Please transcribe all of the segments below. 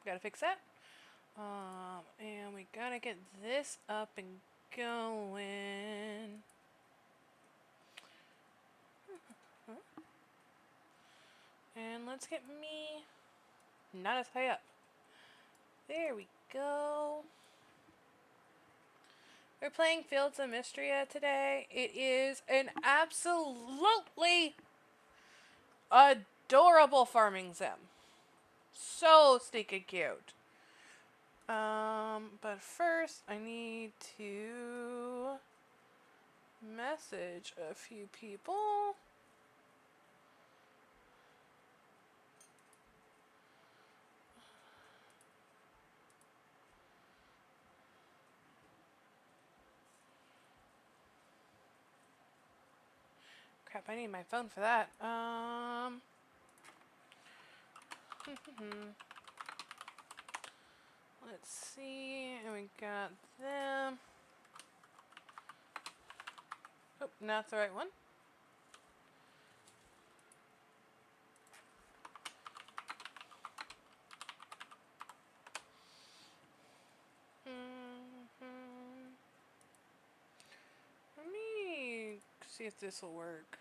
Gotta fix that. And we gotta get this up and going. And let's get me not as high up. There we go. We're playing Fields of Mistria today. It is an absolutely adorable farming sim. So stinking cute. But first I need to message a few people. Crap, I need my phone for that. Let's see, and we got them. Oh, not the right one. Let me see if this will work.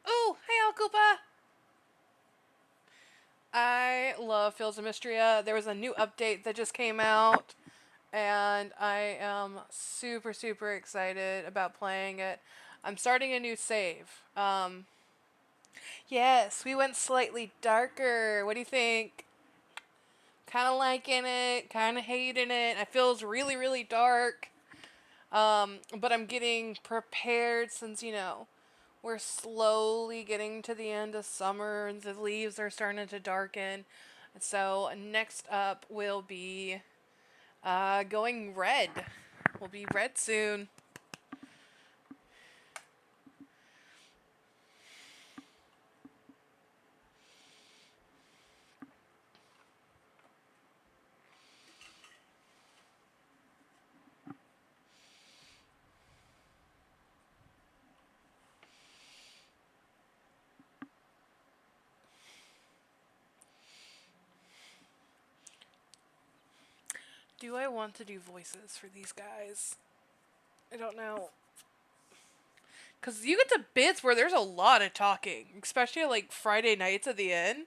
Oh, hey, Alcupa! I love Fields of Mistria. There was a new update that just came out, and I am super, super excited about playing it. I'm starting a new save. Yes, we went slightly darker. What do you think? Kind of liking it, kind of hating it. It feels really, really dark. But I'm getting prepared since, we're slowly getting to the end of summer and the leaves are starting to darken. So next up will be going red. We'll be red soon. Do I want to do voices for these guys? I don't know. Because you get to bits where there's a lot of talking, especially like Friday nights at the end.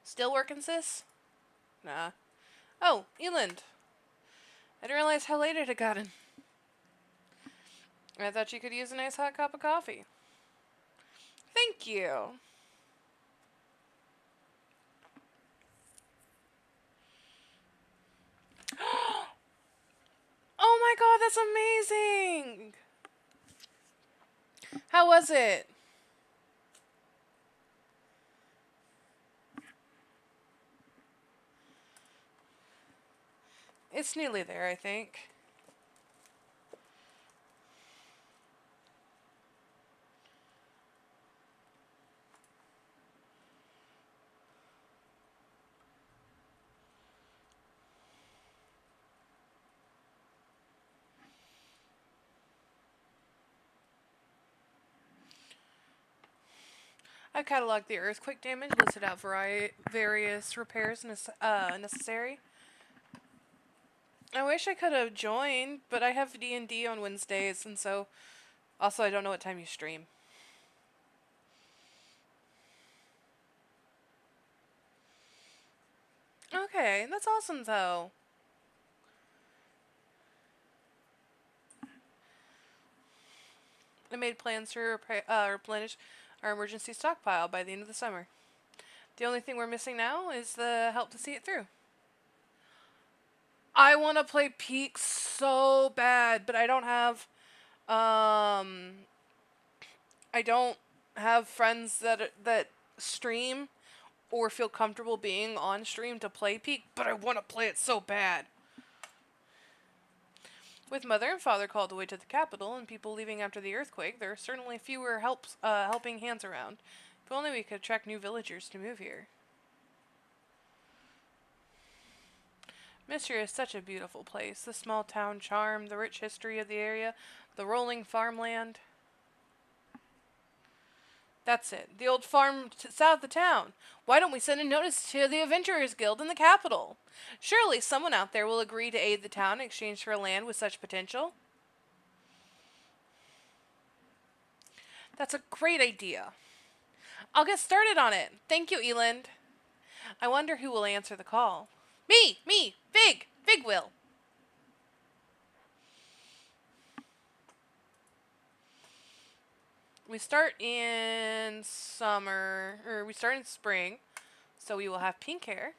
Still working, sis? Nah. Oh, Eland. I didn't realize how late it had gotten. I thought you could use a nice hot cup of coffee. Thank you. Oh my god, that's amazing! How was it? It's nearly there, I think. I've cataloged the earthquake damage, listed out various repairs necessary. I wish I could have joined, but I have D&D on Wednesdays, and so also I don't know what time you stream. Okay, that's awesome though. I made plans to replenish our emergency stockpile by the end of the summer. The only thing we're missing now is the help to see it through. I want to play Peak so bad, but I don't have friends that stream or feel comfortable being on stream to play Peak, but I want to play it so bad. With mother and father called away to the capital and people leaving after the earthquake, there are certainly fewer helping hands around. If only we could attract new villagers to move here. Mistria is such a beautiful place. The small town charm, the rich history of the area, the rolling farmland. That's it. The old farm south of town. Why don't we send a notice to the Adventurers Guild in the capital? Surely someone out there will agree to aid the town in exchange for land with such potential. That's a great idea. I'll get started on it. Thank you, Eland. I wonder who will answer the call. Me, Big will. We start in summer, or we start in spring, so we will have pink hair.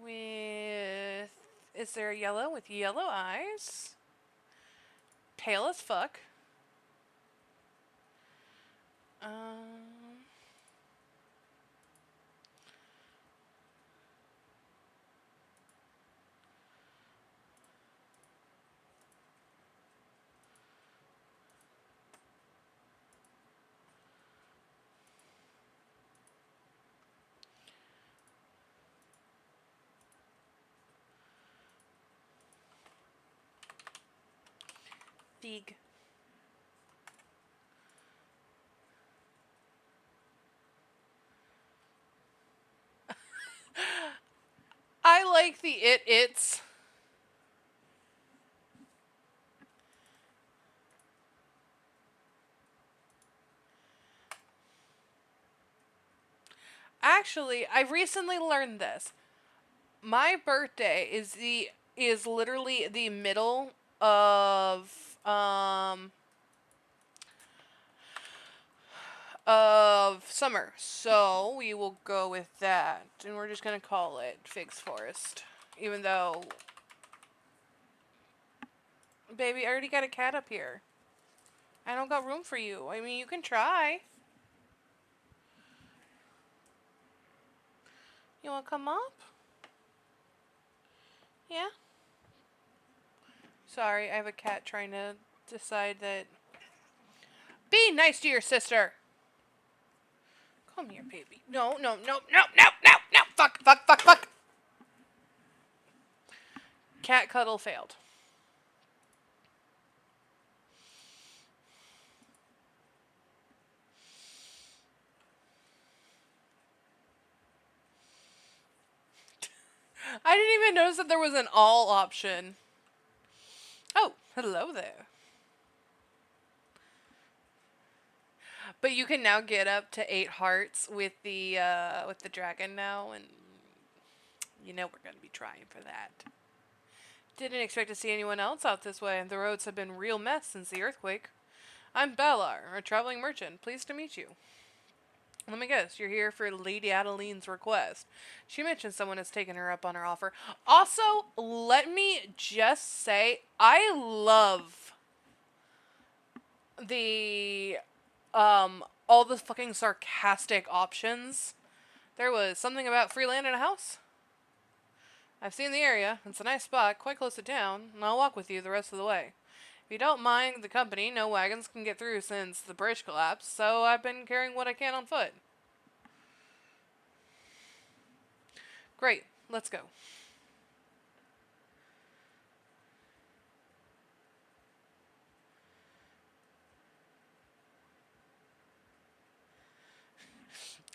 With, is there a yellow with yellow eyes? Pale as fuck. Big. I like the it's. Actually, I recently learned this. My birthday is literally the middle of summer. So we will go with that. And we're just gonna call it Figs Forest. Even though, baby, I already got a cat up here. I don't got room for you. I mean, you can try. You wanna come up? Yeah? Sorry, I have a cat trying to decide that. Be nice to your sister! Come here, baby. No. Fuck. Cat cuddle failed. I didn't even notice that there was an all option. Oh, hello there. But you can now get up to 8 hearts with the dragon now, and you know we're gonna be trying for that. Didn't expect to see anyone else out this way. The roads have been real mess since the earthquake. I'm Belar, a traveling merchant. Pleased to meet you. Let me guess, you're here for Lady Adeline's request. She mentioned someone has taken her up on her offer. Also, let me just say, I love the all the fucking sarcastic options. There was something about free land and a house. I've seen the area. It's a nice spot, quite close to town, and I'll walk with you the rest of the way. If you don't mind the company, no wagons can get through since the bridge collapsed, so I've been carrying what I can on foot. Great, let's go.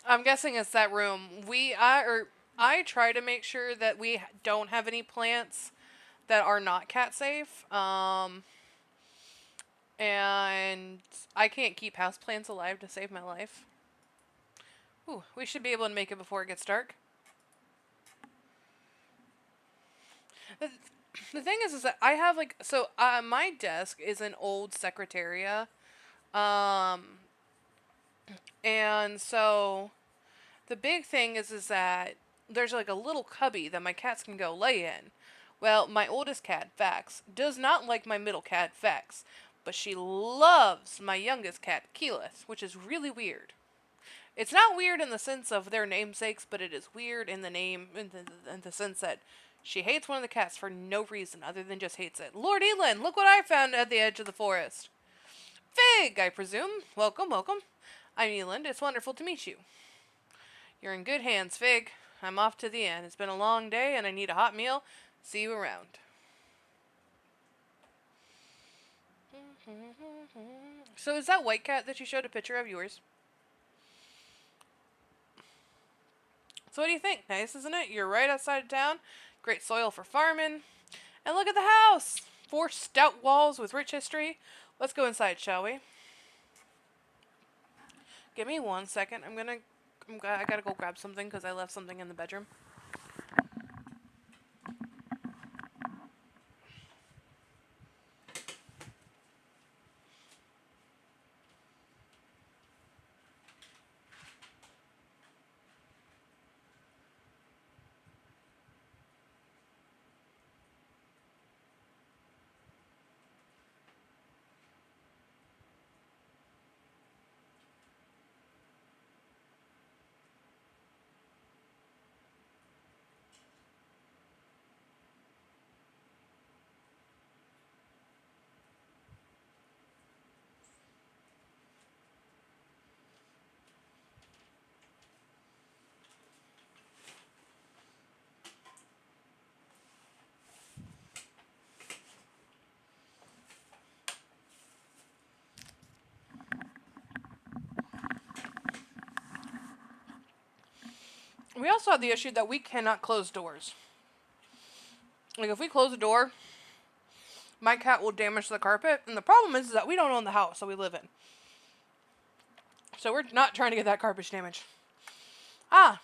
I'm guessing it's that room. I try to make sure that we don't have any plants that are not cat safe. And I can't keep houseplants alive to save my life. Ooh, we should be able to make it before it gets dark. The thing is that I have my desk is an old secretaria, and so the big thing is that there's like a little cubby that my cats can go lay in. Well, my oldest cat, Vax, does not like my middle cat, Vex, but she loves my youngest cat, Keyleth, which is really weird. It's not weird in the sense of their namesakes, but it is weird in the name, in the sense that she hates one of the cats for no reason other than just hates it. Lord Elin, look what I found at the edge of the forest. Fig, I presume. Welcome, welcome. I'm Eland. It's wonderful to meet you. You're in good hands, Fig. I'm off to the inn. It's been a long day and I need a hot meal. See you around. So is that white cat that you showed a picture of yours? So what do you think? Nice, isn't it? You're right outside of town. Great soil for farming. And look at the house! 4 stout walls with rich history. Let's go inside, shall we? Give me 1 second. I gotta go grab something because I left something in the bedroom. We also have the issue that we cannot close doors. Like, if we close a door, my cat will damage the carpet. And the problem is that we don't own the house that we live in. So we're not trying to get that carpet damage. Ah.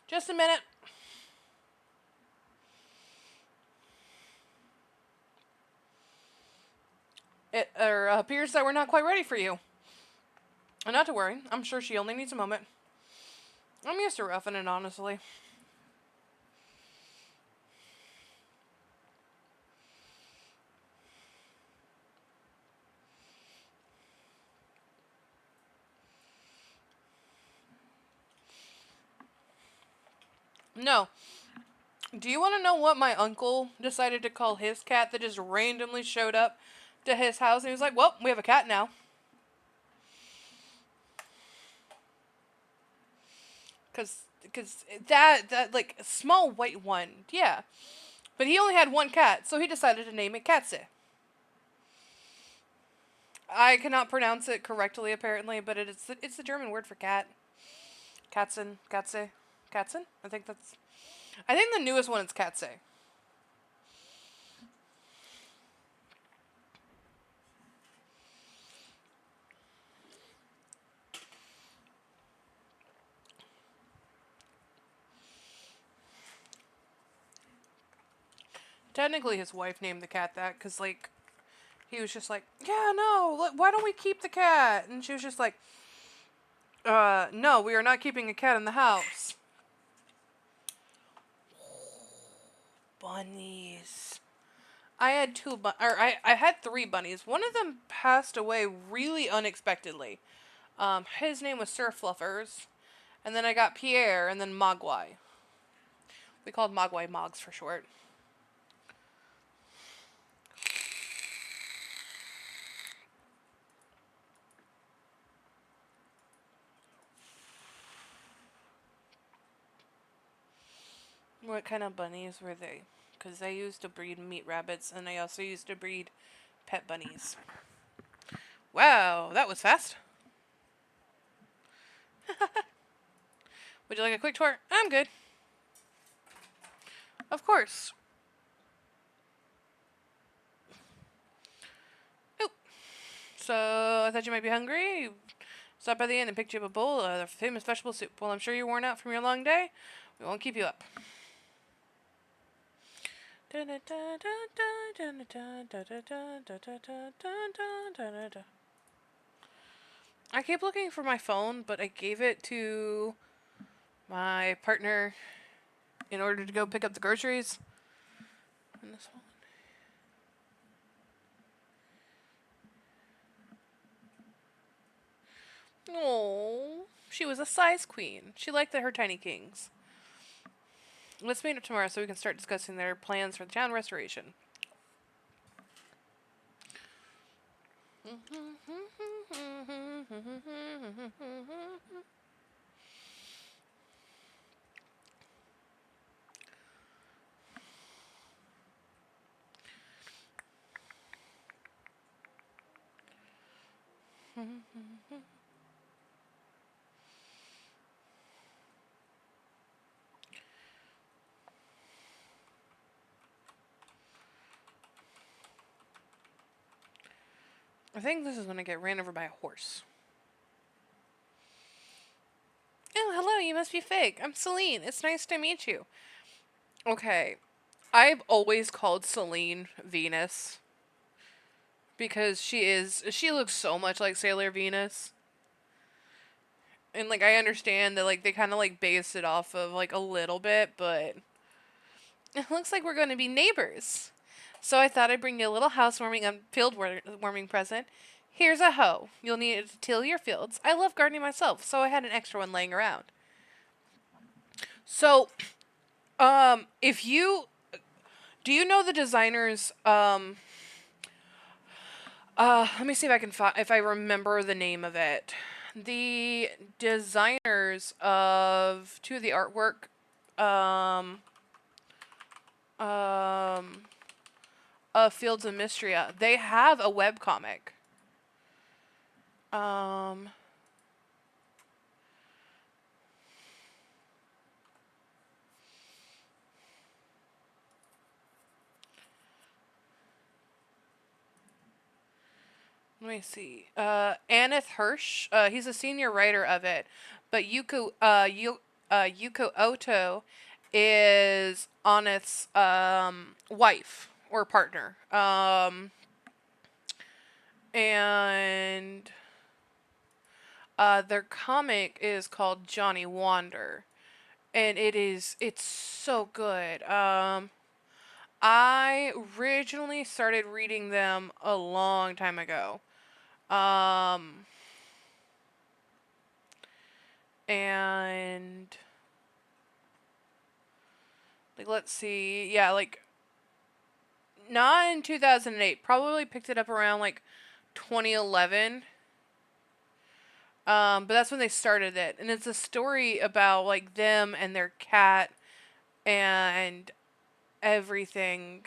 Just a minute. It appears that we're not quite ready for you. And not to worry. I'm sure she only needs a moment. I'm used to roughing it, honestly. No. Do you want to know what my uncle decided to call his cat that just randomly showed up to his house? And he was like, well, we have a cat now. Because that, like, small white one, yeah. But he only had one cat, so he decided to name it Katze. I cannot pronounce it correctly, apparently, but it's the German word for cat. Katzen, Katze, Katzen? I think the newest one is Katze. Technically, his wife named the cat that, because, like, he was just like, yeah, no, why don't we keep the cat? And she was just like, no, we are not keeping a cat in the house. Bunnies. I had I had 3 bunnies. One of them passed away really unexpectedly. His name was Sir Fluffers. And then I got Pierre, and then Mogwai. We called Mogwai Moggs for short. What kind of bunnies were they? Because I used to breed meat rabbits, and I also used to breed pet bunnies. Wow, that was fast. Would you like a quick tour? I'm good. Of course. Oh. So, I thought you might be hungry. Stopped by the inn and picked you up a bowl of the famous vegetable soup. Well, I'm sure you're worn out from your long day. We won't keep you up. I keep looking for my phone, but I gave it to my partner in order to go pick up the groceries. And this one. Oh, she was a size queen. She liked her tiny kings. Let's meet up tomorrow so we can start discussing their plans for the town restoration. I think this is when I get ran over by a horse. Oh, hello, you must be Fig. I'm Celine. It's nice to meet you. Okay, I've always called Celine Venus because she looks so much like Sailor Venus. And like I understand that like they kind of like base it off of like a little bit, but it looks like we're going to be neighbors. So I thought I'd bring you a little housewarming and warming present. Here's a hoe. You'll need it to till your fields. I love gardening myself, so I had an extra one laying around. So, if you do you know the designers let me see if I can if I remember the name of it. The designers of two of the artwork um um Fields of Mistria. They have a webcomic. Um Let me see. Aneth Hirsch. He's a senior writer of it, but Yuko Oto is Aneth's wife or partner. And their comic is called Johnny Wander, and it's so good. I originally started reading them a long time ago. Um, and like let's see, yeah, like not in 2008. Probably picked it up around like 2011. But that's when they started it, and it's a story about like them and their cat and everything.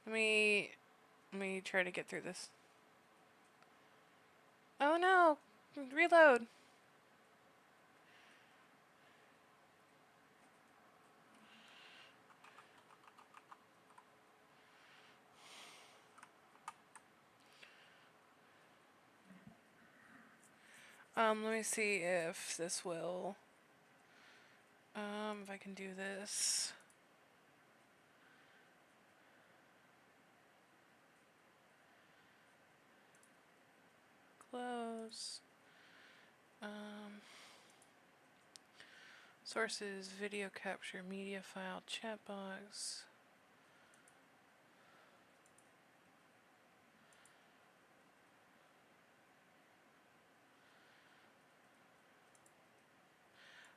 Let me try to get through this. Oh no, reload. Let me see if this will. If I can do this. Close. Sources, video capture, media file, chat box.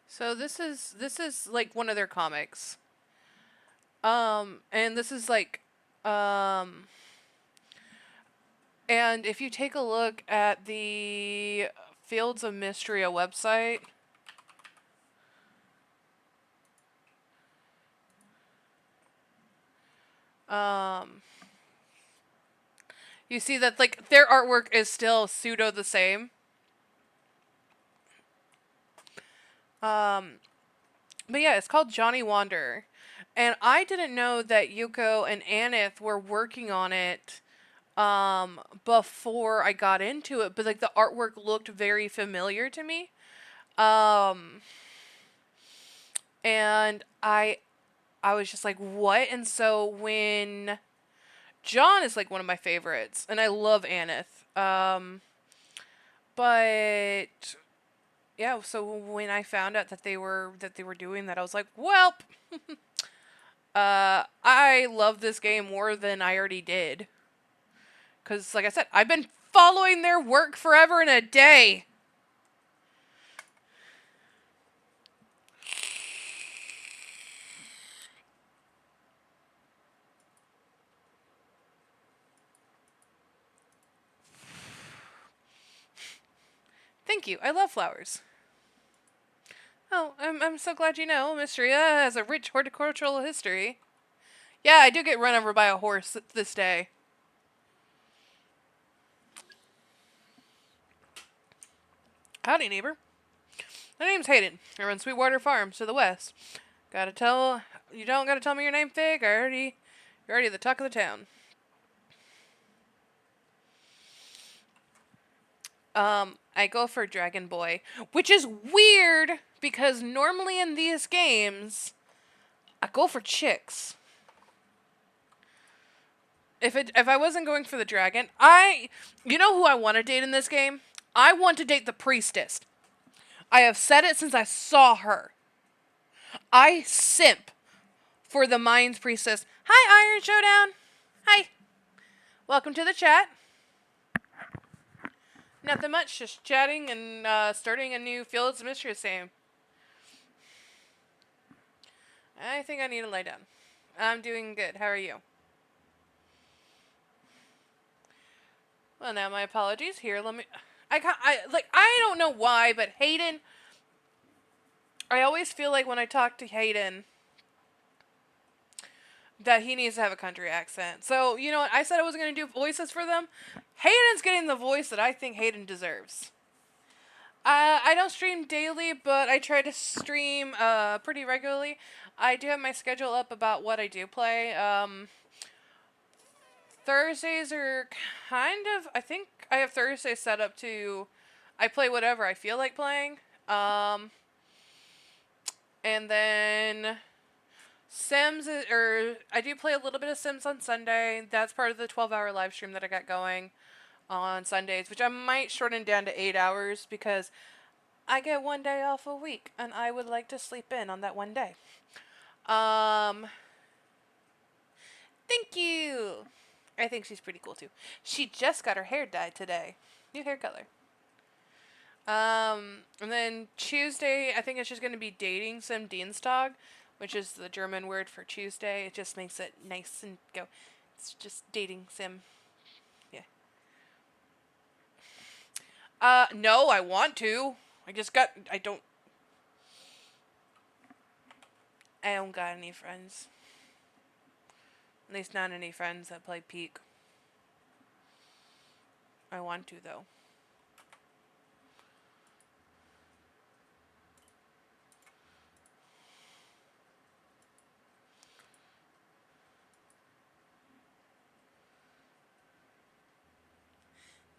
So this is like one of their comics. And this is like and if you take a look at the Fields of Mistria website, you see that like their artwork is still pseudo the same. But yeah, it's called Johnny Wander. And I didn't know that Yuko and Aneth were working on it before I got into it, but like the artwork looked very familiar to me. And I was just like, "What?" And so when John is like one of my favorites, and I love Aneth. But yeah, so when I found out that they were doing that, I was like, "Welp, I love this game more than I already did." Cuz like I said, I've been following their work forever and a day. Thank you. I love flowers. Oh, I'm so glad you know. Mistria has a rich horticultural history. Yeah, I do get run over by a horse this day. Howdy, neighbor. My name's Hayden. I run Sweetwater Farms to the west. Gotta tell you don't gotta tell me your name, Fig. You're already the talk of the town. I go for Dragon Boy, which is weird because normally in these games, I go for chicks. If I wasn't going for the dragon, you know who I want to date in this game? I want to date the priestess. I have said it since I saw her. I simp for the Mines priestess. Hi, Iron Showdown. Hi. Welcome to the chat. Nothing much, just chatting and starting a new Fields of Mistria game. I think I need to lie down. I'm doing good. How are you? Well, now my apologies. Here, let me. I don't know why, but Hayden. I always feel like when I talk to Hayden, that he needs to have a country accent. So you know what? I said I was gonna do voices for them. Hayden's getting the voice that I think Hayden deserves. I don't stream daily, but I try to stream pretty regularly. I do have my schedule up about what I do play. Thursdays are kind of, I think I have Thursdays set up to, I play whatever I feel like playing. And then I do play a little bit of Sims on Sunday. That's part of the 12-hour live stream that I got going on Sundays, which I might shorten down to 8 hours because I get one day off a week and I would like to sleep in on that one day. Thank you. I think she's pretty cool too. She just got her hair dyed today. New hair color. And then Tuesday, I think it's just going to be dating some Dienstag, which is the German word for Tuesday. It just makes it nice and go. It's just dating sim. Yeah. No, I want to. I don't got any friends. At least not any friends that play Peak. I want to, though.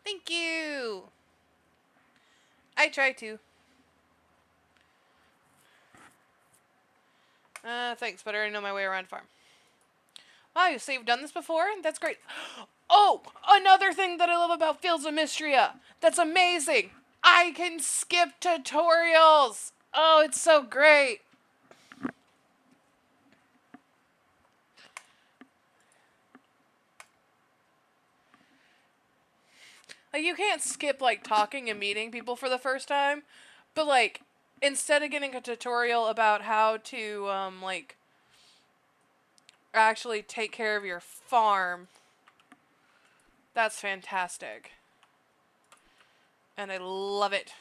Thank you! I try to. Thanks, but I already know my way around the farm. Wow, you say you've done this before? That's great. Oh, another thing that I love about Fields of Mistria. That's amazing. I can skip tutorials. Oh, it's so great. Like, you can't skip, like, talking and meeting people for the first time. But, like, instead of getting a tutorial about how to, actually take care of your farm, that's fantastic. And I love it.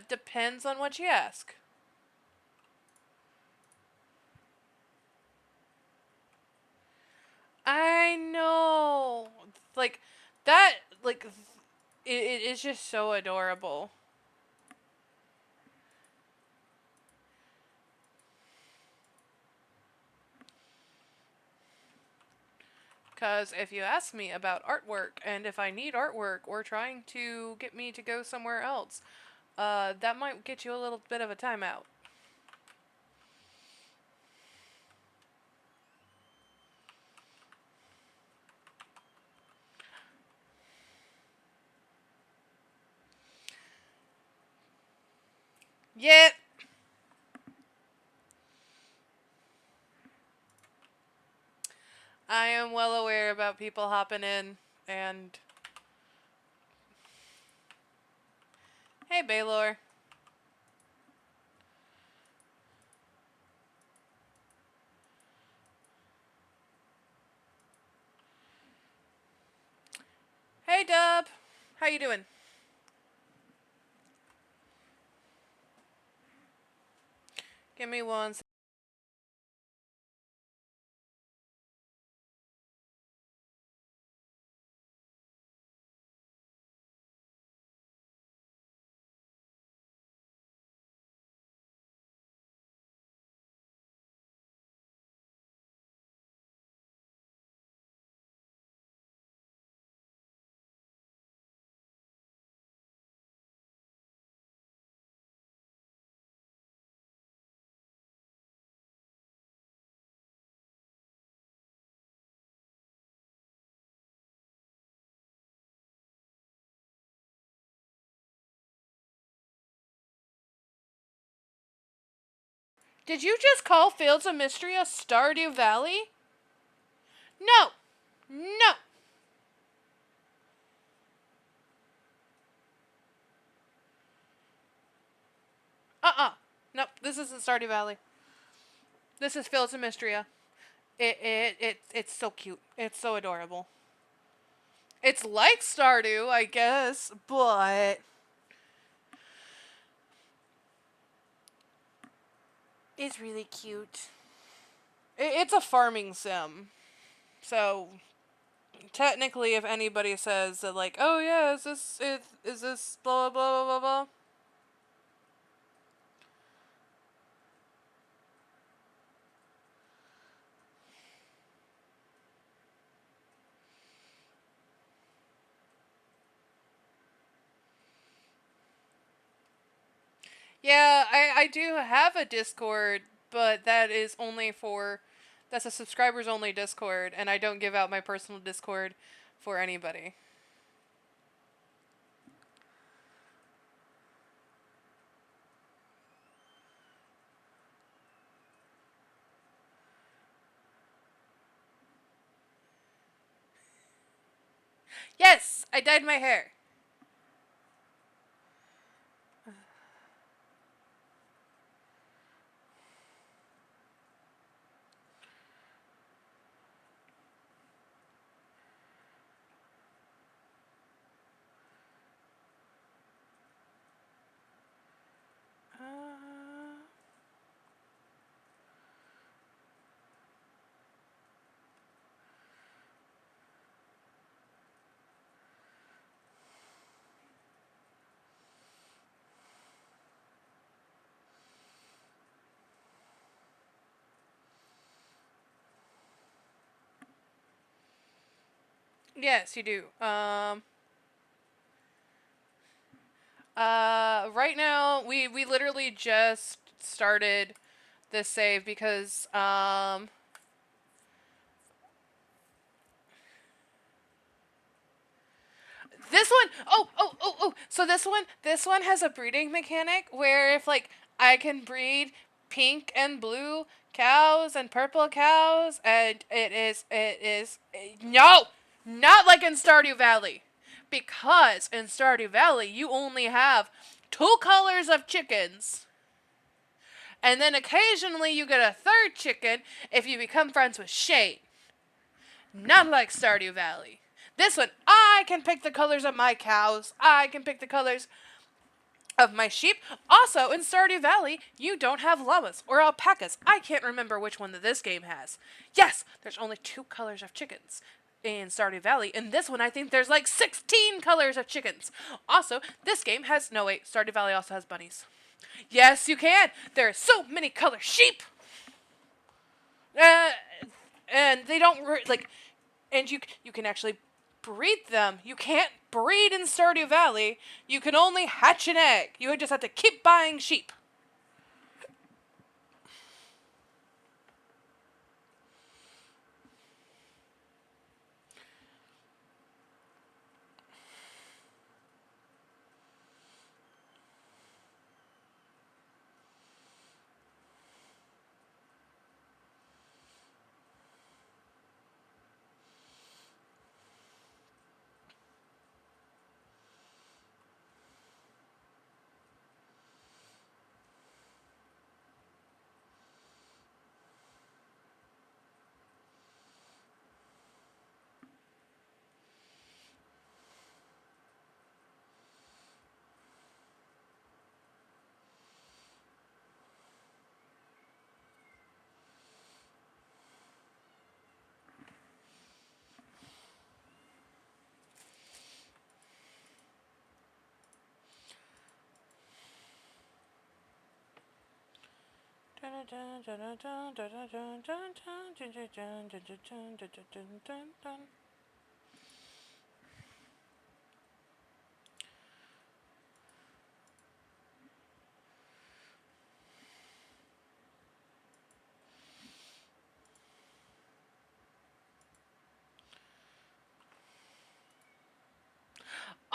Depends on what you ask. I know. Like, that, like, it is just so adorable. Because if you ask me about artwork and if I need artwork or trying to get me to go somewhere else, that might get you a little bit of a timeout. Yep. I am well aware about people hopping in and. Hey, Baylor. Hey, Dub. How you doing? Give me one. Did you just call Fields of Mistria Stardew Valley? No. No. Uh-uh. Nope. This isn't Stardew Valley. This is Fields of Mistria. It's so cute. It's so adorable. It's like Stardew, I guess, but it's really cute. It's a farming sim. So technically, if anybody says that, like, oh yeah, is this blah blah blah blah blah. Yeah, I do have a Discord, but that is only for that's a subscribers only Discord, and I don't give out my personal Discord for anybody. Yes, I dyed my hair. Uh, yes, you do. Right now we literally just started this save because this one so this one has a breeding mechanic where if like I can breed pink and blue cows and purple cows and no, not like in Stardew Valley, because in Stardew Valley you only have two colors of chickens, and then occasionally you get a third chicken if you become friends with Shane. Not like Stardew Valley. This one, I can pick the colors of my cows. I can pick the colors of my sheep. Also, in Stardew Valley, you don't have llamas or alpacas. I can't remember which one that this game has. Yes, there's only two colors of chickens in Stardew Valley. In this one, I think there's like 16 colors of chickens. Also, this game has... No, wait. Stardew Valley also has bunnies. Yes, you can. There are so many color sheep. Uh, and they don't... like... And you can actually breed them. You can't breed in Stardew Valley. You can only hatch an egg. You just have to keep buying sheep.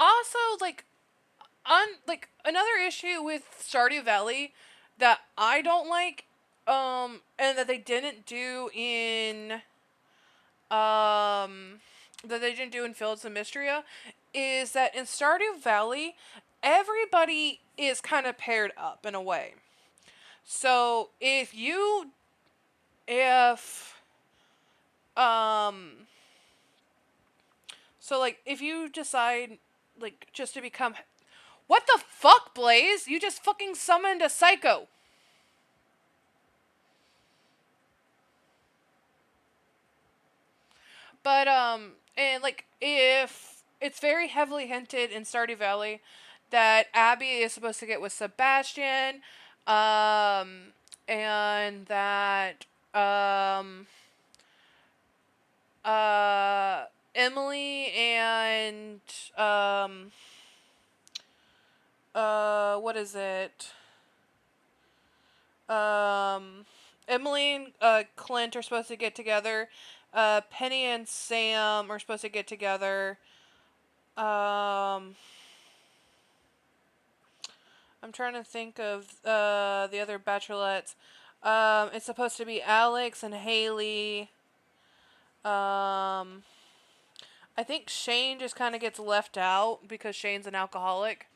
Also, like another issue with Stardew Valley that I don't like, and that they didn't do in Fields of Mistria, is that in Stardew Valley, everybody is kind of paired up in a way. So if um so like if you decide like just to become, what the fuck, Blaze? You just fucking summoned a psycho. But and like if it's very heavily hinted in Stardew Valley that Abby is supposed to get with Sebastian, and that um uh Emily and what is it? Um Emily and Clint are supposed to get together. Penny and Sam are supposed to get together. Um I'm trying to think of the other bachelorettes. It's supposed to be Alex and Haley. Um I think Shane just kind of gets left out because Shane's an alcoholic.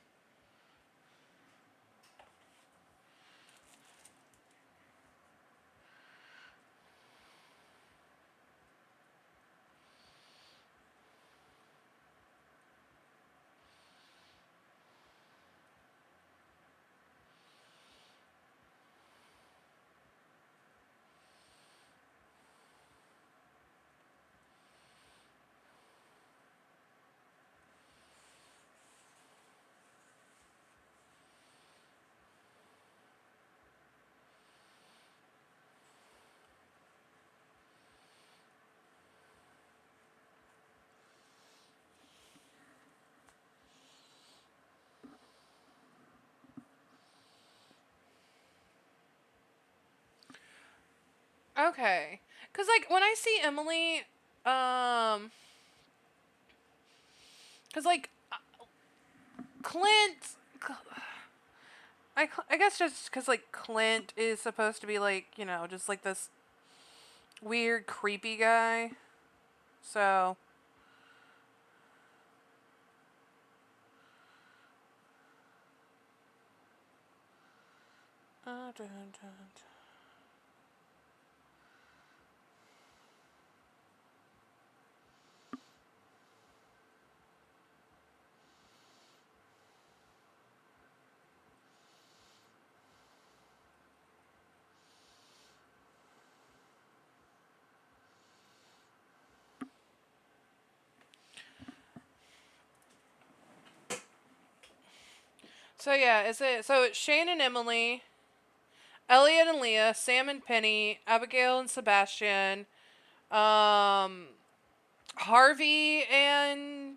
Okay. Cuz like when I see Emily um cuz like Clint I guess just cuz like Clint is supposed to be like, just like this weird creepy guy. So, dun, dun, dun. So yeah, it's Shane and Emily, Elliot and Leah, Sam and Penny, Abigail and Sebastian, um Harvey and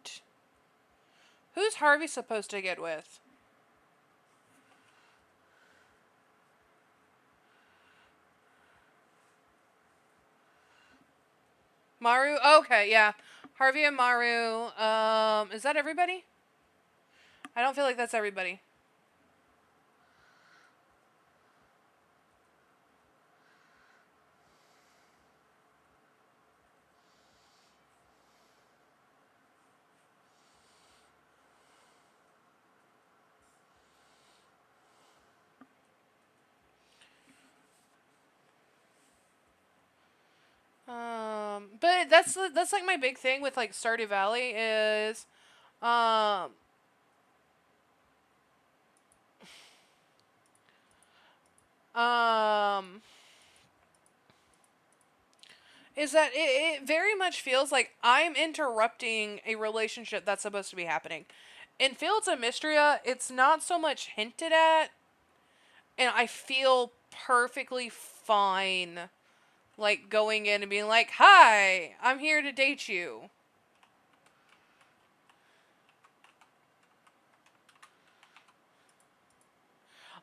who's Harvey supposed to get with? Maru? Okay, yeah. Harvey and Maru. Is that everybody? I don't feel like that's everybody. But that's like my big thing with like Stardew Valley is, um, um, is that it very much feels like I'm interrupting a relationship that's supposed to be happening. In Fields of Mistria, it's not so much hinted at, and I feel perfectly fine, like, going in and being like, "Hi, I'm here to date you."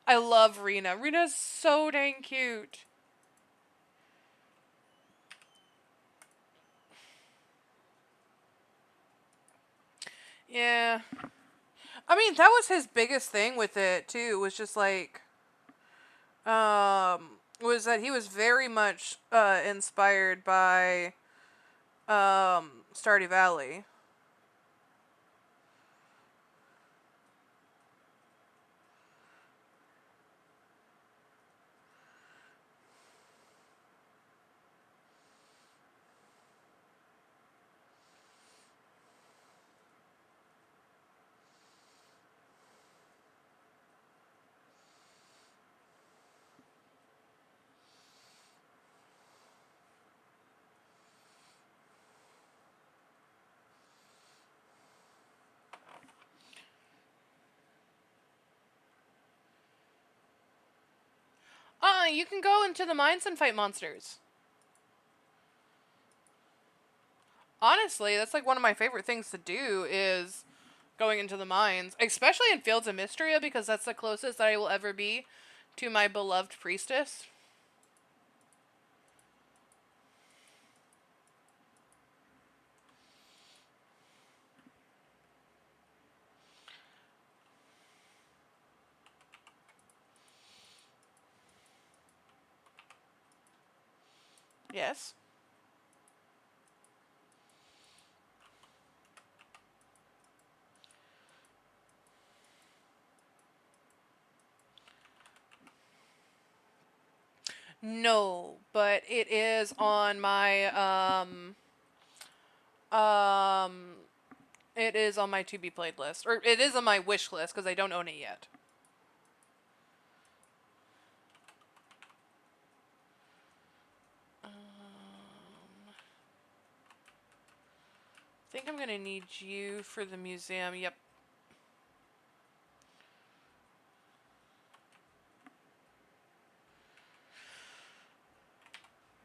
I love Rena. Rena's so dang cute. Yeah. I mean, that was his biggest thing with it, too, was just like, was that he was very much, inspired by, Stardew Valley. You can go into the mines and fight monsters. Honestly, that's like one of my favorite things to do is going into the mines, especially in Fields of Mistria, because that's the closest that I will ever be to my beloved priestess. Yes. No, but it is on my um it is on my to be played list, or it is on my wish list because I don't own it yet. I think I'm gonna need you for the museum. Yep.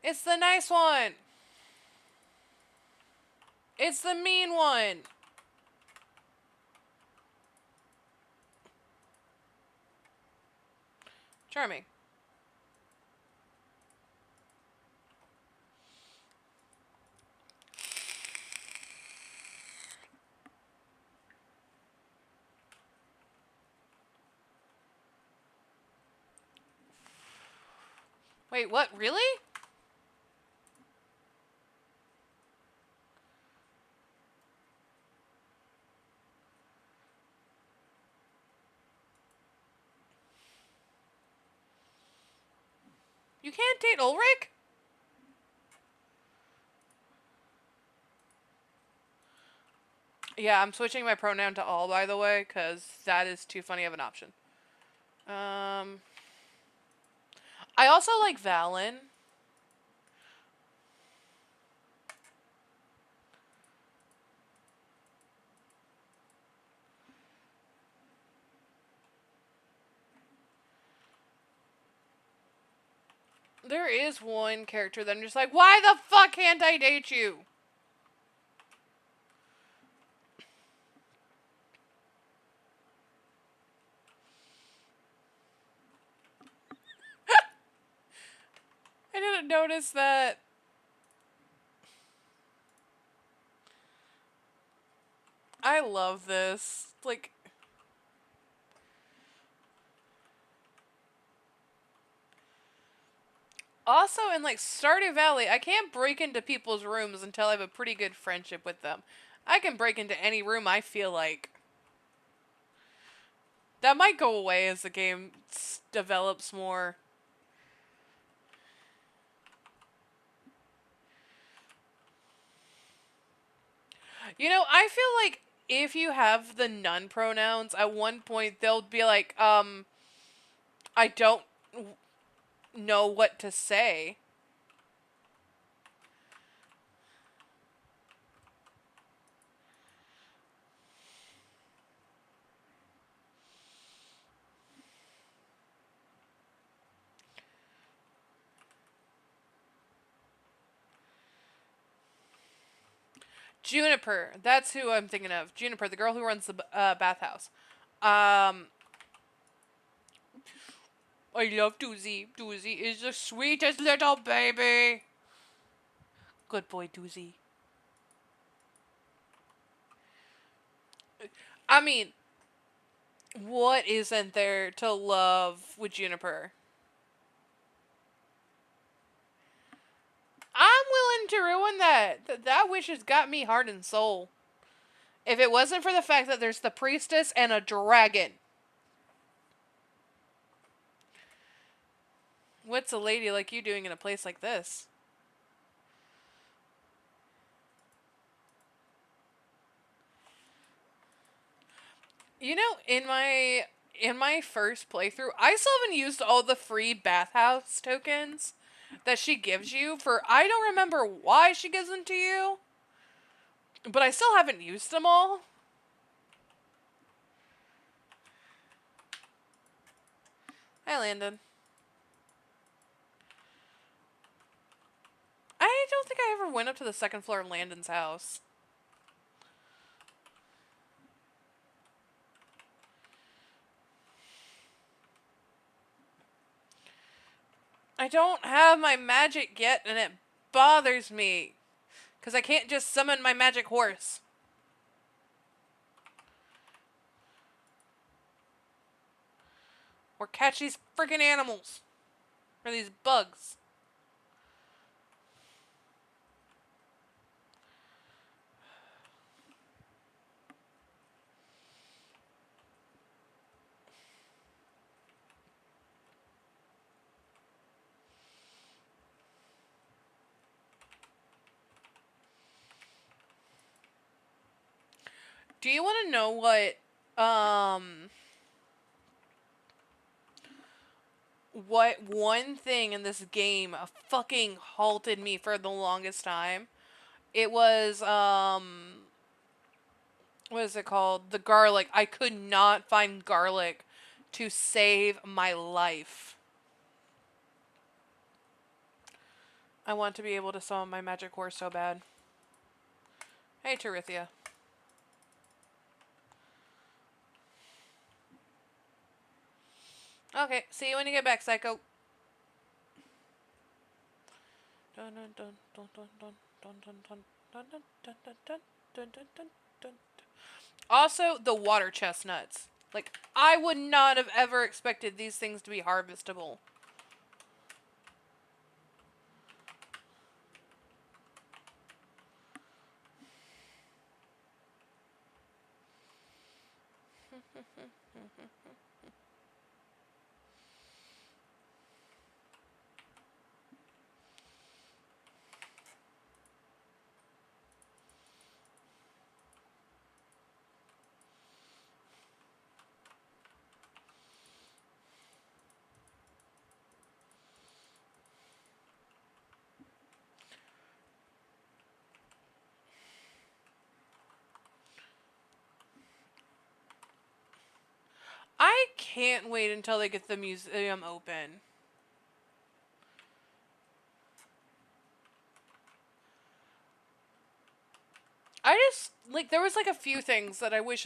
It's the nice one. It's the mean one. Charming. Wait, what? Really? You can't date Ulrich? Yeah, I'm switching my pronoun to all, by the way, because that is too funny of an option. Um, I also like Valen. There is one character that I'm just like, why the fuck can't I date you? I didn't notice that. I love this. Like, also in like Stardew Valley, I can't break into people's rooms until I have a pretty good friendship with them. I can break into any room I feel like. That might go away as the game develops more. You know, I feel like if you have the none pronouns, at one point they'll be like, I don't know what to say. Juniper. That's who I'm thinking of. Juniper, the girl who runs the bathhouse. Um, I love Doozy. Doozy is the sweetest little baby. Good boy, Doozy. I mean, what isn't there to love with Juniper? I'm willing to ruin that. That wish has got me heart and soul. If it wasn't for the fact that there's the priestess and a dragon. What's a lady like you doing in a place like this? You know, in my first playthrough, I still haven't used all the free bathhouse tokens that she gives you for I don't remember why she gives them to you, but I still haven't used them all. Hi, Landon. I don't think I ever went up to the second floor of Landon's house. I don't have my magic yet, and it bothers me. Because I can't just summon my magic horse. Or catch these freaking animals. Or these bugs. Do you want to know what one thing in this game fucking halted me for the longest time? It was, what is it called? The garlic. I could not find garlic to save my life. I want to be able to summon my magic horse so bad. Hey, Terithia. Okay, see you when you get back, Psycho. Dun dun dun dun dun dun dun dun dun dun dun dun dun dun dun dun dun dun. Also, the water chestnuts. Like, I would not have ever expected these things to be harvestable. I can't wait until they get the museum open. I just, like, there was, like, a few things that I wish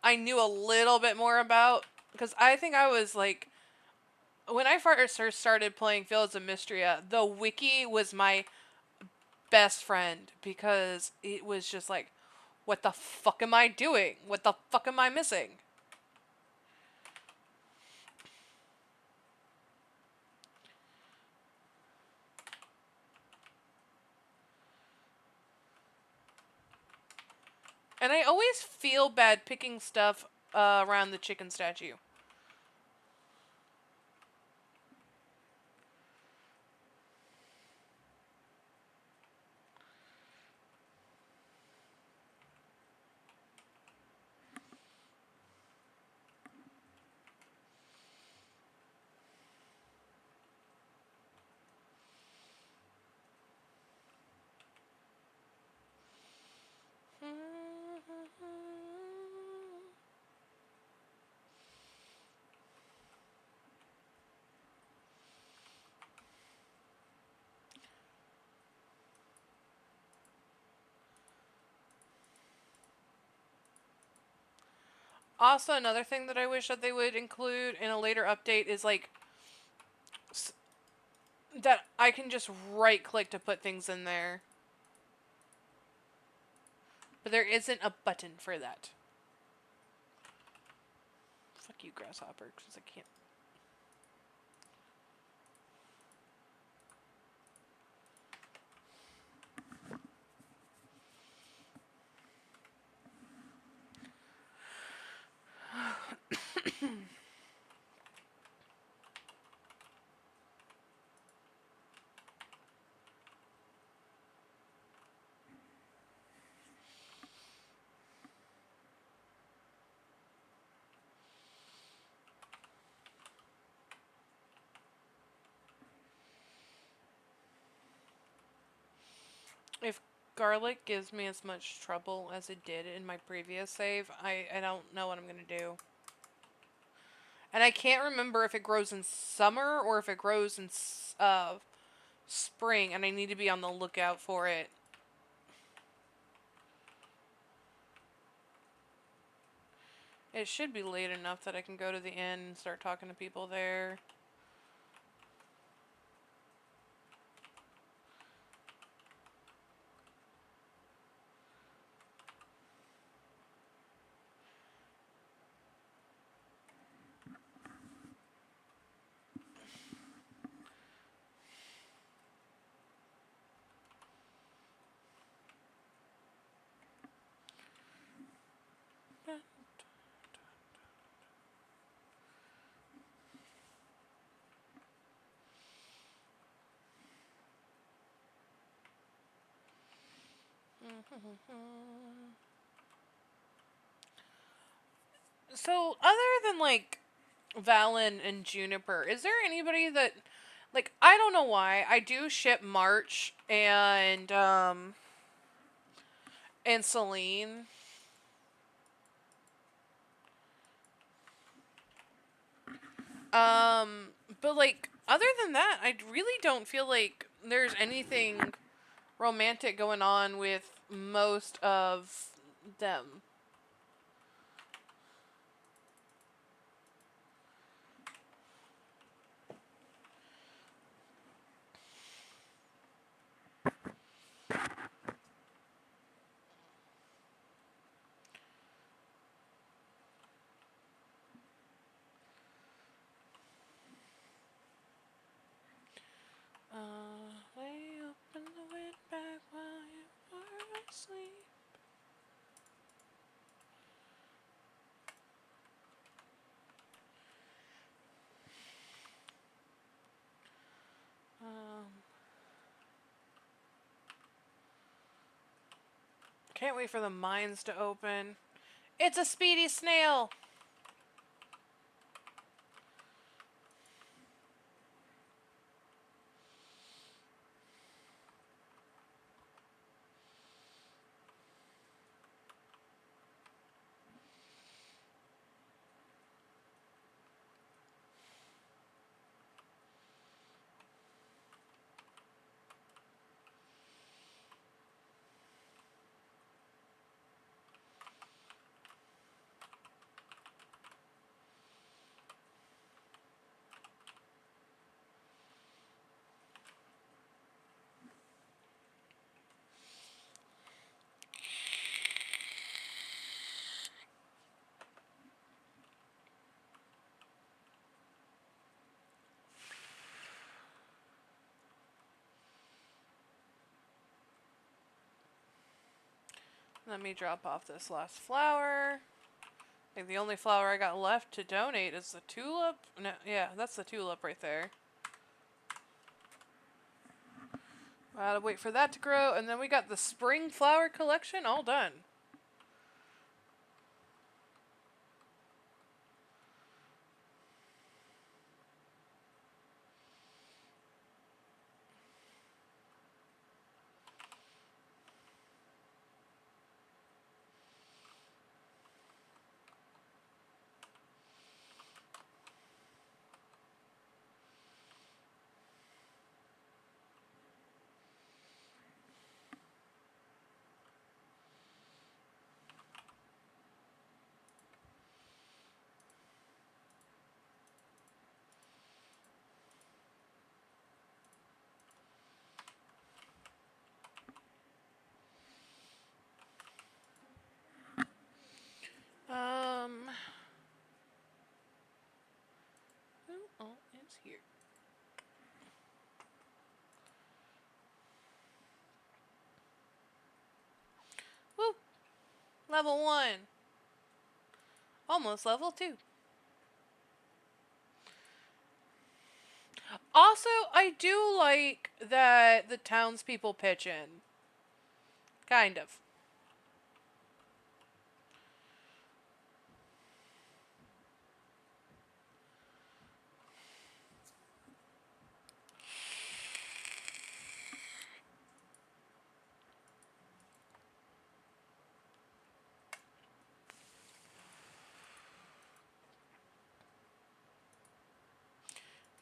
I knew a little bit more about. Because I think I was, like, when I first started playing Fields of Mistria, the wiki was my best friend. Because it was just like, what the fuck am I doing? What the fuck am I missing? And I always feel bad picking stuff around the chicken statue. Also, another thing that I wish that they would include in a later update is like that I can just right click to put things in there. But there isn't a button for that. Fuck you, grasshopper, because I can't. If garlic gives me as much trouble as it did in my previous save, I don't know what I'm going to do. And I can't remember if it grows in summer or if it grows in spring, and I need to be on the lookout for it. It should be late enough that I can go to the inn and start talking to people there. So, other than like Valen and Juniper, is there anybody that like I don't know why I do ship March and Celine. But like other than that, I really don't feel like there's anything romantic going on with most of them. Lay open the wind back while you are asleep. Can't wait for the mines to open. It's a speedy snail. Let me drop off this last flower. I think the only flower I got left to donate is the tulip. No, yeah, that's the tulip right there. Gotta wait for that to grow, and then we got the spring flower collection all done. is here. Woo! Level 1. Almost level 2. Also, I do like that the townspeople pitch in. Kind of.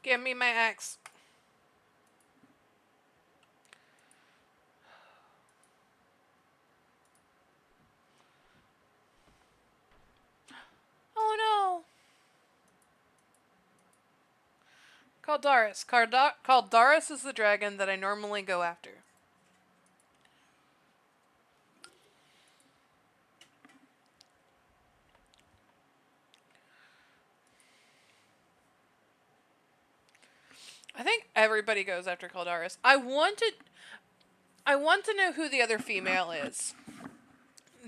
Give me my axe. Oh no! Caldaris. Caldaris is the dragon that I normally go after. I think everybody goes after Caldaris. I want to know who the other female is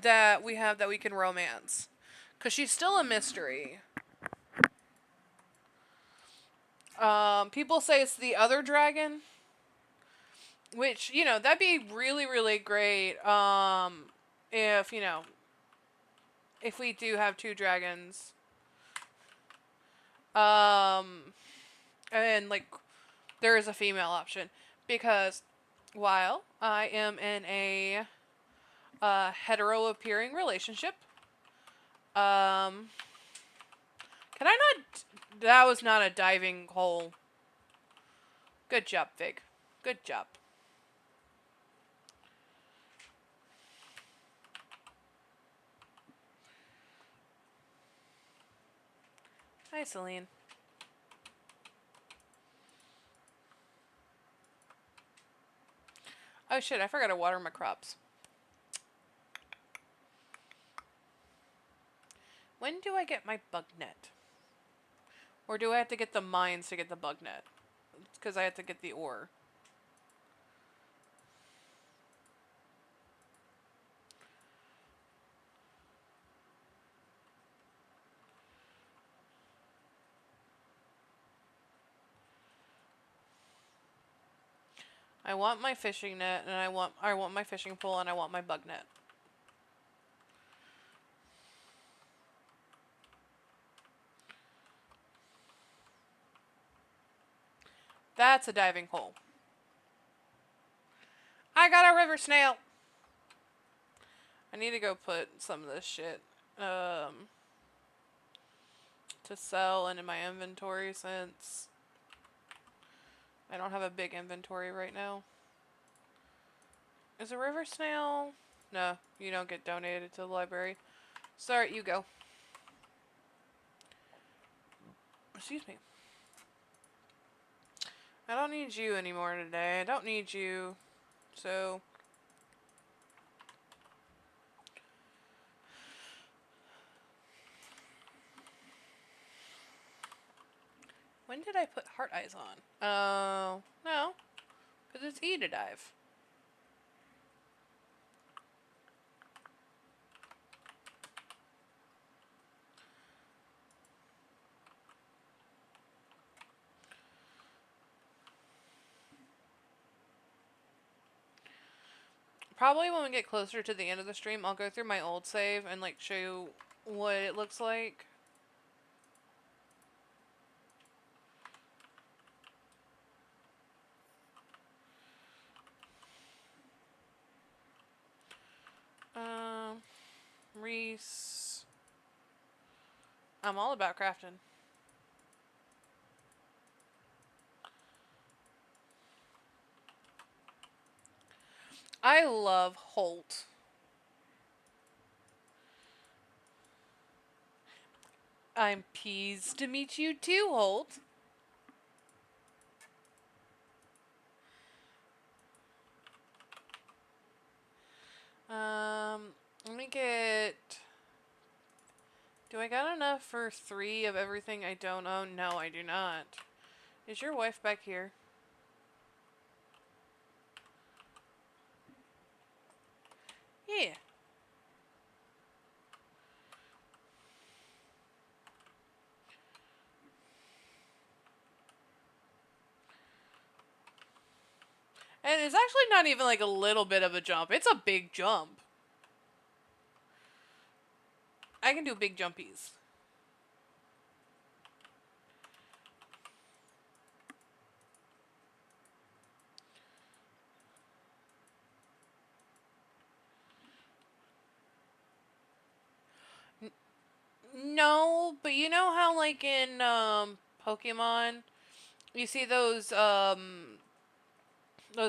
that we have that we can romance. Because she's still a mystery. People say it's the other dragon. Which, that'd be really, really great. If, if we do have two dragons. And, like, there is a female option. Because while I am in a hetero-appearing relationship, can I not... That was not a diving hole. Good job, Fig. Good job. Hi, Celine. Oh shit, I forgot to water my crops. When do I get my bug net? Or do I have to get the mines to get the bug net? It's because I have to get the ore. I want my fishing net, and I want my fishing pole, and I want my bug net. That's a diving hole. I got a river snail! I need to go put some of this shit to sell into my inventory since I don't have a big inventory right now. Is a river snail? No, you don't get donated to the library. Sorry, you go. Excuse me. I don't need you anymore today. I don't need you. So... When did I put heart eyes on? Oh, no. Because it's E to dive. Probably when we get closer to the end of the stream, I'll go through my old save and, like, show you what it looks like. Reese. I'm all about crafting. I love Holt. I'm pleased to meet you too, Holt. Let me get... Do I got enough for 3 of everything I don't own? No, I do not. Is your wife back here? Yeah. And it's actually not even like a little bit of a jump. It's a big jump. I can do big jumpies. No, but you know how like in Pokemon, you see those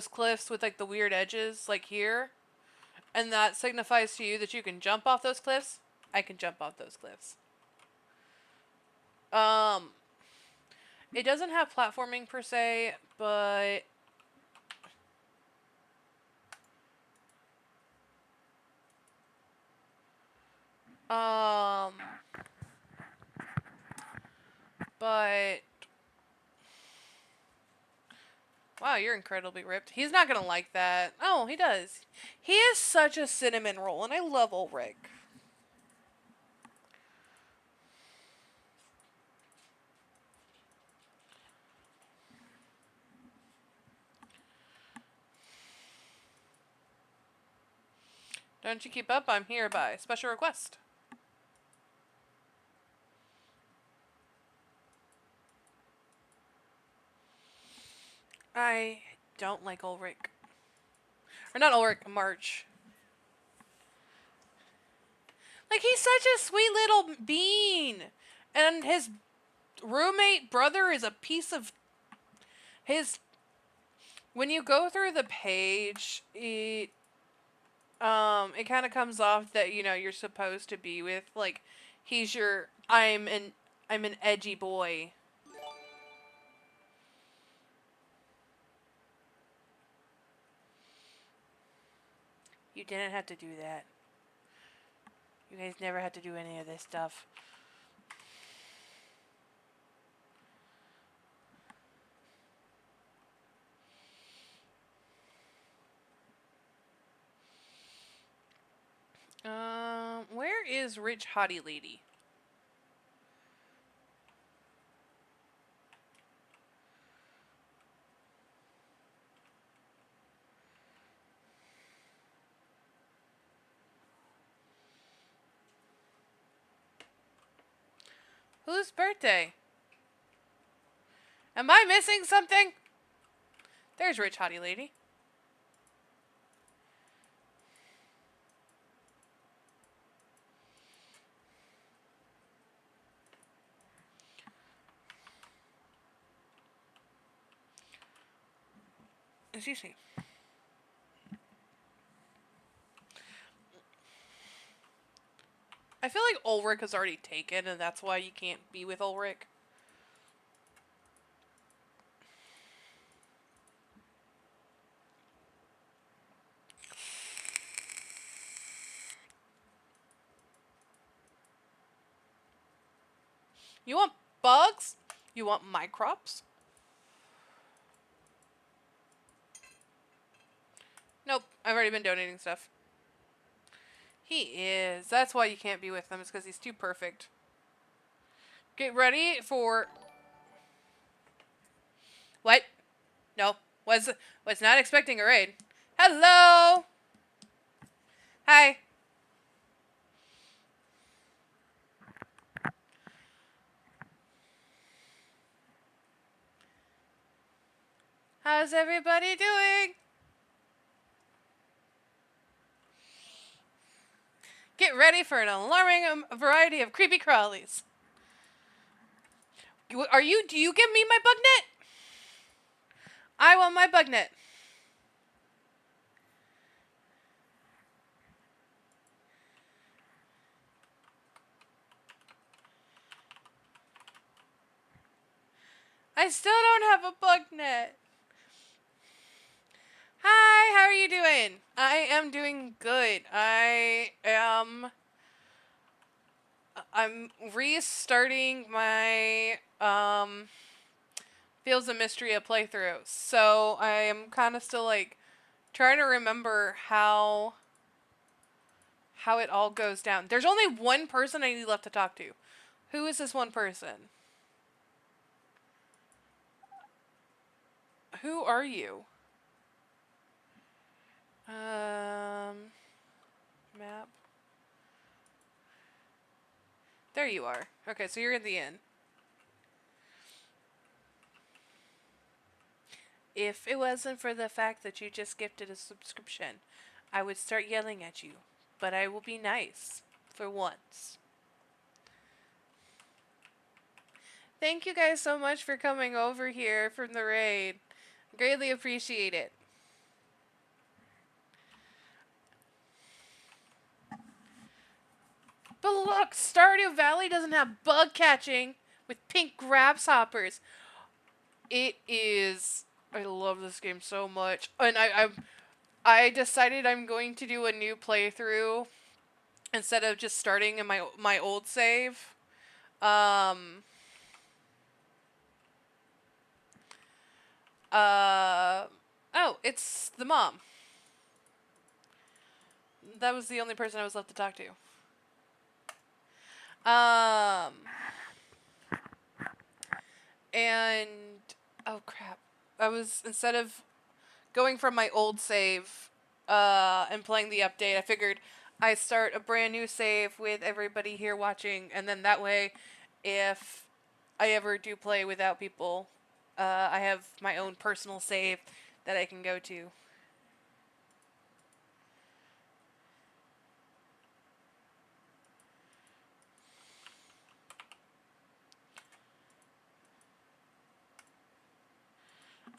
cliffs with like the weird edges like here, and that signifies to you that you can jump off those cliffs? I can jump off those cliffs. Um it doesn't have platforming per se, but um but wow, you're incredibly ripped. He's not gonna like that. Oh, he does. He is such a cinnamon roll, and I love Ulrich. Don't you keep up, I'm here by special request. I don't like Ulrich. Or not Ulrich, March. Like, he's such a sweet little bean. And his roommate brother is a piece of his. When you go through the page, it kind of comes off that, you know, you're supposed to be with, like, he's your, I'm an edgy boy. You didn't have to do that. You guys never had to do any of this stuff. Where is Rich Hottie Lady? Whose birthday? Am I missing something? There's Rich Hottie Lady. Excuse me. I feel like Ulrich is already taken, and that's why you can't be with Ulrich. You want bugs? You want microps? Nope, I've already been donating stuff. He is. That's why you can't be with him, is because he's too perfect. Get ready for... What? No. Was not expecting a raid. Hello! Hi. How's everybody doing? Get ready for an alarming variety of creepy crawlies. Do you give me my bug net? I want my bug net. I still don't have a bug net. Hi, how are you doing? I am doing good. I'm restarting my Fields of Mistria playthrough. So I am kind of still like trying to remember how it all goes down. There's only one person I need left to talk to. Who is this one person? Who are you? Map. There you are. Okay, so you're in the inn. If it wasn't for the fact that you just gifted a subscription, I would start yelling at you. But I will be nice. For once. Thank you guys so much for coming over here from the raid. Greatly appreciate it. But look, Stardew Valley doesn't have bug catching with pink grasshoppers. It is. I love this game so much, and I decided I'm going to do a new playthrough instead of just starting in my old save. Oh, it's the mom. That was the only person I was left to talk to. And oh crap. I was instead of going from my old save and playing the update, I figured I start a brand new save with everybody here watching, and then that way if I ever do play without people, I have my own personal save that I can go to.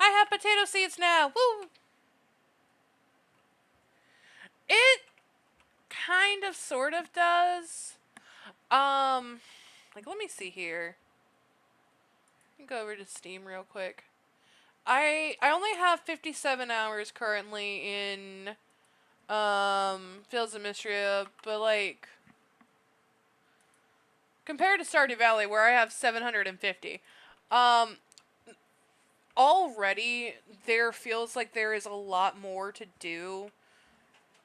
I have potato seeds now. Woo! It kind of sort of does. Like let me see here. Let me go over to Steam real quick. I only have 57 hours currently in Fields of Mistria, but like compared to Stardew Valley where I have 750, already there feels like there is a lot more to do,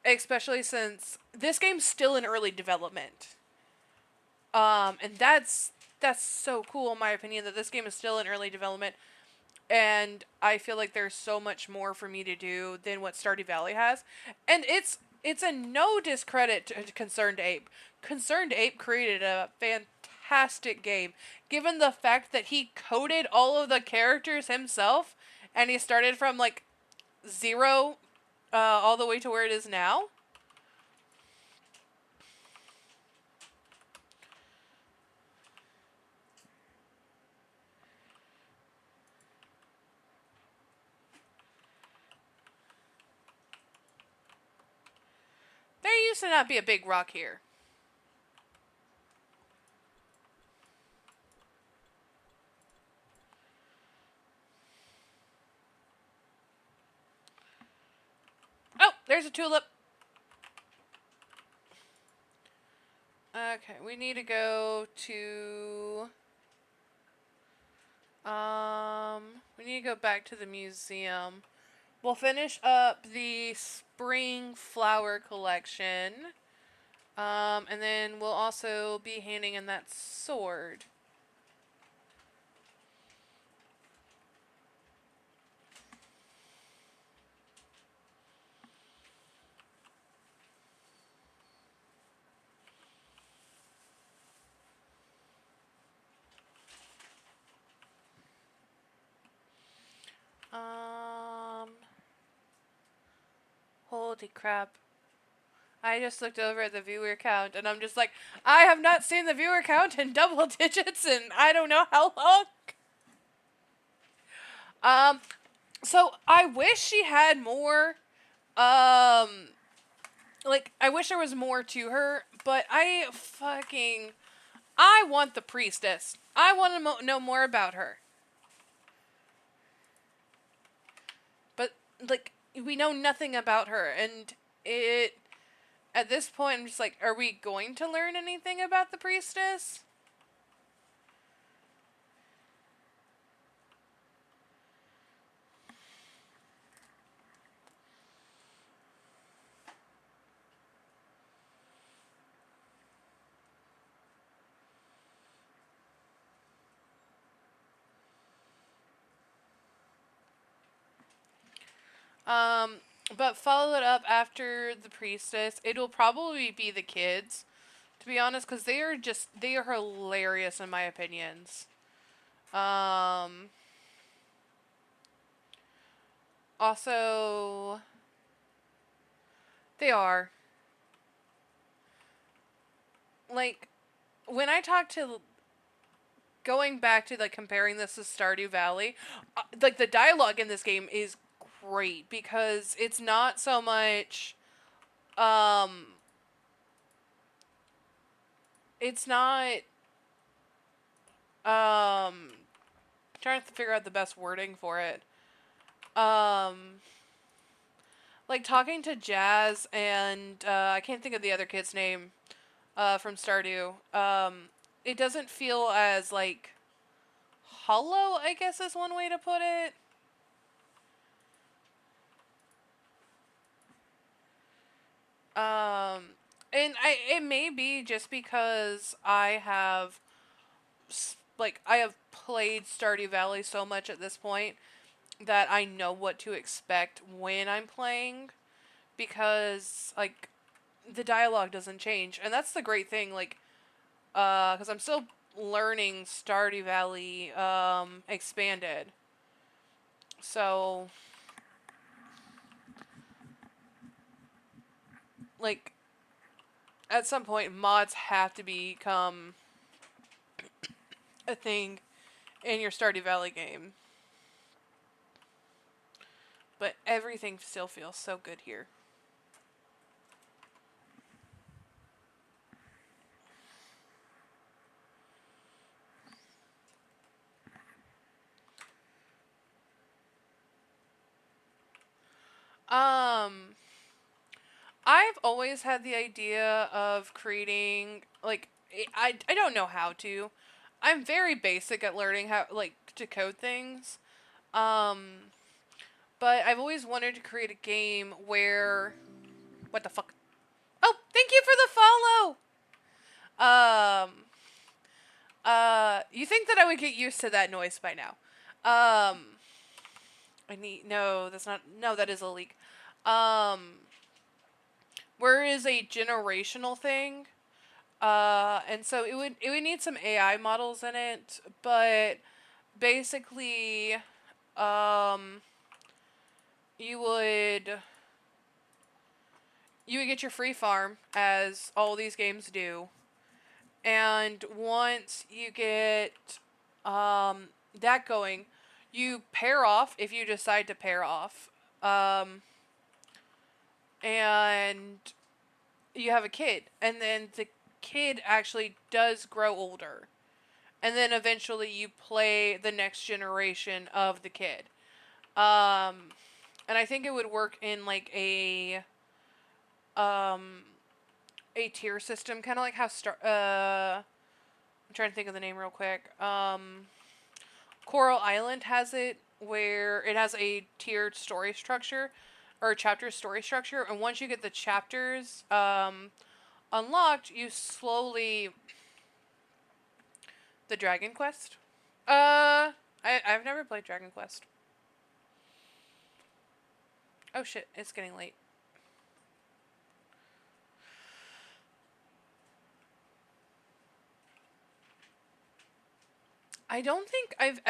especially since this game's still in early development. And that's so cool in my opinion that this game is still in early development. And I feel like there's so much more for me to do than what Stardew Valley has. And it's a no discredit to Concerned Ape. Concerned Ape created a fantastic game, given the fact that he coded all of the characters himself, and he started from like zero, all the way to where it is now. There used to not be a big rock here. Oh, there's a tulip. Okay, we need to go to... we need to go back to the museum. We'll finish up the spring flower collection. And then we'll also be handing in that sword. Holy crap. I just looked over at the viewer count and I'm just like, I have not seen the viewer count in double digits in I don't know how long. So I wish she had more, like, I wish there was more to her, but I want the priestess. I want to know more about her. But, like, we know nothing about her, and at this point, I'm just like, are we going to learn anything about the priestess? Um, but follow it up after the priestess. It'll probably be the kids, to be honest, because they are hilarious in my opinions. Um, also, they are like when I talk to going back to like comparing this to Stardew Valley, like the dialogue in this game is great because it's not so much um it's not trying to figure out the best wording for it. Um like talking to Jazz and I can't think of the other kid's name from Stardew. It doesn't feel as like hollow, I guess is one way to put it. Um, and it may be just because I have played Stardew Valley so much at this point that I know what to expect when I'm playing because like the dialogue doesn't change, and that's the great thing. Like, because I'm still learning Stardew Valley expanded, so like at some point mods have to become a thing in your Stardew Valley game. But everything still feels so good here. Um, I've always had the idea of creating like I don't know how to. I'm very basic at learning how like to code things. Um, but I've always wanted to create a game where what the fuck? Oh, thank you for the follow. You think that I would get used to that noise by now? I need no. That's not no. That is a leak. Um, where is a generational thing. And so it would need some AI models in it, but basically, um, you would you would get your free farm as all these games do, and once you get um that going, you pair off if you decide to pair off, um, and you have a kid, and then the kid actually does grow older. And then eventually you play the next generation of the kid. Um, and I think it would work in like um a tier system, kind of like how I'm trying to think of the name real quick. Coral Island has it where it has a tiered story structure or chapter story structure, and once you get the chapters unlocked, you slowly the Dragon Quest. I've never played Dragon Quest. Oh shit, it's getting late. I don't think I've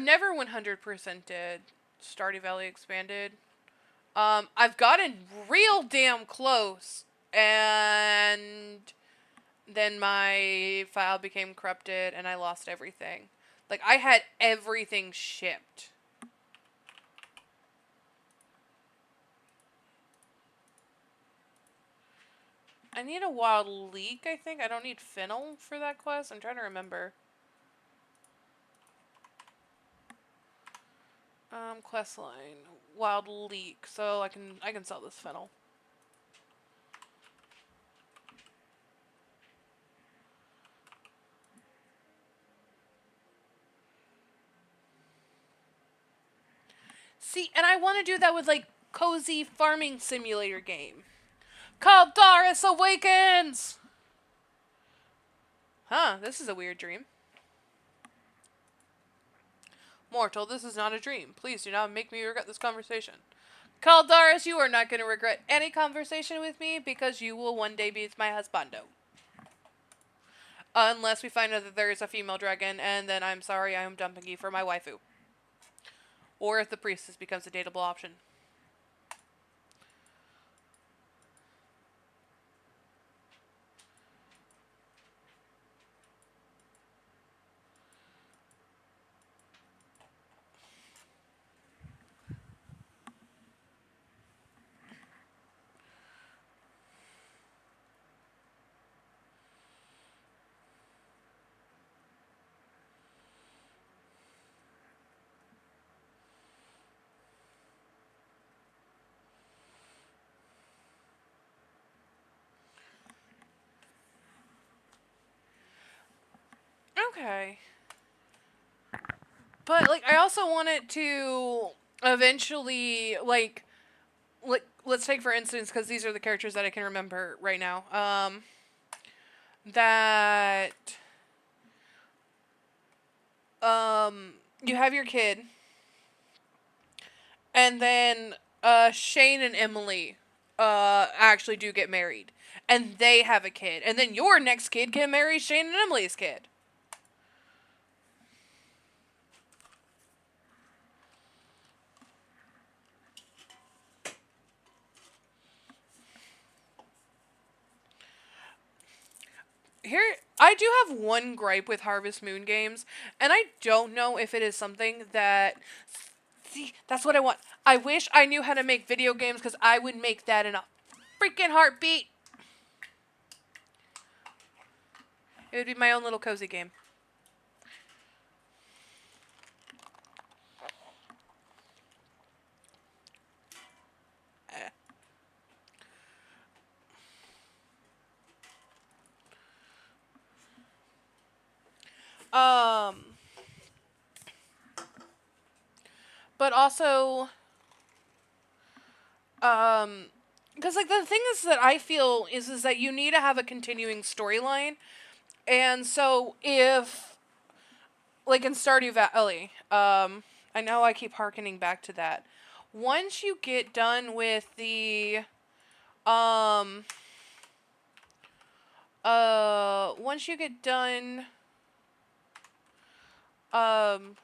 never 100% did Stardew Valley Expanded. I've gotten real damn close, and then my file became corrupted and I lost everything. Like, I had everything shipped. I need a wild leek, I think. I don't need fennel for that quest. I'm trying to remember. Quest line. Wild leek. So I can sell this fennel. See, and I want to do that with like cozy farming simulator game. Caldaris awakens! Huh, this is a weird dream. Mortal, this is not a dream. Please do not make me regret this conversation. Caldaris, you are not going to regret any conversation with me because you will one day be my husbando. Unless we find out that there is a female dragon, and then I'm sorry, I am dumping you for my waifu. Or if the priestess becomes a dateable option. Okay. But, like, I also want it to eventually, like let's take for instance, because these are the characters that I can remember right now, that, you have your kid, and then, Shane and Emily, actually do get married. And they have a kid. And then your next kid can marry Shane and Emily's kid. Here, I do have one gripe with Harvest Moon games, and I don't know if it is something that... See, that's what I want. I wish I knew how to make video games, because I would make that in a freaking heartbeat. It would be my own little cozy game. But also, because, like, the thing is that I feel is that you need to have a continuing storyline. And so if, like, in Stardew Valley, I know I keep harkening back to that. Once you get done with the, once you get done,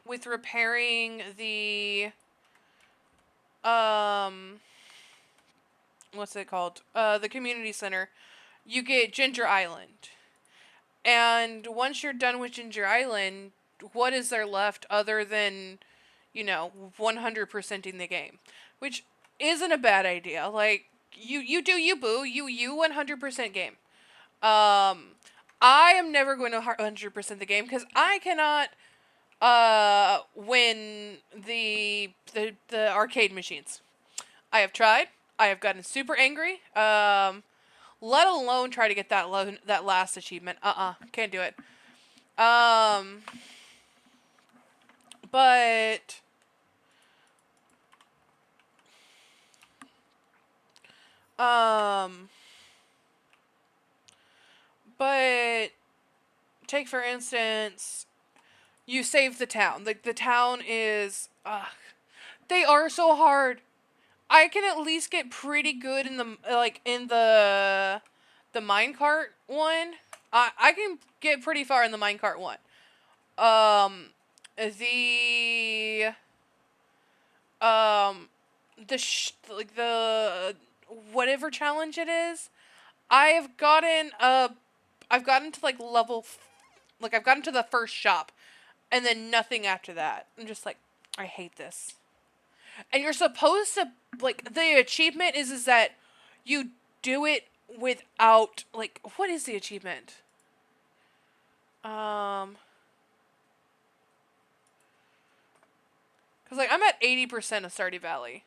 with repairing the, what's it called? The community center, you get Ginger Island. And once you're done with Ginger Island, what is there left other than, 100%ing the game? Which isn't a bad idea. Like, you do you, boo. You 100% game. I am never going to 100% the game because I cannot win the arcade machines. I have tried. I have gotten super angry. Let alone try to get that last achievement. Can't do it. But but take for instance, you save the town. Like, the town is, they are so hard. I can at least get pretty good in the minecart one. I can get pretty far in the minecart one. The the whatever challenge it is, I've gotten to like I've gotten to the first shop, and then nothing after that. I'm just like, I hate this. And you're supposed to, like, the achievement is that you do it without, like, what is the achievement? Because, like, I'm at 80% of Stardew Valley.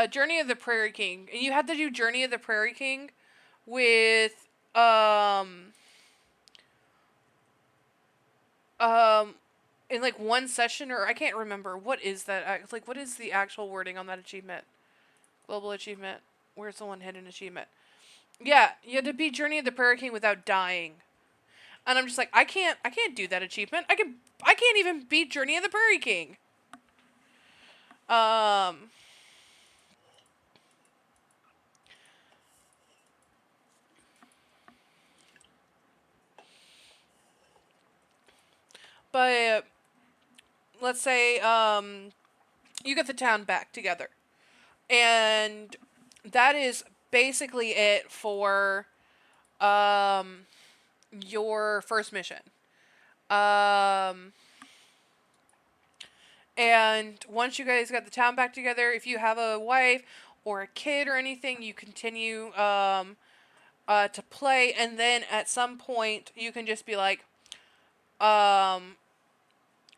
Journey of the Prairie King. And you have to do Journey of the Prairie King with, in, like, one session, or I can't remember. What is that? Like, what is the actual wording on that achievement? Global achievement. Where's the one hidden achievement? Yeah, you had to beat Journey of the Prairie King without dying. And I'm just like, I can't do that achievement. I can't even beat Journey of the Prairie King. But let's say you get the town back together, and that is basically it for um, your first mission. Um, and once you guys got the town back together, if you have a wife or a kid or anything, you continue to play, and then at some point you can just be like, um,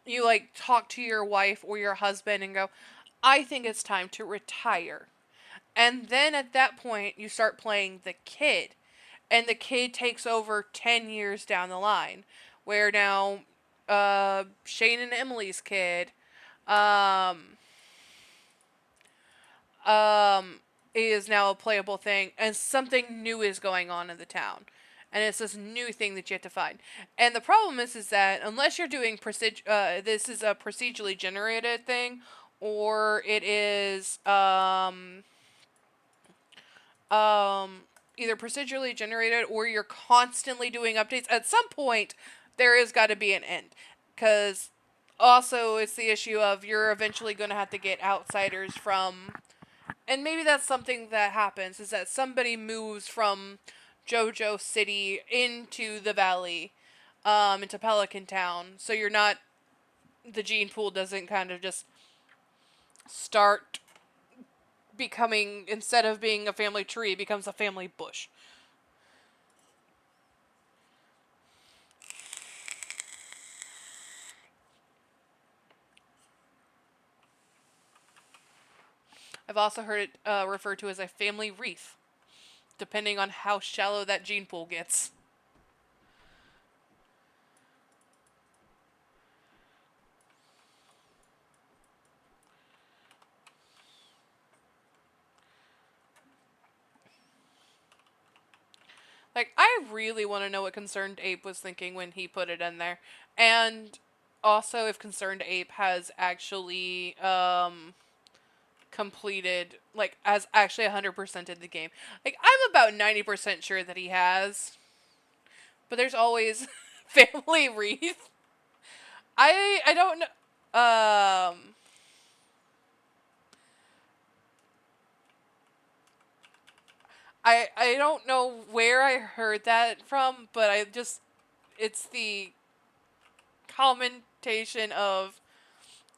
you like talk to your wife or your husband and go, I think it's time to retire. And then at that point, you start playing the kid. And the kid takes over 10 years down the line. Where now, Shane and Emily's kid, um, um, is now a playable thing. And something new is going on in the town. And it's this new thing that you have to find. And the problem is that unless you're doing this is a procedurally generated thing, or it is um, either procedurally generated or you're constantly doing updates, at some point there is got to be an end. Because also it's the issue of you're eventually going to have to get outsiders from, and maybe that's something that happens, is that somebody moves from JoJo City into the valley, into Pelican Town. So you're not, the gene pool doesn't kind of just start becoming, instead of being a family tree, it becomes a family bush. I've also heard it referred to as a family wreath, depending on how shallow that gene pool gets. Like, I really want to know what Concerned Ape was thinking when he put it in there. And also if Concerned Ape has actually completed, like, has actually 100%ed the game. Like, I'm about 90% sure that he has. But there's always family wreath. I don't know. I don't know where I heard that from, but I just, it's the commentation of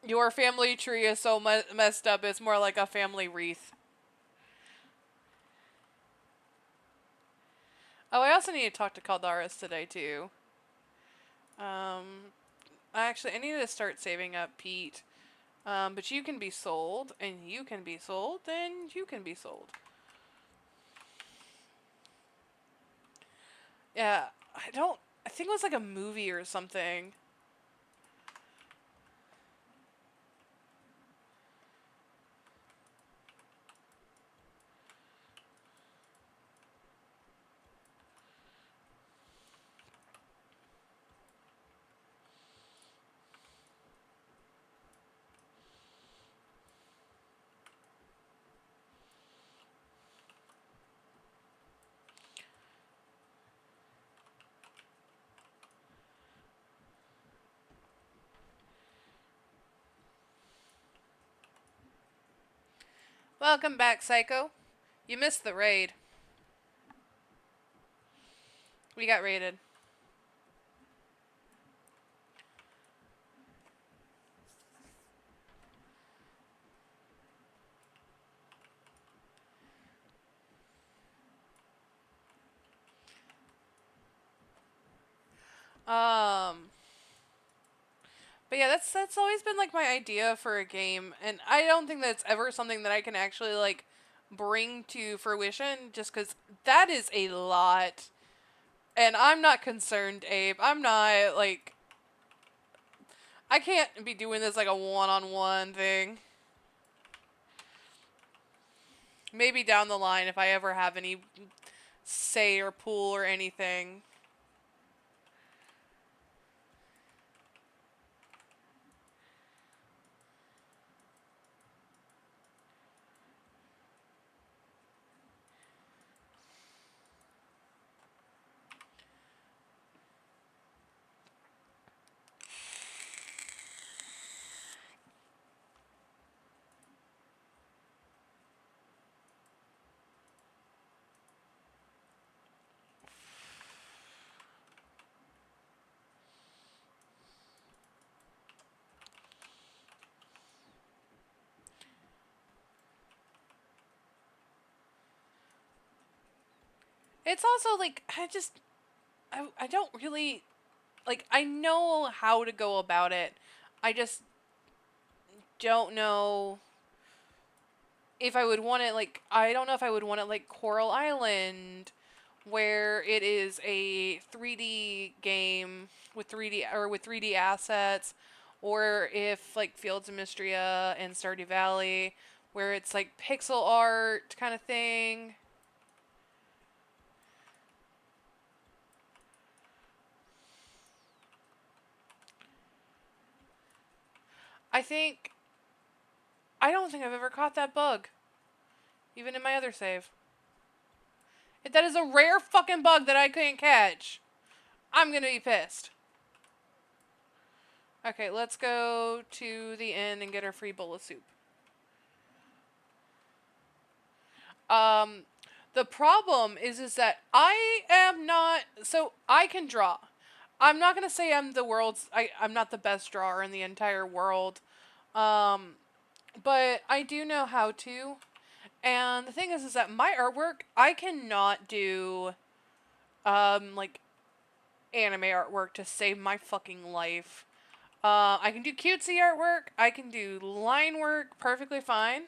your family tree is so messed up, it's more like a family wreath. Oh, I also need to talk to Caldaris today too. Um, I need to start saving up Pete. But you can be sold, and you can be sold, and you can be sold. Yeah, I don't. I think it was like a movie or something. Welcome back, Psycho. You missed the raid. We got raided. Um, but yeah, that's always been like my idea for a game, and I don't think that's ever something that I can actually like bring to fruition, just because that is a lot. And I'm not concerned, Abe. I'm not like, I can't be doing this like a one-on-one thing. Maybe down the line if I ever have any say or pool or anything. It's also like I don't really like I know how to go about it. I just don't know if I would want it like I don't know if I would want it like Coral Island where it is a 3D game with 3D assets, or if like Fields of Mistria and Stardew Valley where it's like pixel art kind of thing. I think I don't think I've ever caught that bug, even in my other save. If that is a rare fucking bug that I can't catch, I'm gonna be pissed. Okay, let's go to the inn and get our free bowl of soup. Um, the problem is that I am not, so I can draw. I'm not gonna say I'm the world's, I'm not the best drawer in the entire world. Um, but I do know how to. And the thing is that my artwork, I cannot do, like, anime artwork to save my fucking life. I can do cutesy artwork. I can do line work perfectly fine.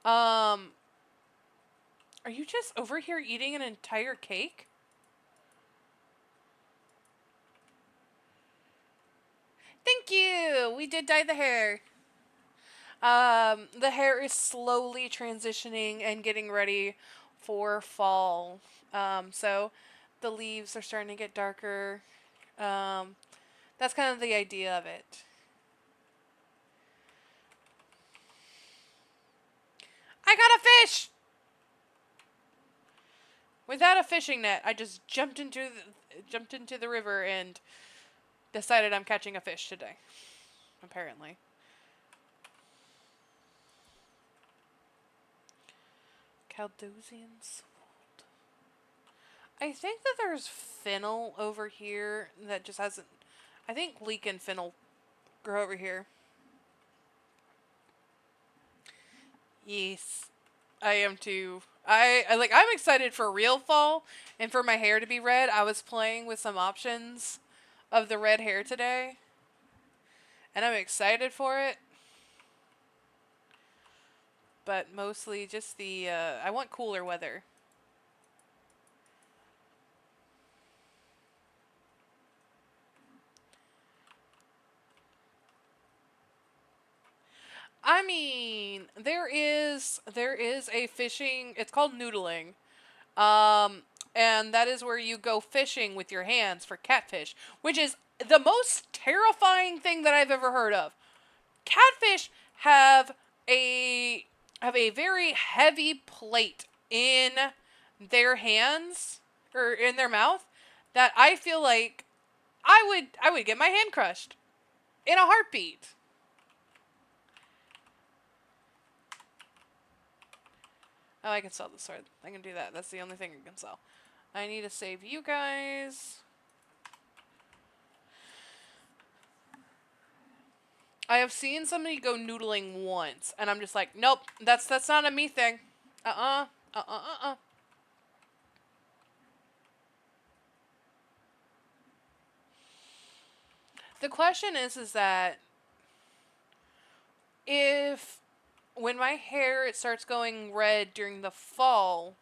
Um, are you just over here eating an entire cake? Thank you! We did dye the hair. The hair is slowly transitioning and getting ready for fall. So the leaves are starting to get darker. That's kind of the idea of it. I got a fish! Without a fishing net, I just jumped into the river and decided I'm catching a fish today. Apparently. Caldosian sword. I think that there's fennel over here that just hasn't. I think leek and fennel grow over here. Yes, I am too. I'm excited for real fall and for my hair to be red. I was playing with some options of the red hair today, and I'm excited for it. But mostly just the I want cooler weather. I mean, there is a fishing. It's called noodling. Um, and that is where you go fishing with your hands for catfish, which is the most terrifying thing that I've ever heard of. Catfish have a very heavy plate in their hands or in their mouth that I feel like I would get my hand crushed in a heartbeat. Oh, I can sell the sword. I can do that. That's the only thing I can sell. I need to save you guys. I have seen somebody go noodling once, and I'm just like, nope, that's not a me thing. Uh-uh. The question is that if when my hair it starts going red during the fall,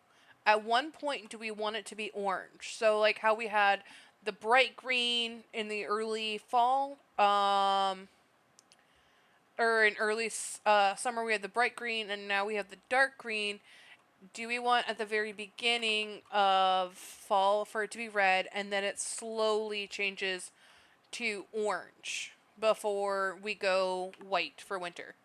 at one point do we want it to be orange? So like how we had the bright green in the early fall, or in early summer we had the bright green, and now we have the dark green. Do we want at the very beginning of fall for it to be red, and then it slowly changes to orange before we go white for winter?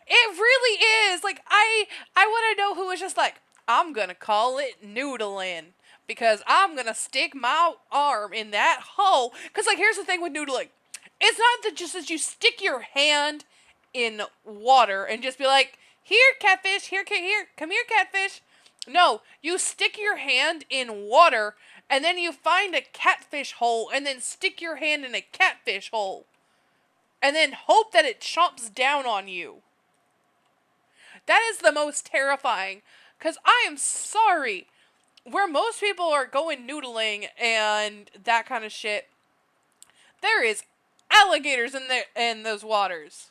It really is. Like I want to know who is just like, I'm gonna call it noodling because I'm gonna stick my arm in that hole. Cause like here's the thing with noodling, it's not that just that you stick your hand in water and just be like, here catfish, here come here catfish. No, you stick your hand in water and then you find a catfish hole and then stick your hand in a catfish hole and then hope that it chomps down on you. That is the most terrifying. Because I am sorry. Where most people are going noodling and that kind of shit, there is alligators in those waters.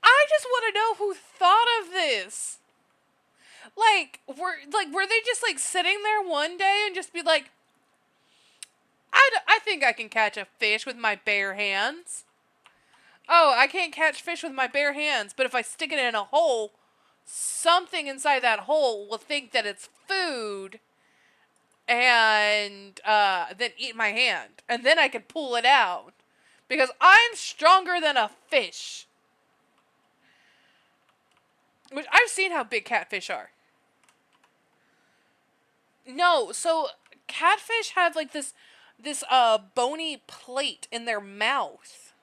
I just want to know who thought of this. Were they just like sitting there one day and just be like, I think I can catch a fish with my bare hands. Oh, I can't catch fish with my bare hands, but if I stick it in a hole, something inside that hole will think that it's food and then eat my hand. And then I can pull it out. Because I'm stronger than a fish. Which I've seen how big catfish are. No, so catfish have like this bony plate in their mouth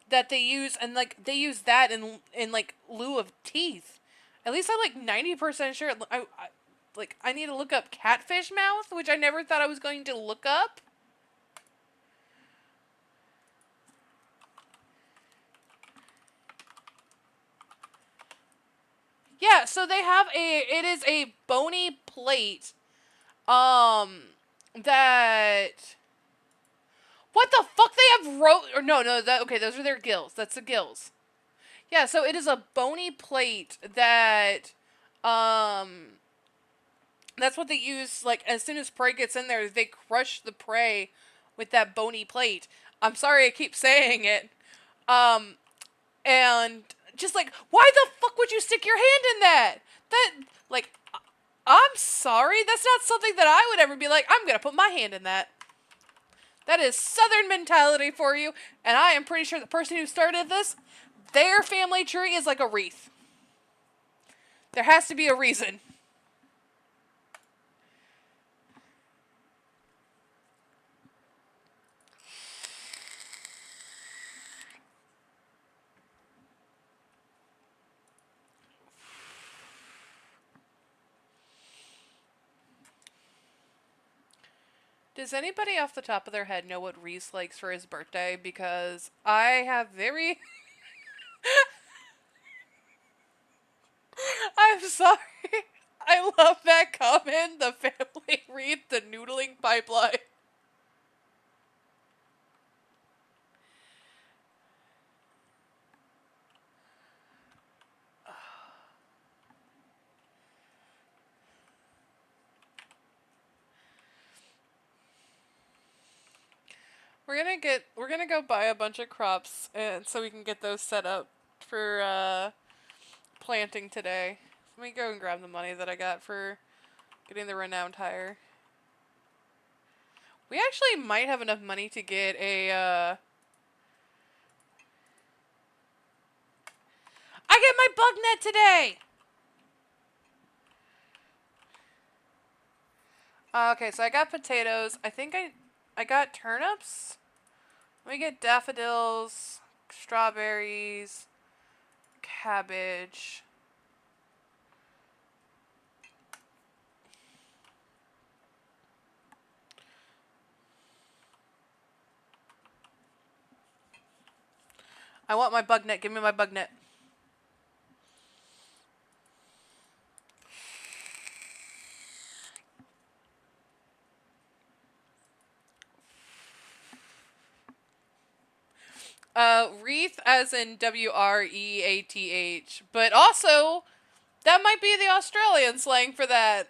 that they use, and like they use that in like lieu of teeth. At least I'm like 90% sure. I need to look up catfish mouth, which I never thought I was going to look up. Yeah, so it is a bony plate, that, what the fuck, they have or no, okay, those are their gills, that's the gills. Yeah, so it is a bony plate that, that's what they use, like, as soon as prey gets in there, they crush the prey with that bony plate. I'm sorry I keep saying it. And just like, why the fuck would you stick your hand in that? That, like, I'm sorry, that's not something that I would ever be like, I'm gonna put my hand in that. That is Southern mentality for you, and I am pretty sure the person who started this, their family tree is like a wreath. There has to be a reason. Does anybody off the top of their head know what Reese likes for his birthday? Because I have very... I'm sorry. I love that comment. The family read the noodling pipeline. We're gonna go buy a bunch of crops, and so we can get those set up for planting today. Let me go and grab the money that I got for getting the renowned hire. We actually might have enough money to get I get my bug net today! Okay, so I got potatoes. I think I got turnips. Let me get daffodils, strawberries, cabbage. I want my bug net. Give me my bug net. Wreath as in WREATH. But also, that might be the Australian slang for that.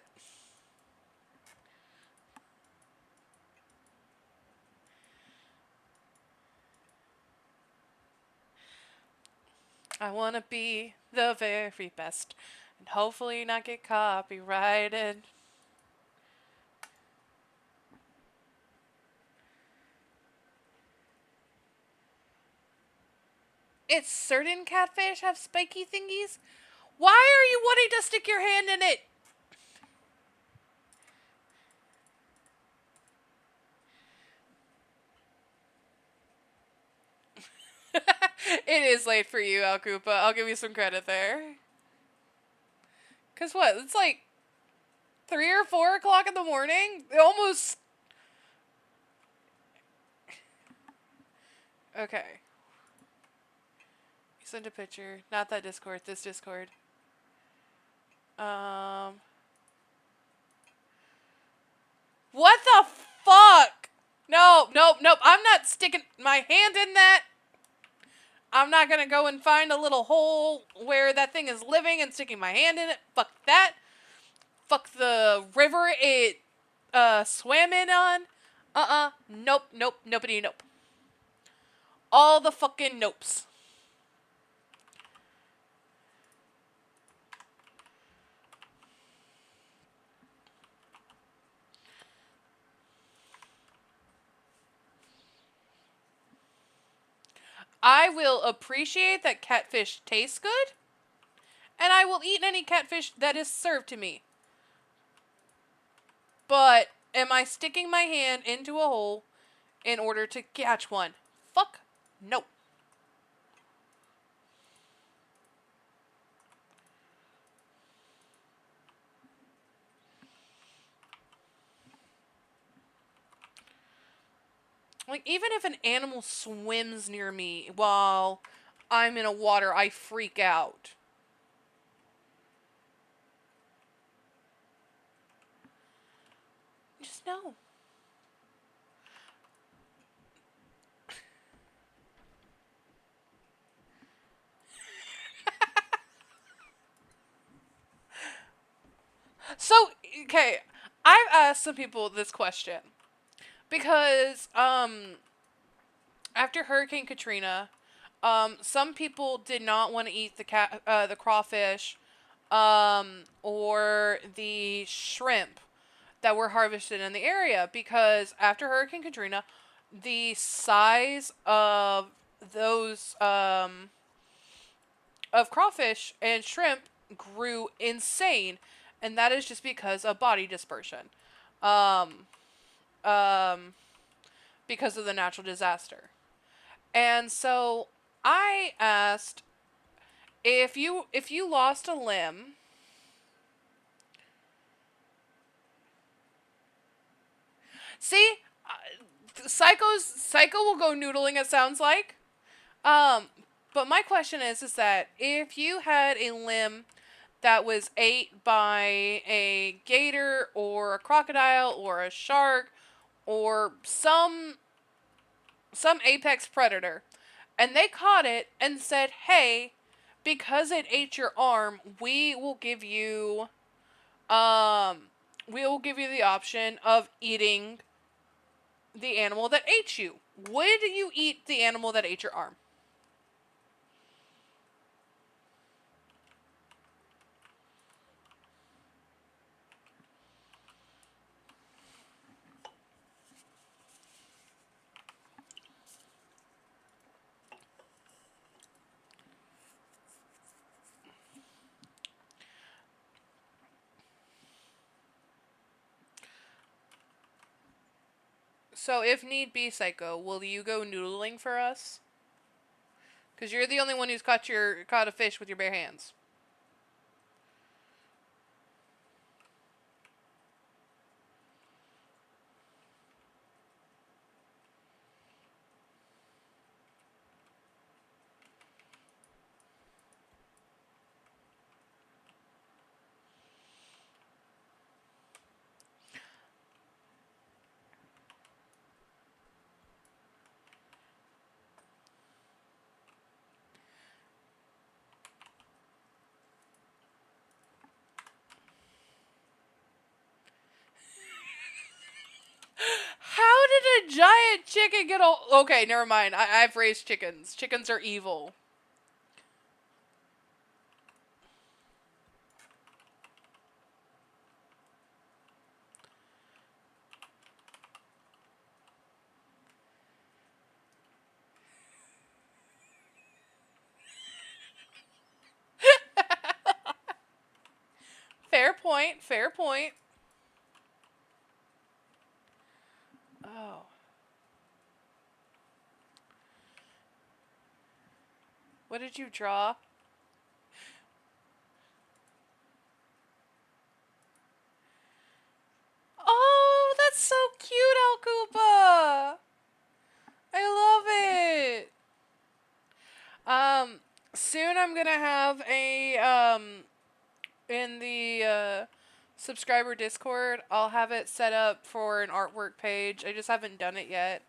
I want to be the very best. And hopefully not get copyrighted. It's certain catfish have spiky thingies? Why are you wanting to stick your hand in it? It is late for you, Al Koopa. I'll give you some credit there. Cause what? It's like 3 or 4 o'clock in the morning. Almost. Okay. You sent a picture. Not that Discord. This Discord. Um. What the fuck? No, nope, nope. I'm not sticking my hand in that. I'm not gonna go and find a little hole where that thing is living and sticking my hand in it. Fuck that. Fuck the river it swam in on. Nope, nope, nobody, nope. All the fucking nopes. I will appreciate that catfish tastes good, and I will eat any catfish that is served to me. But am I sticking my hand into a hole in order to catch one? Fuck no. Like, even if an animal swims near me while I'm in a water, I freak out. Just no. So, okay, I've asked some people this question because after Hurricane Katrina, some people did not want to eat the crawfish, or the shrimp that were harvested in the area because after Hurricane Katrina, the size of those of crawfish and shrimp grew insane, and that is just because of body dispersion, um, um, because of the natural disaster. And so I asked if you lost a limb. See, Psycho will go noodling. It sounds like. Um, but my question is that if you had a limb that was ate by a gator or a crocodile or a shark or some apex predator, and they caught it and said, "Hey, because it ate your arm, um we will give you the option of eating the animal that ate you." Would you eat the animal that ate your arm? So, if need be, Psycho, will you go noodling for us? Because you're the only one who's caught a fish with your bare hands. How did a giant chicken get all? Okay, never mind. I've raised chickens. Chickens are evil. Fair point. Fair point. Oh. What did you draw? Oh, that's so cute, Alcupa. I love it. Um, soon I'm gonna have a in the subscriber Discord. I'll have it set up for an artwork page. I just haven't done it yet.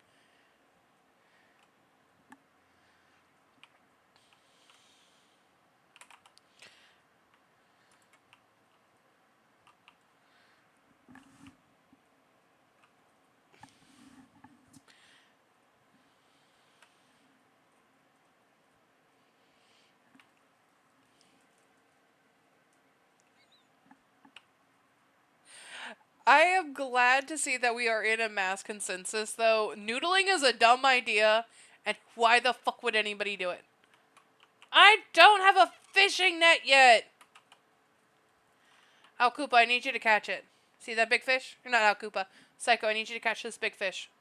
I am glad to see that we are in a mass consensus, though. Noodling is a dumb idea, and why the fuck would anybody do it? I don't have a fishing net yet! Al Koopa, I need you to catch it. See that big fish? Or not Al Koopa. Psycho, I need you to catch this big fish.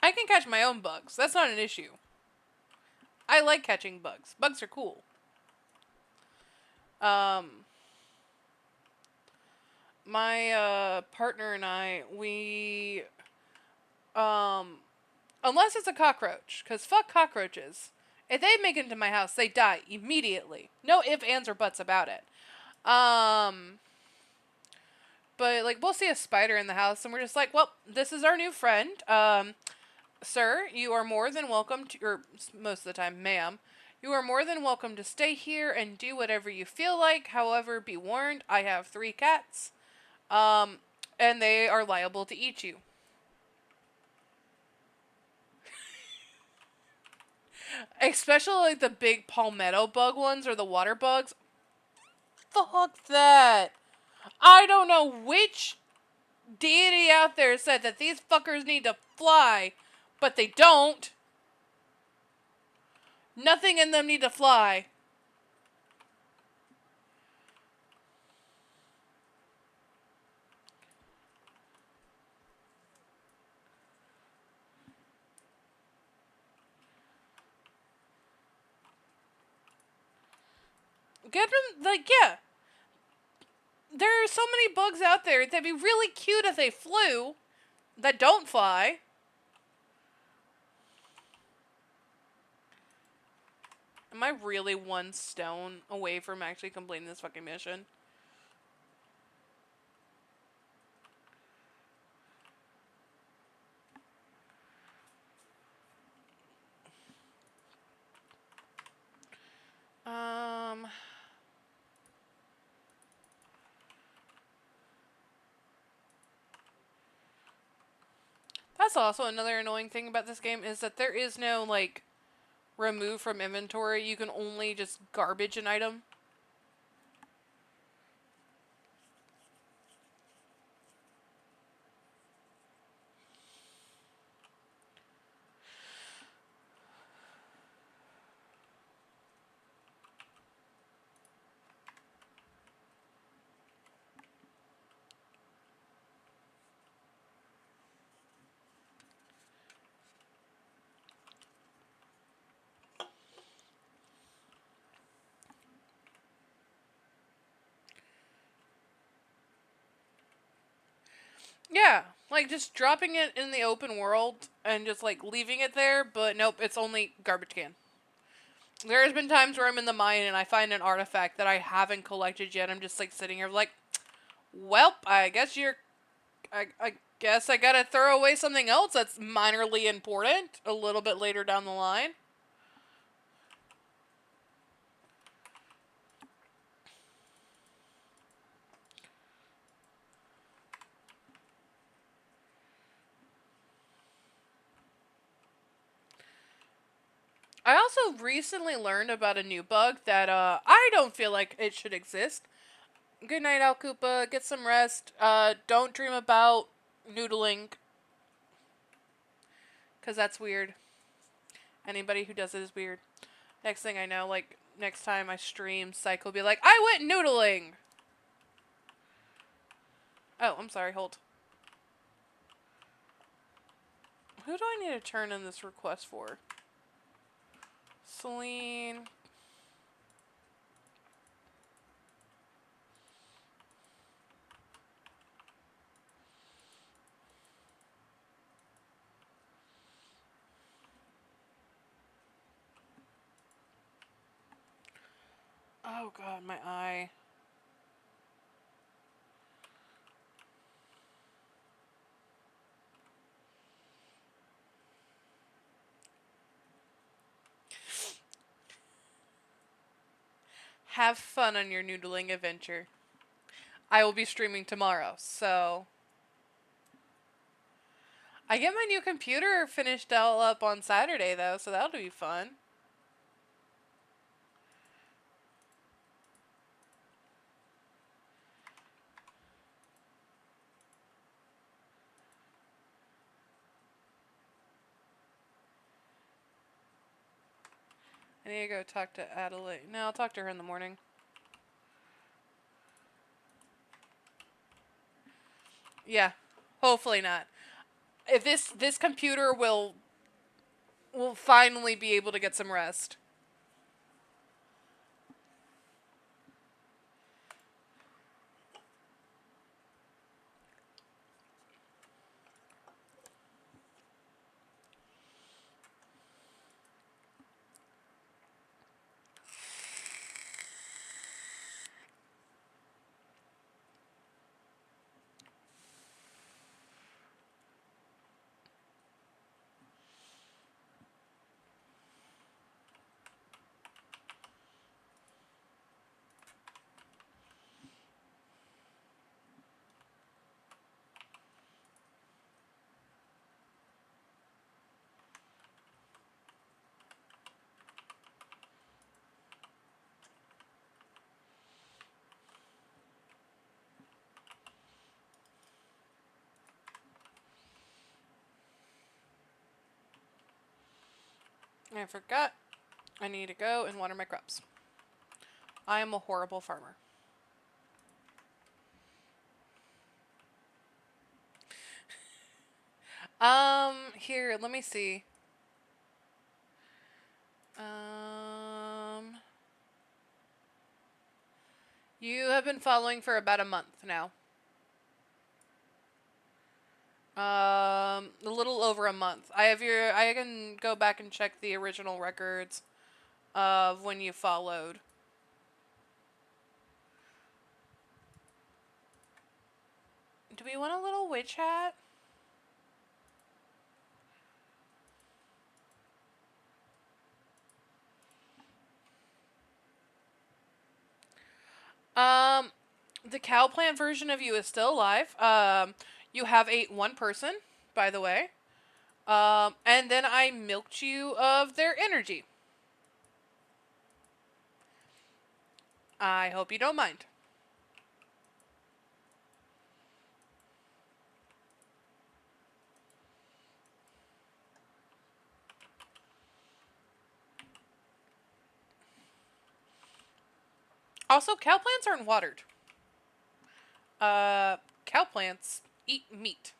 I can catch my own bugs. That's not an issue. I like catching bugs. Bugs are cool. My partner and I, we unless it's a cockroach, because fuck cockroaches. If they make it into my house, they die immediately. No ifs, ands, or buts about it. But like we'll see a spider in the house, and we're just like, well, this is our new friend. Sir, you are more than welcome to, or most of the time, ma'am, you are more than welcome to stay here and do whatever you feel like. However, be warned, I have 3 cats, and they are liable to eat you. Especially like the big palmetto bug ones or the water bugs. Fuck that. I don't know which deity out there said that these fuckers need to fly, but they don't. Nothing in them need to fly. Get them, like, yeah. There are so many bugs out there that'd be really cute if they flew, that don't fly. Am I really 1 stone away from actually completing this fucking mission? That's also another annoying thing about this game is that there is no, like, remove from inventory. You can only just garbage an item. Yeah, like just dropping it in the open world and just like leaving it there, but nope, it's only garbage can. There has been times where I'm in the mine and I find an artifact that I haven't collected yet. I'm just like sitting here like, welp, I guess I guess I gotta throw away something else that's minorly important a little bit later down the line. I also recently learned about a new bug that I don't feel like it should exist. Good night, Al Koopa. Get some rest. Don't dream about noodling, because that's weird. Anybody who does it is weird. Next thing I know, like, next time I stream, Psych will be like, I went noodling! Oh, I'm sorry, hold. Who do I need to turn in this request for? Celine. Oh god, my eye. Have fun on your noodling adventure. I will be streaming tomorrow, so... I get my new computer finished all up on Saturday, though, so that'll be fun. I need to go talk to Adelaide. No, I'll talk to her in the morning. Yeah, hopefully not. If this computer will finally be able to get some rest. I forgot. I need to go and water my crops. I am a horrible farmer. Here, let me see. You have been following for about a month now. A little over a month. I can go back and check the original records of when you followed. Do we want a little witch hat? Um, the cow plant version of you is still alive. You have ate one person, by the way. And then I milked you of their energy. I hope you don't mind. Also, cow plants aren't watered. Cow plants eat meat.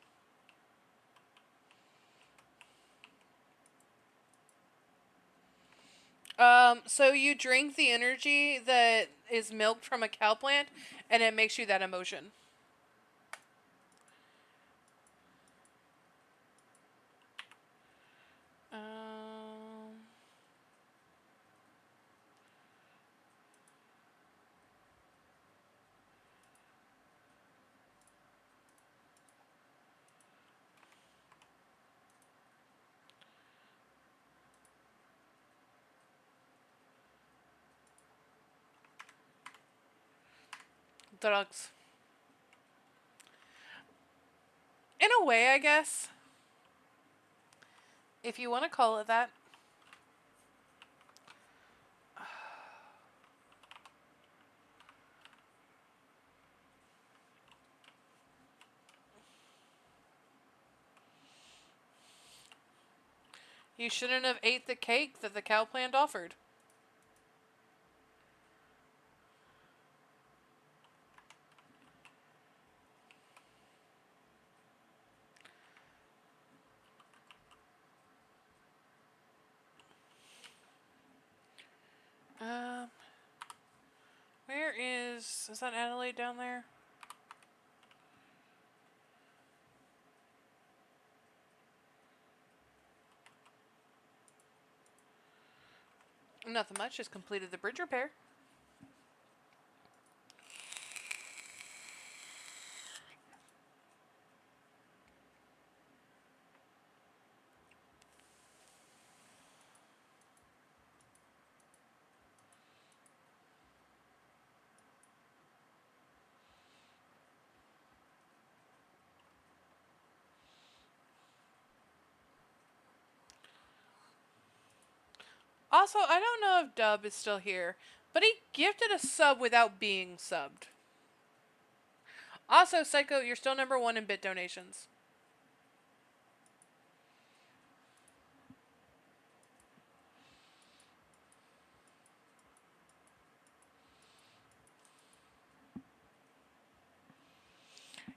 So you drink the energy that is milked from a cow plant, and it makes you that emotion. Um, drugs. In a way, I guess. If you want to call it that. You shouldn't have ate the cake that the cow plant offered. Um, where is that Adelaide down there? Nothing much, just completed the bridge repair. Also, I don't know if Dub is still here, but he gifted a sub without being subbed. Also, Psycho, you're still number one in bit donations.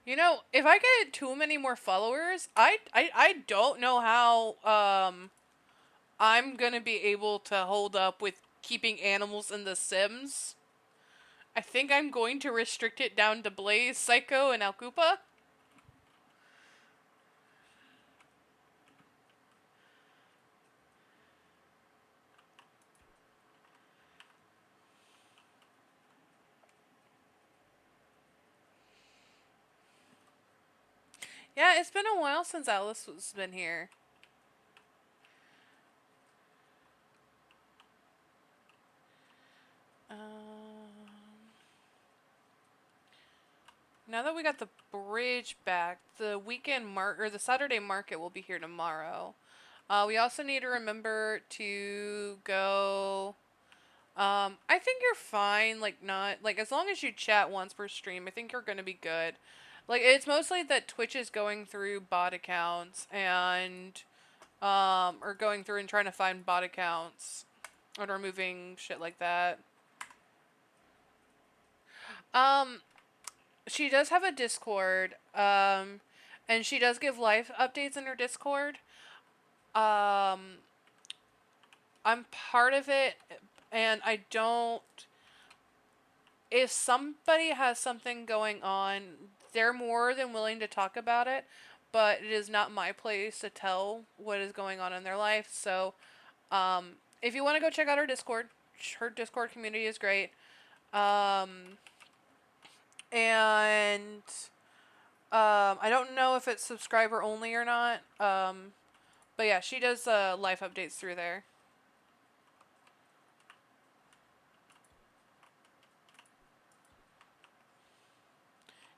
You know, if I get too many more followers, I don't know how I'm gonna be able to hold up with keeping animals in The Sims. I think I'm going to restrict it down to Blaze, Psycho, and Alcupa. Yeah, it's been a while since Alice has been here. Now that we got the bridge back, the the Saturday market will be here tomorrow. We also need to remember to go. I think you're fine. Like not like as long as you chat once per stream, I think you're gonna be good. Like it's mostly that Twitch is going through bot accounts and or going through and trying to find bot accounts and removing shit like that. Um, she does have a Discord. And she does give live updates in her Discord. Um, I'm part of it, and I don't. If somebody has something going on, they're more than willing to talk about it, but it is not my place to tell what is going on in their life. So, if you want to go check out her Discord community is great. Um, and I don't know if it's subscriber only or not. But yeah, she does life updates through there.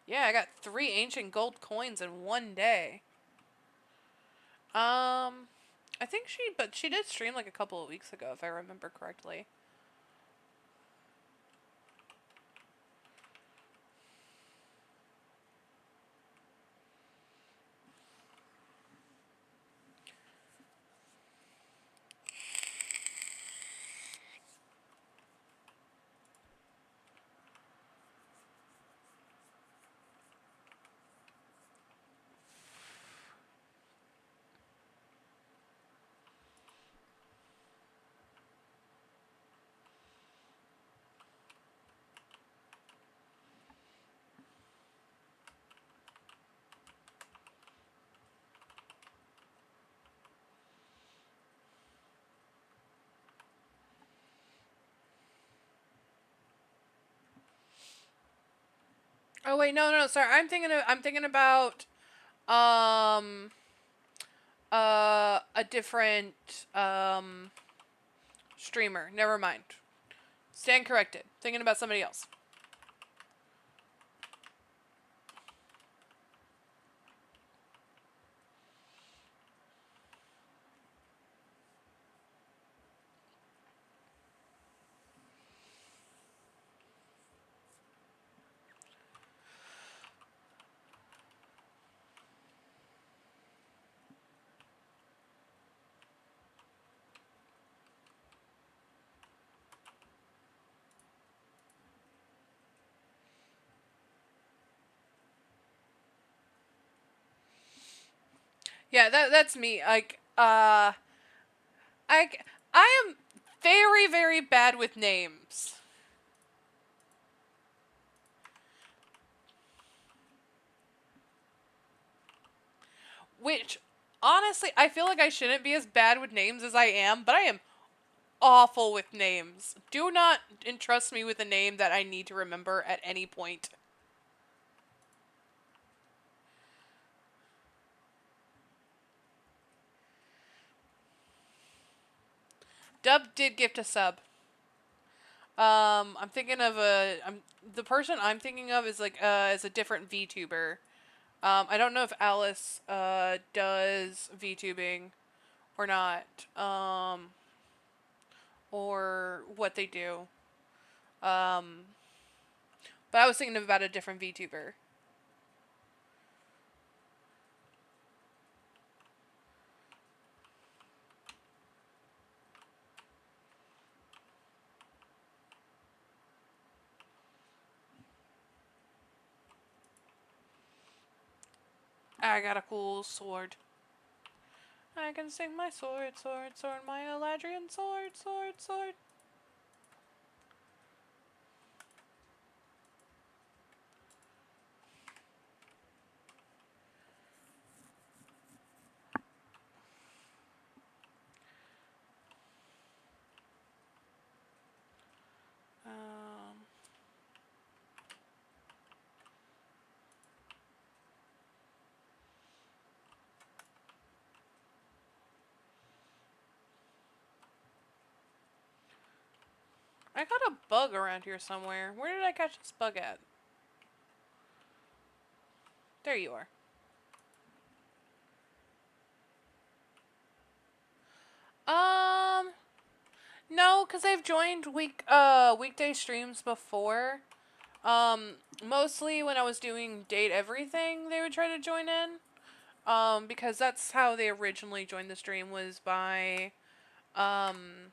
Yeah, I got 3 ancient gold coins in one day. I think but she did stream like a couple of weeks ago, if I remember correctly. Oh wait, no, sorry. I'm thinking about um a different streamer. Never mind. Stand corrected. Thinking about somebody else. Yeah, that's me. Like, I I am very very bad with names. Which honestly, I feel like I shouldn't be as bad with names as I am, but I am awful with names. Do not entrust me with a name that I need to remember at any point. Dub did gift a sub. I'm thinking of the person I'm thinking of is like is a different VTuber. I don't know if Alice does VTubing or not. Or what they do. Um, but I was thinking about a different VTuber. I got a cool sword. I can sing my sword, sword, sword, my Eladrian sword, sword, sword. Um, I got a bug around here somewhere. Where did I catch this bug at? There you are. Um, no, cause I've joined weekday streams before. Mostly when I was doing date everything, they would try to join in. Because that's how they originally joined the stream was by um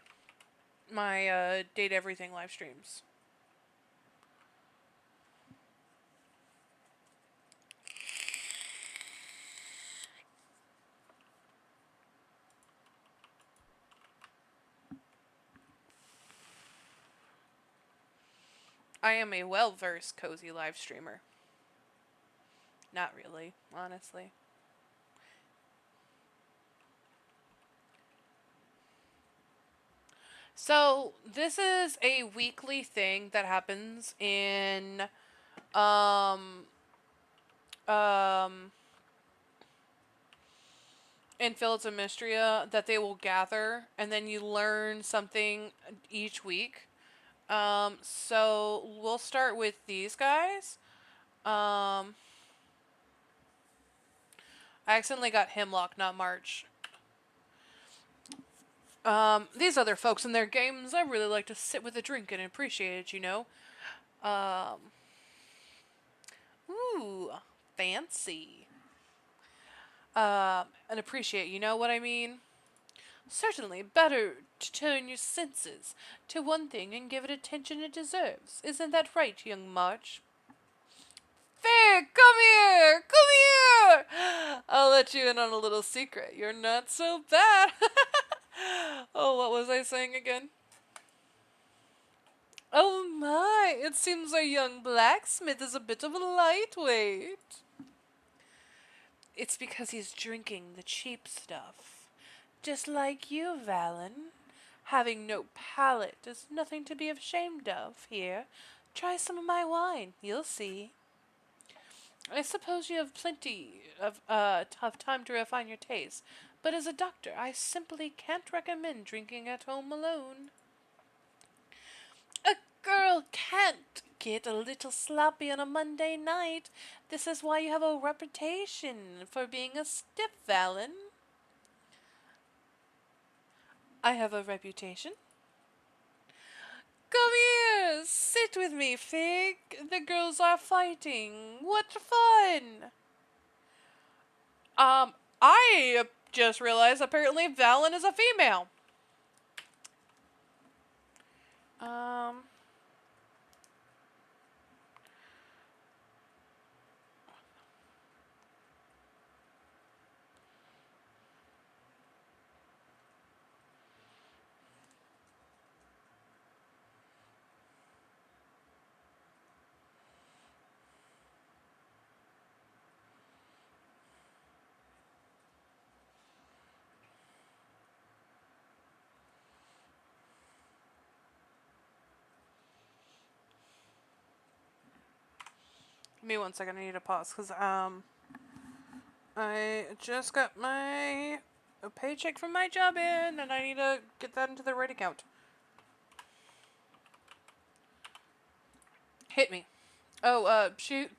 my date everything live streams. I am a well-versed cozy live streamer. Not really, honestly. So, this is a weekly thing that happens um um in Fields of Mistria that they will gather and then you learn something each week. So we'll start with these guys. Um I accidentally got Hemlock, not March. These other folks in their games, I really like to sit with a drink and appreciate it, you know. Um, ooh, fancy. And appreciate, you know what I mean? Certainly better to turn your senses to one thing and give it attention it deserves. Isn't that right, young March? Fair, come here! Come here! I'll let you in on a little secret. You're not so bad. Oh, what was I saying again? Oh my, it seems our young blacksmith is a bit of a lightweight. It's because he's drinking the cheap stuff. Just like you, Valen. Having no palate is nothing to be ashamed of here. Try some of my wine, you'll see. I suppose you have plenty of time to refine your taste, but as a doctor, I simply can't recommend drinking at home alone. A girl can't get a little sloppy on a Monday night. This is why you have a reputation for being a stiff, Valen. I have a reputation? Come here! Sit with me, Fig! The girls are fighting. What fun! Um, I just realized apparently Valen is a female. Um, me one second. I need to pause because I just got my a paycheck from my job in, and I need to get that into the right account. Hit me. Oh, shoot.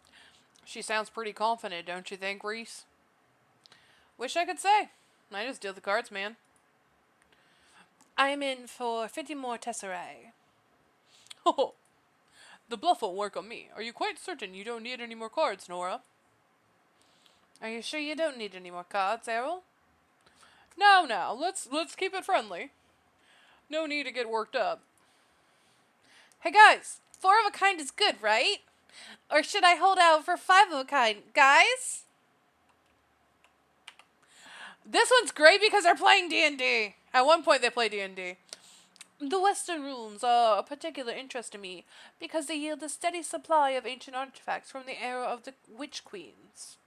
She sounds pretty confident, don't you think, Reese? Wish I could say. I just deal the cards, man. I'm in for 50 more tesserae. Oh, the bluff won't work on me. Are you quite certain you don't need any more cards, Nora? Are you sure you don't need any more cards, Errol? No, now, let's keep it friendly. No need to get worked up. Hey guys, 4 of a kind is good, right? Or should I hold out for 5 of a kind, guys? This one's great because they're playing D&D. At one point they play D&D. The Western runes are of particular interest to me because they yield a steady supply of ancient artifacts from the era of the Witch Queens.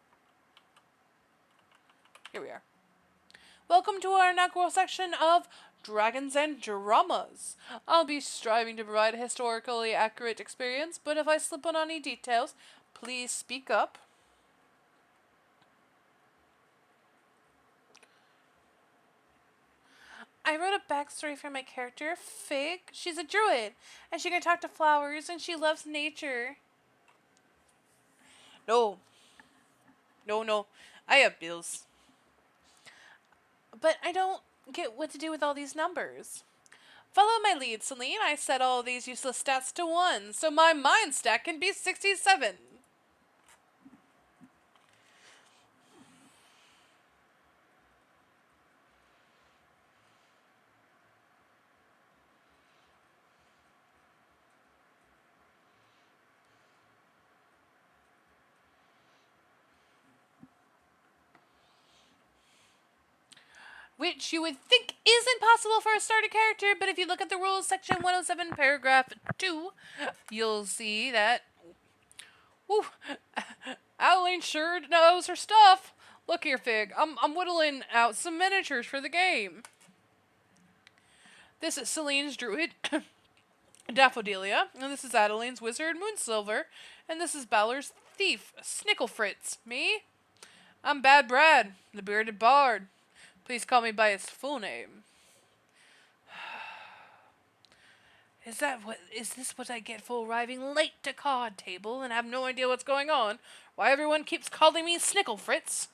Here we are. Welcome to our inaugural section of Dragons and Dramas. I'll be striving to provide a historically accurate experience, but if I slip on any details, please speak up. I wrote a backstory for my character, Fig. She's a druid, and she can talk to flowers, and she loves nature. No. No, no. I have bills. But I don't get what to do with all these numbers. Follow my lead, Celine. I set all these useless stats to 1, so my mind stat can be 67. Which you would think isn't possible for a starter character, but if you look at the rules, section 107, paragraph 2, you'll see that... Whew, Adeline sure knows her stuff. Look here, Fig. I'm whittling out some miniatures for the game. This is Celine's druid, Daffodilia, and this is Adeline's wizard, Moonsilver, and this is Balor's thief, Snicklefritz. Me? I'm Bad Brad, the bearded bard. Please call me by his full name. Is this what I get for arriving late to card table and have no idea what's going on? Why everyone keeps calling me Snicklefritz?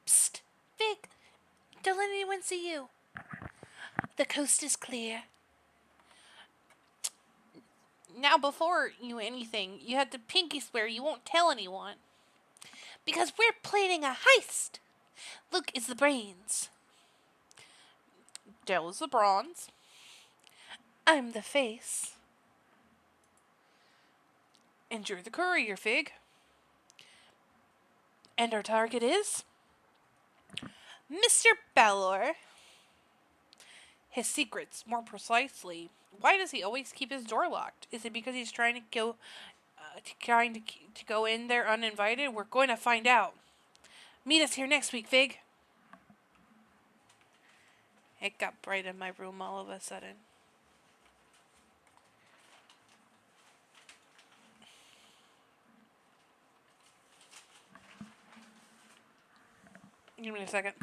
Psst, Fig, don't let anyone see you. The coast is clear. Now, before you anything, you have to pinky swear you won't tell anyone. Because we're planning a heist. Luke is the brains. Dell is the bronze. I'm the face. And you're the courier, Fig. And our target is... Mr. Balor. His secrets, more precisely. Why does he always keep his door locked? Is it because he's trying to go... to go in there uninvited? We're going to find out. Meet us here next week, Fig. It got bright in my room all of a sudden. Give me a second.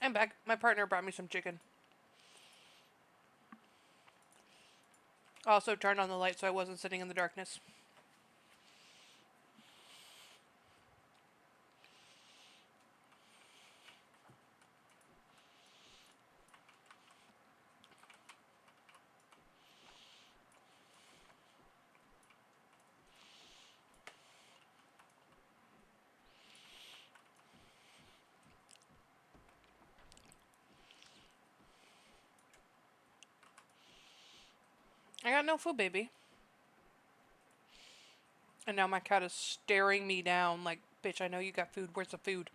I'm back. My partner brought me some chicken. Also turned on the light so I wasn't sitting in the darkness. I got no food, baby. And now my cat is staring me down like, bitch, I know you got food. Where's the food?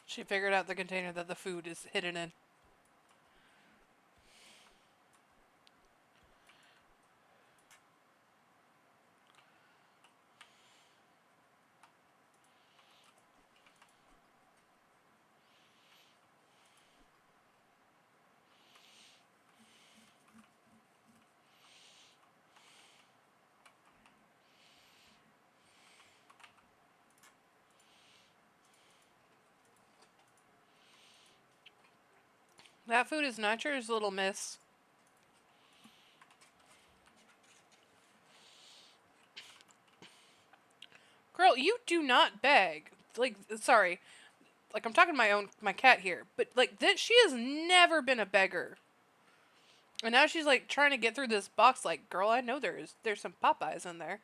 She figured out the container that the food is hidden in. That food is not yours, little miss. Girl, you do not beg. Like, sorry. Like, I'm talking to my cat here. But, like, she has never been a beggar. And now she's, like, trying to get through this box like, girl, I know there's some Popeyes in there.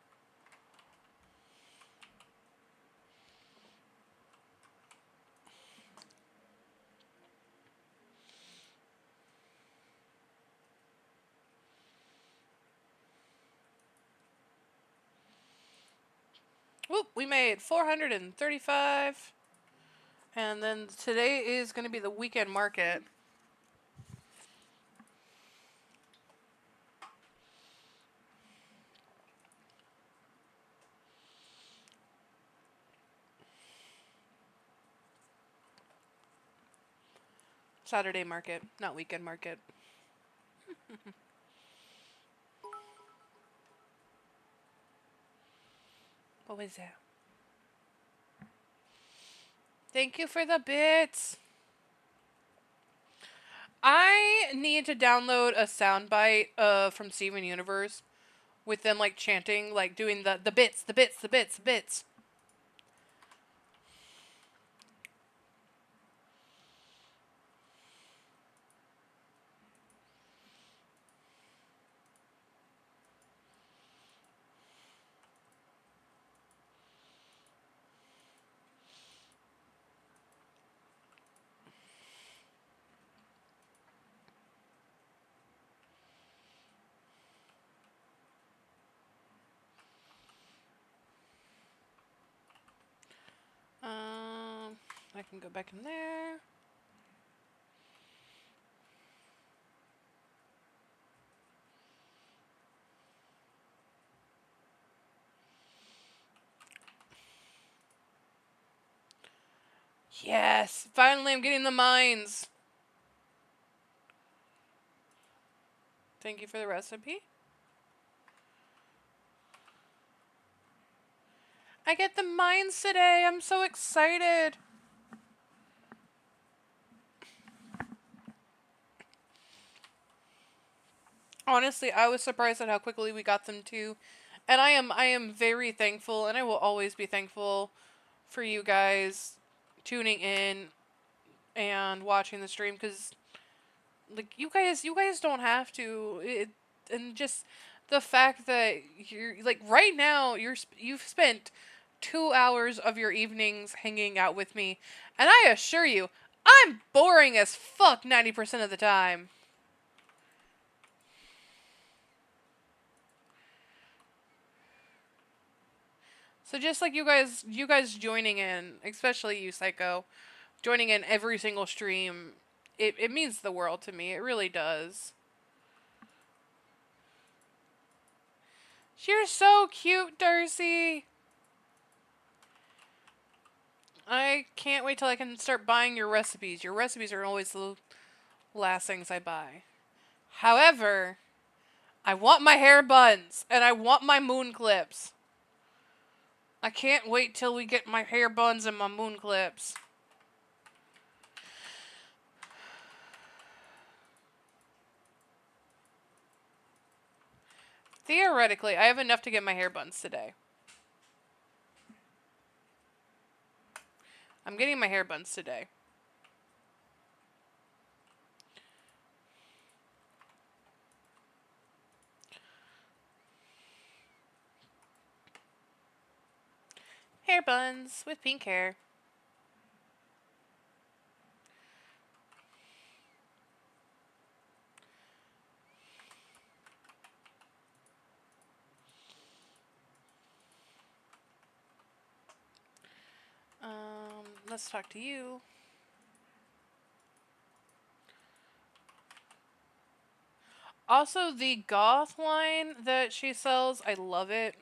Whoop, we made 435. And then today is going to be the weekend market. Saturday market, not weekend market. What was that? Thank you for the bits. I need to download a soundbite from Steven Universe with them like chanting, like doing the bits, the bits, the bits, the bits. I can go back in there. Yes, finally I'm getting the mines. Thank you for the recipe. I get the mines today. I'm so excited. Honestly, I was surprised at how quickly we got them too. And I am very thankful, and I will always be thankful for you guys tuning in and watching the stream, cuz like you guys don't have to. And just the fact that you're like right now you've spent 2 hours of your evenings hanging out with me, and I assure you I'm boring as fuck 90% of the time. So just like you guys joining in, especially you, Psycho, joining in every single stream, it means the world to me. It really does. You're so cute, Darcy. I can't wait till I can start buying your recipes. Your recipes are always the last things I buy. However, I want my hair buns and I want my moon clips. I can't wait till we get my hair buns and my moon clips. Theoretically, I have enough to get my hair buns today. I'm getting my hair buns today. Hair buns with pink hair. Let's talk to you. Also, the goth line that she sells, I love it.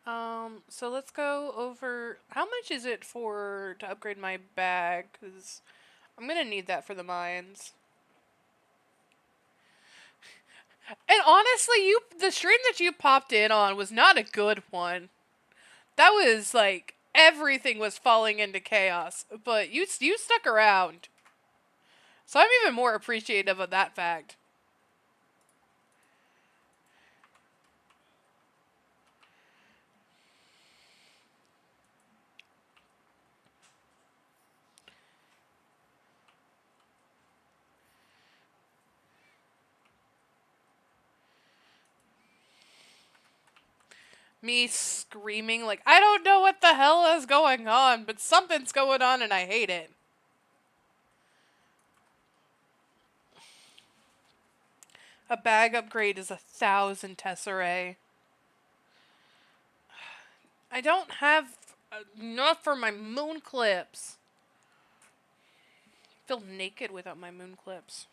So let's go over how much is it to upgrade my bag, because I'm gonna need that for the mines. And honestly, the stream that you popped in on was not a good one. That was like everything was falling into chaos, but you stuck around. So I'm even more appreciative of that fact. Me screaming like, I don't know what the hell is going on, but something's going on and I hate it. A bag upgrade is 1,000 tesserae. I don't have enough for my moon clips. I feel naked without my moon clips.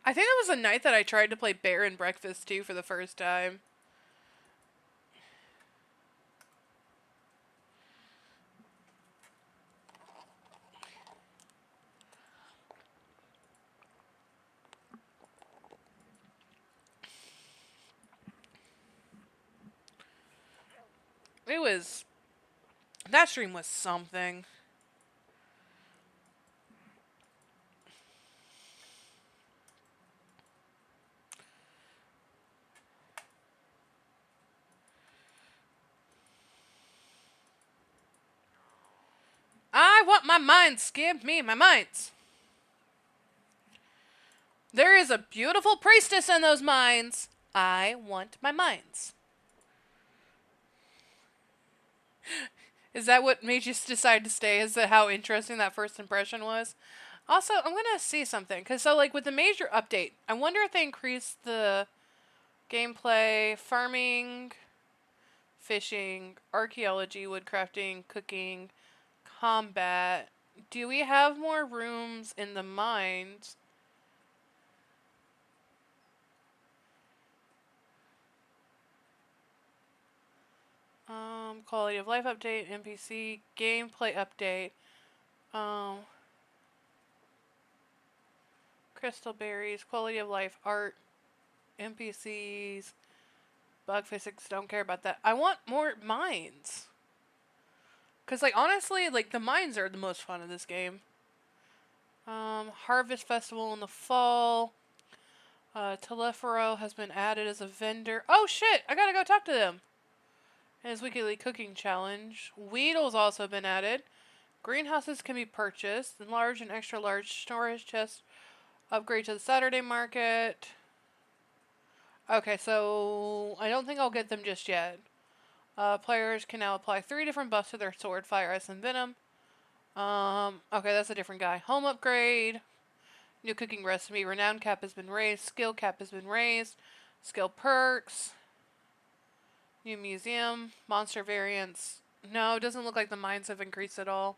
I think that was the night that I tried to play Bear and Breakfast 2 for the first time. That stream was something. I want my mines. Give me my mines. There is a beautiful priestess in those mines. I want my mines. Is that what made you decide to stay? Is that how interesting that first impression was? Also, I'm going to see something. Because, with the major update, I wonder if they increased the gameplay, farming, fishing, archaeology, woodcrafting, cooking, combat. Do we have more rooms in the mines? Quality of life update, NPC, gameplay update. Crystal berries, quality of life, art, NPCs, bug physics, don't care about that. I want more mines. Because, honestly, the mines are the most fun in this game. Harvest Festival in the fall. Telefero has been added as a vendor. Oh, shit! I gotta go talk to them. And his weekly cooking challenge. Weedle's also been added. Greenhouses can be purchased. Large and extra large storage chests. Upgrade to the Saturday market. Okay, so I don't think I'll get them just yet. Players can now apply 3 different buffs to their sword, fire, ice, and venom. Okay, that's a different guy. Home upgrade. New cooking recipe. Renown cap has been raised. Skill cap has been raised. Skill perks. New museum. Monster variants. No, it doesn't look like the mines have increased at all.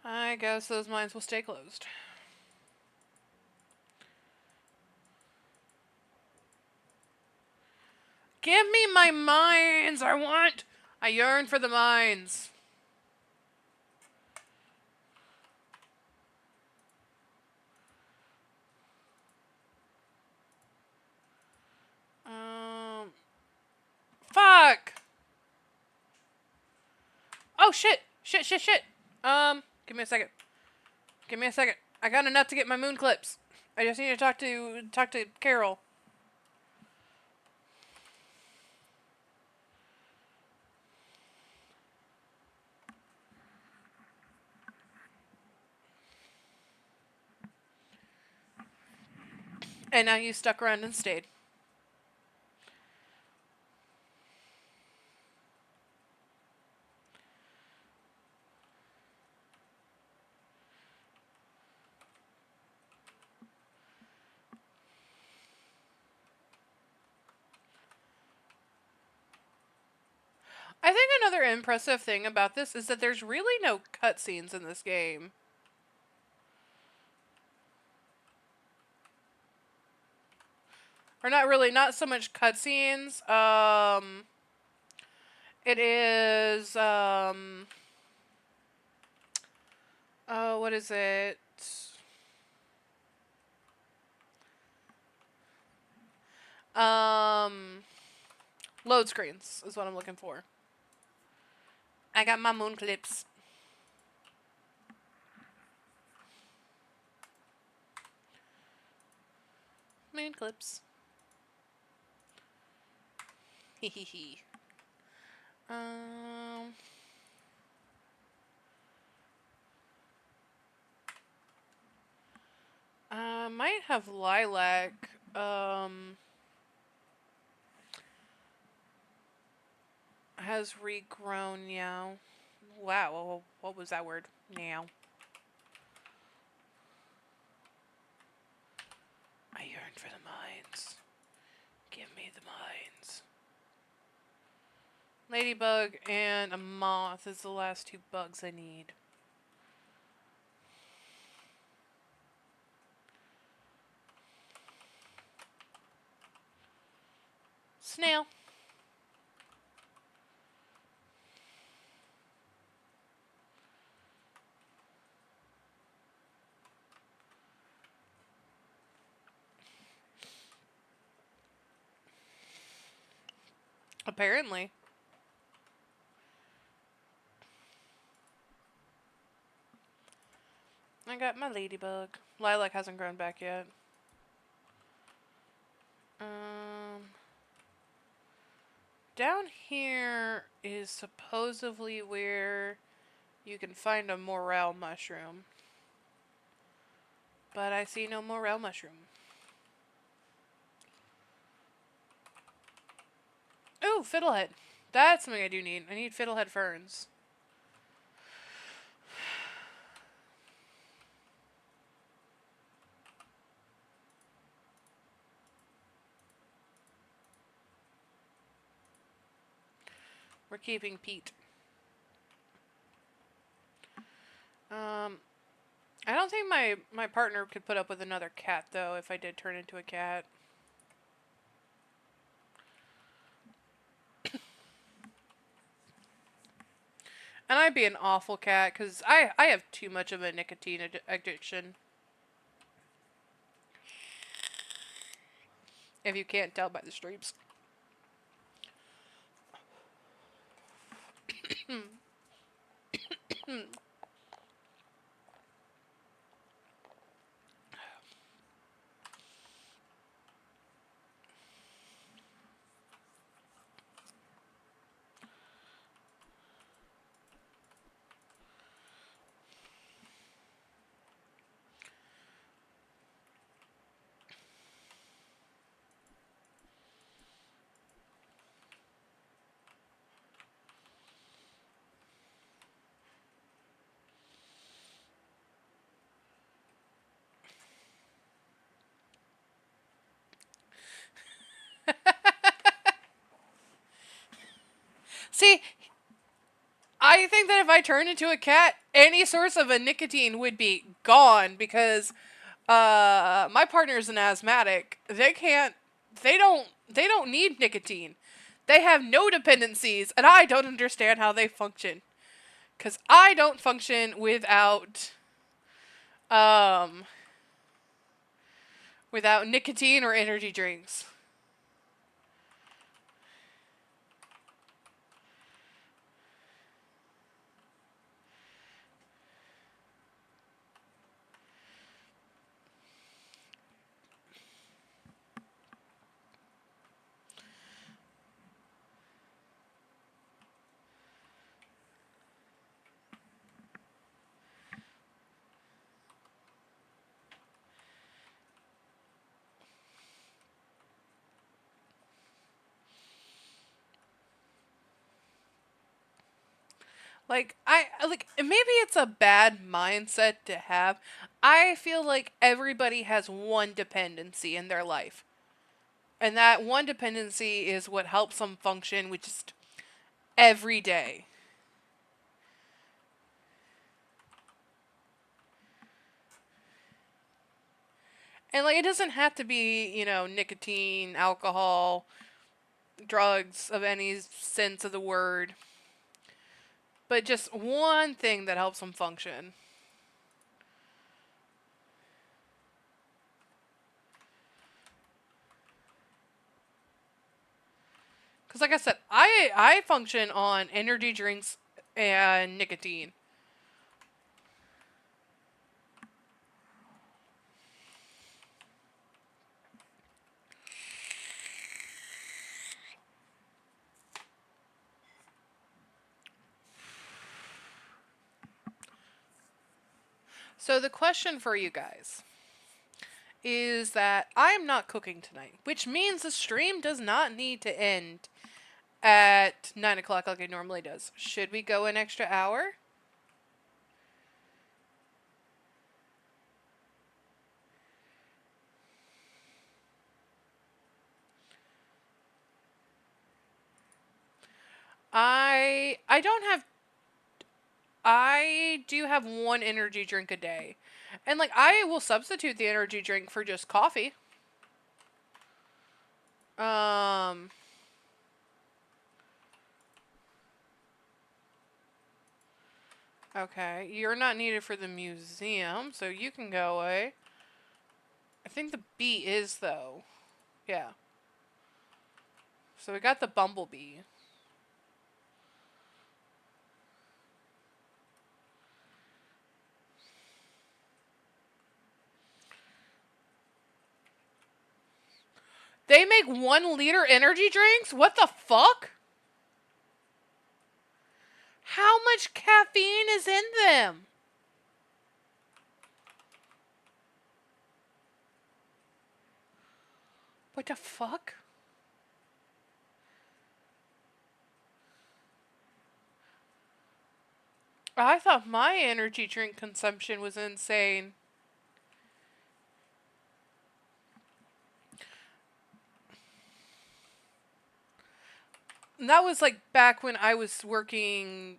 I guess those mines will stay closed. Give me my mines! I yearn for the mines. Um, fuck! Oh, shit! Shit! Give me a second. I got enough to get my moon clips. I just need to talk to Carol. And now you stuck around and stayed. I think another impressive thing about this is that there's really no cutscenes in this game. Or not so much cutscenes. It is, oh, what is it? Load screens is what I'm looking for. I got my moon clips. Moon clips. Hehehe. Might have lilac. Has regrown now. Wow, what was that word? Now. I yearn for the mines. Give me the mines. Ladybug and a moth is the last two bugs I need. Snail. Apparently. I got my ladybug. Lilac hasn't grown back yet. Down here is supposedly where you can find a morel mushroom. But I see no morel mushroom. Ooh, fiddlehead. That's something I do need. I need fiddlehead ferns. We're keeping Pete. I don't think my partner could put up with another cat, though, if I did turn into a cat. And I'd be an awful cat, because I have too much of a nicotine addiction. If you can't tell by the streams. think that if I turned into a cat, any source of a nicotine would be gone because my partner is an asthmatic. They don't need nicotine. They have no dependencies, and I don't understand how they function. Cause I don't function um without nicotine or energy drinks. Like maybe it's a bad mindset to have. I feel like everybody has one dependency in their life. And that one dependency is what helps them function with just every day. And like it doesn't have to be, nicotine, alcohol, drugs of any sense of the word, but just one thing that helps them function. Because, like I said, I function on energy drinks and nicotine. So, the question for you guys is that I am not cooking tonight, which means the stream does not need to end at 9 o'clock like it normally does. Should we go an extra hour? I don't have I do have one energy drink a day. And like I will substitute the energy drink for just coffee. Um okay, you're not needed for the museum, so you can go away. I think the bee is though. Yeah. So we got the bumblebee. They make 1 liter energy drinks? What the fuck? How much caffeine is in them? What the fuck? I thought my energy drink consumption was insane. And that was like back when I was working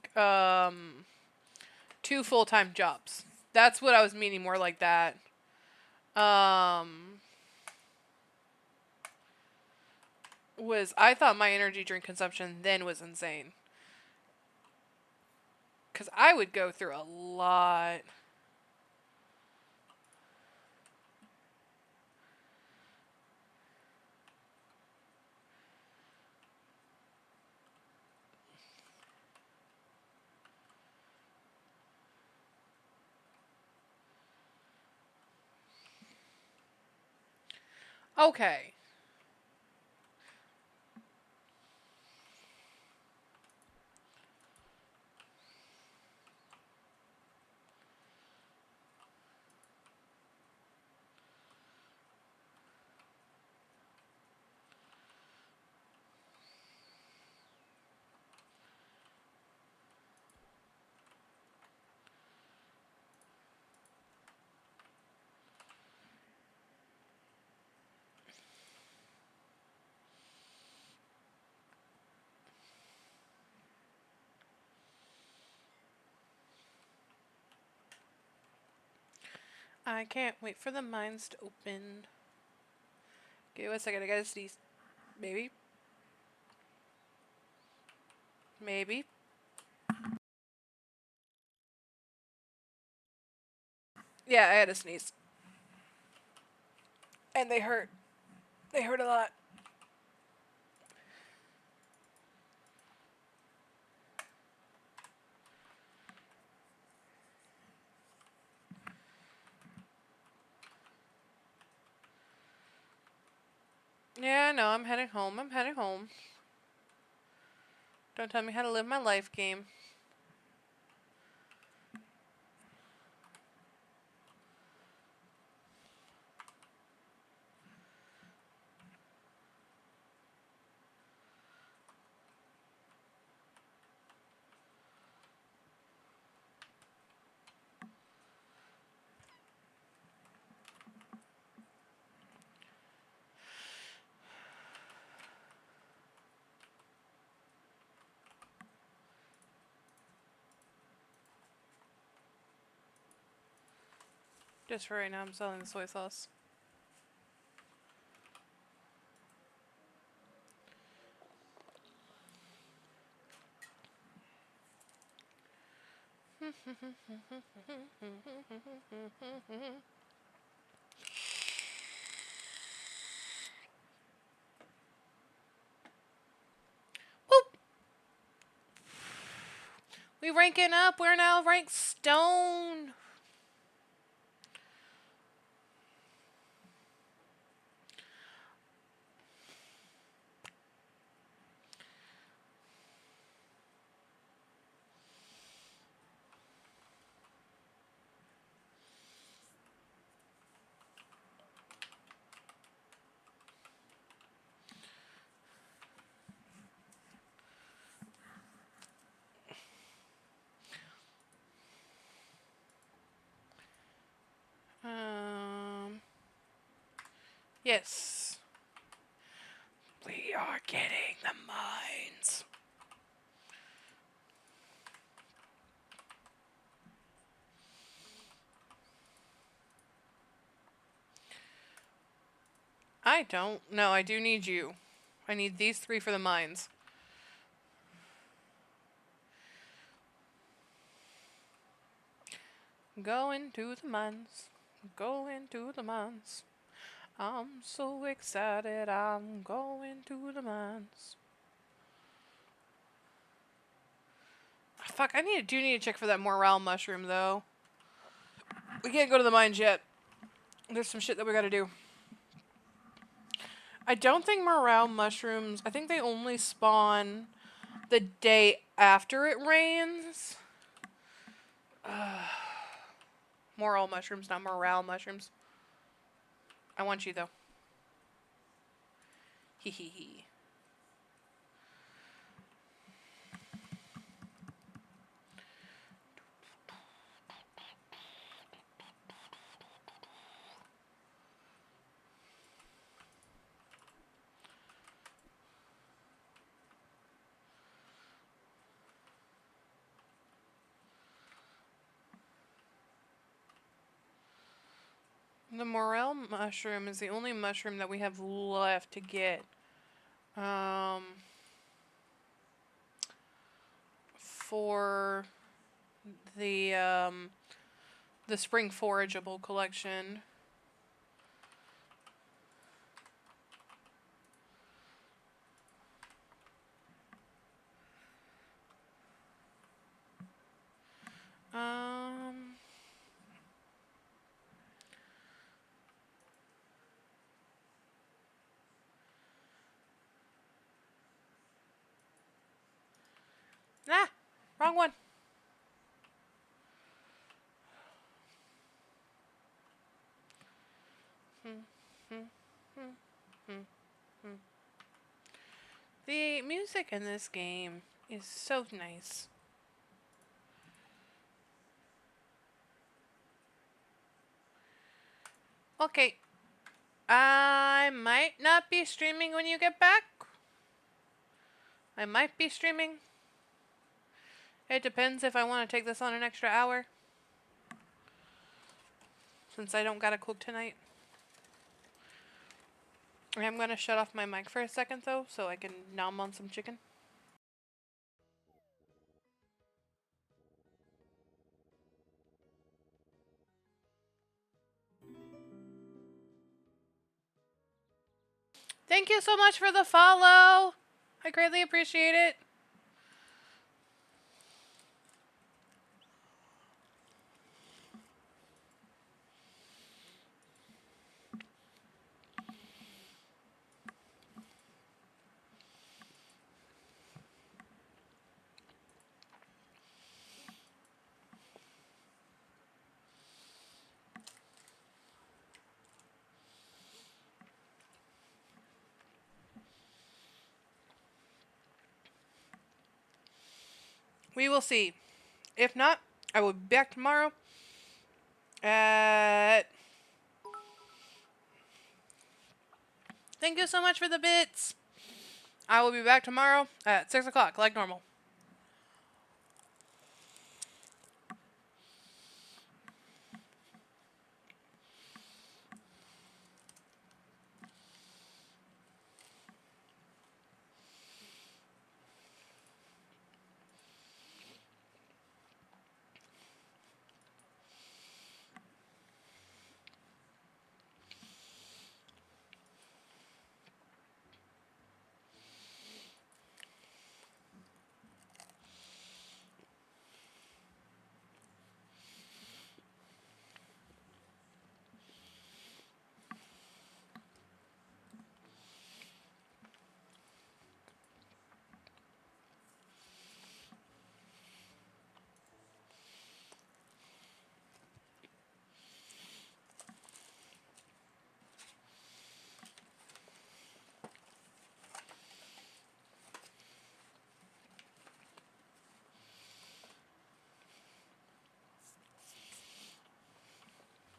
2 full-time jobs. That's what I was meaning, more like that. Was I thought my energy drink consumption then was insane. Cause I would go through a lot. Okay. I can't wait for the mines to open. Okay, 1 second. I gotta sneeze. Maybe. Maybe. Yeah, I had to sneeze. And they hurt. They hurt a lot. Yeah, no, I'm heading home. I'm heading home. Don't tell me how to live my life, game. Just for right now, I'm selling the soy sauce. Boop! We ranking up. We're now ranked stone. Yes. We are getting the mines. I don't. No, I do need you. I need these 3 for the mines. Going to the mines. Going to the mines. I'm so excited. I'm going to the mines. Fuck, I do need to check for that morale mushroom, though. We can't go to the mines yet. There's some shit that we gotta do. I don't think morale mushrooms... I think they only spawn the day after it rains. Morale mushrooms, not morale mushrooms. I want you, though. Hee hee hee. The morel mushroom is the only mushroom that we have left to get. For the spring forageable collection. Ah, wrong one. The music in this game is so nice. Okay. I might not be streaming when you get back. I might be streaming. It depends if I want to take this on an extra hour. since I don't gotta cook tonight. I'm gonna shut off my mic for a second though, so I can nom on some chicken. Thank you so much for the follow. I greatly appreciate it. We will see. If not, I will be back tomorrow at... Thank you so much for the bits. I will be back tomorrow at 6 o'clock, like normal.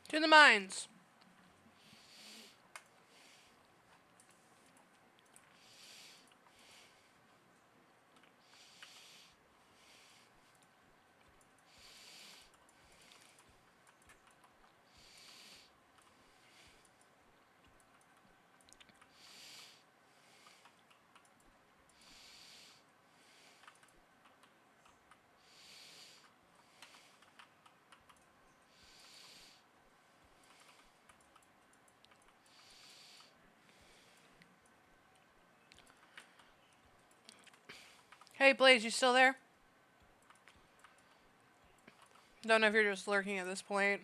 To the mines. Hey, Blaze, you still there? Don't know if you're just lurking at this point.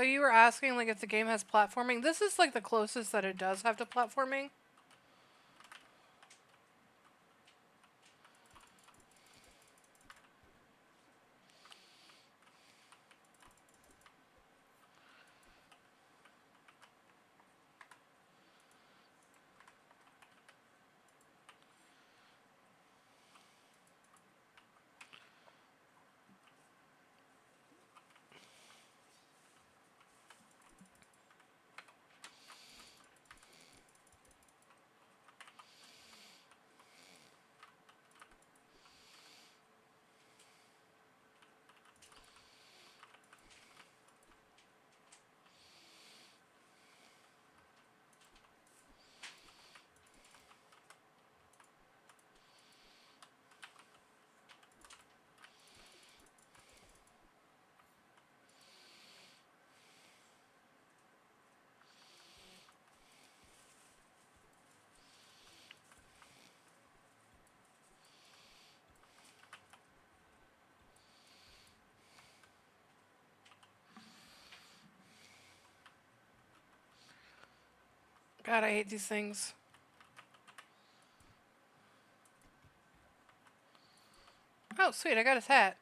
So you were asking, like, if the game has platforming. This is, like, the closest that it does have to platforming. God, I hate these things. Oh, sweet, I got his hat.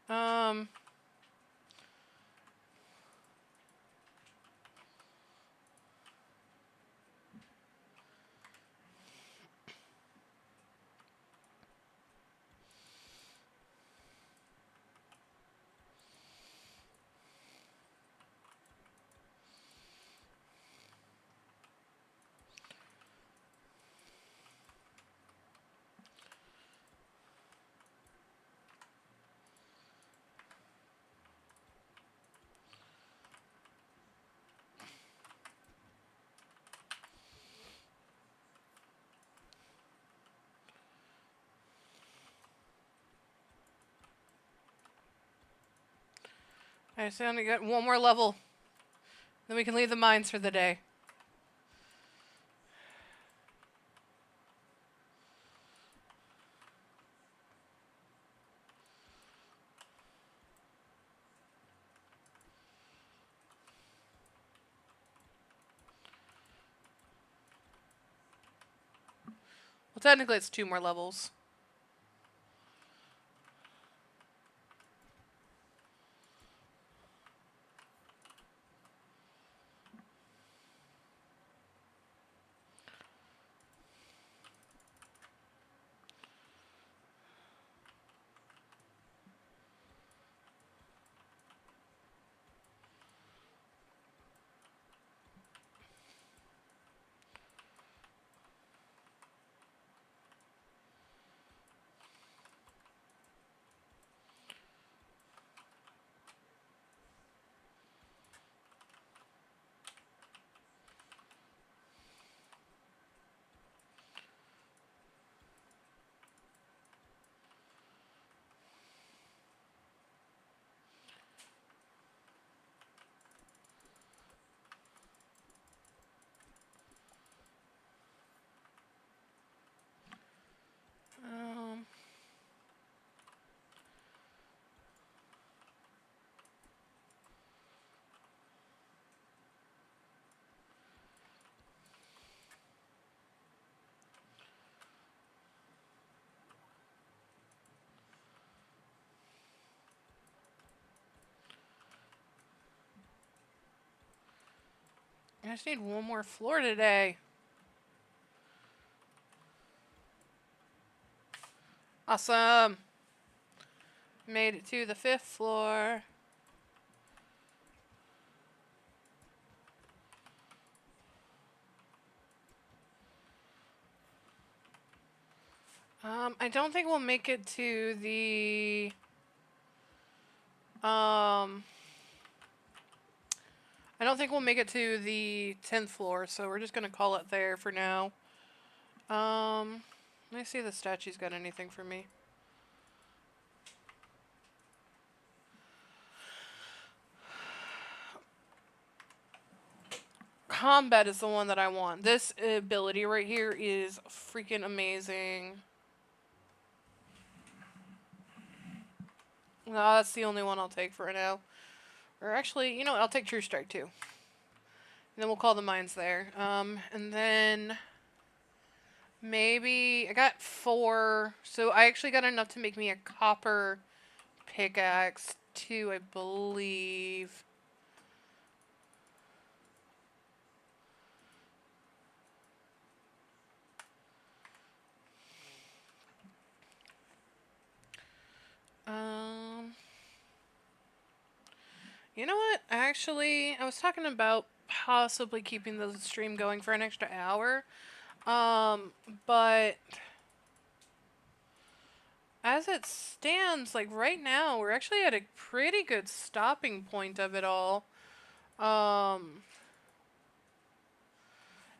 I just only got one more level. Then we can leave the mines for the day. Well, technically it's 2 more levels. Um, I just need one more floor today. Awesome. Made it to the 5th floor. I don't think we'll make it to the... I don't think we'll make it to the 10th floor, so we're just gonna call it there for now. Let me see if the statue's got anything for me. Combat is the one that I want. This ability right here is freaking amazing. No, that's the only one I'll take for now. Or actually, you know what? I'll take True Strike too. And then we'll call the mines there. And then maybe I got 4. So I actually got enough to make me a copper pickaxe too, I believe. You know what? Actually, I was talking about possibly keeping the stream going for an extra hour. But as it stands, like right now, we're actually at a pretty good stopping point of it all.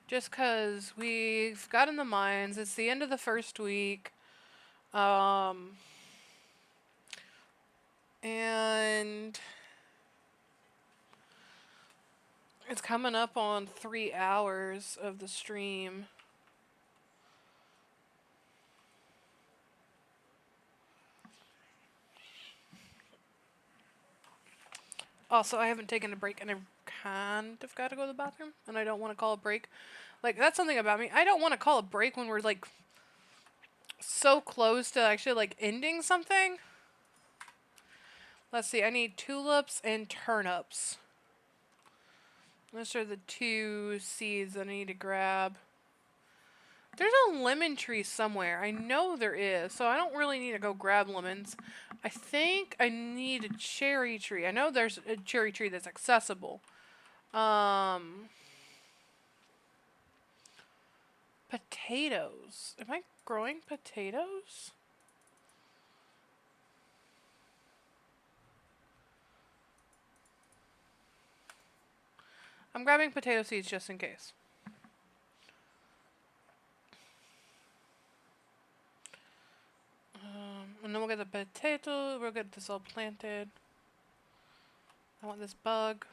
Just because we've gotten the mines, it's the end of the first week. And it's coming up on 3 hours of the stream. Also, I haven't taken a break in a kind of got to go to the bathroom and I don't want to call a break. Like, that's something about me. I don't want to call a break when we're, like, so close to actually, like, ending something. Let's see. I need tulips and turnips. Those are the 2 seeds that I need to grab. There's a lemon tree somewhere. I know there is, so I don't really need to go grab lemons. I think I need a cherry tree. I know there's a cherry tree that's accessible. Potatoes. Am I growing potatoes? I'm grabbing potato seeds just in case. And then we'll get the potato. We'll get this all planted. I want this bug.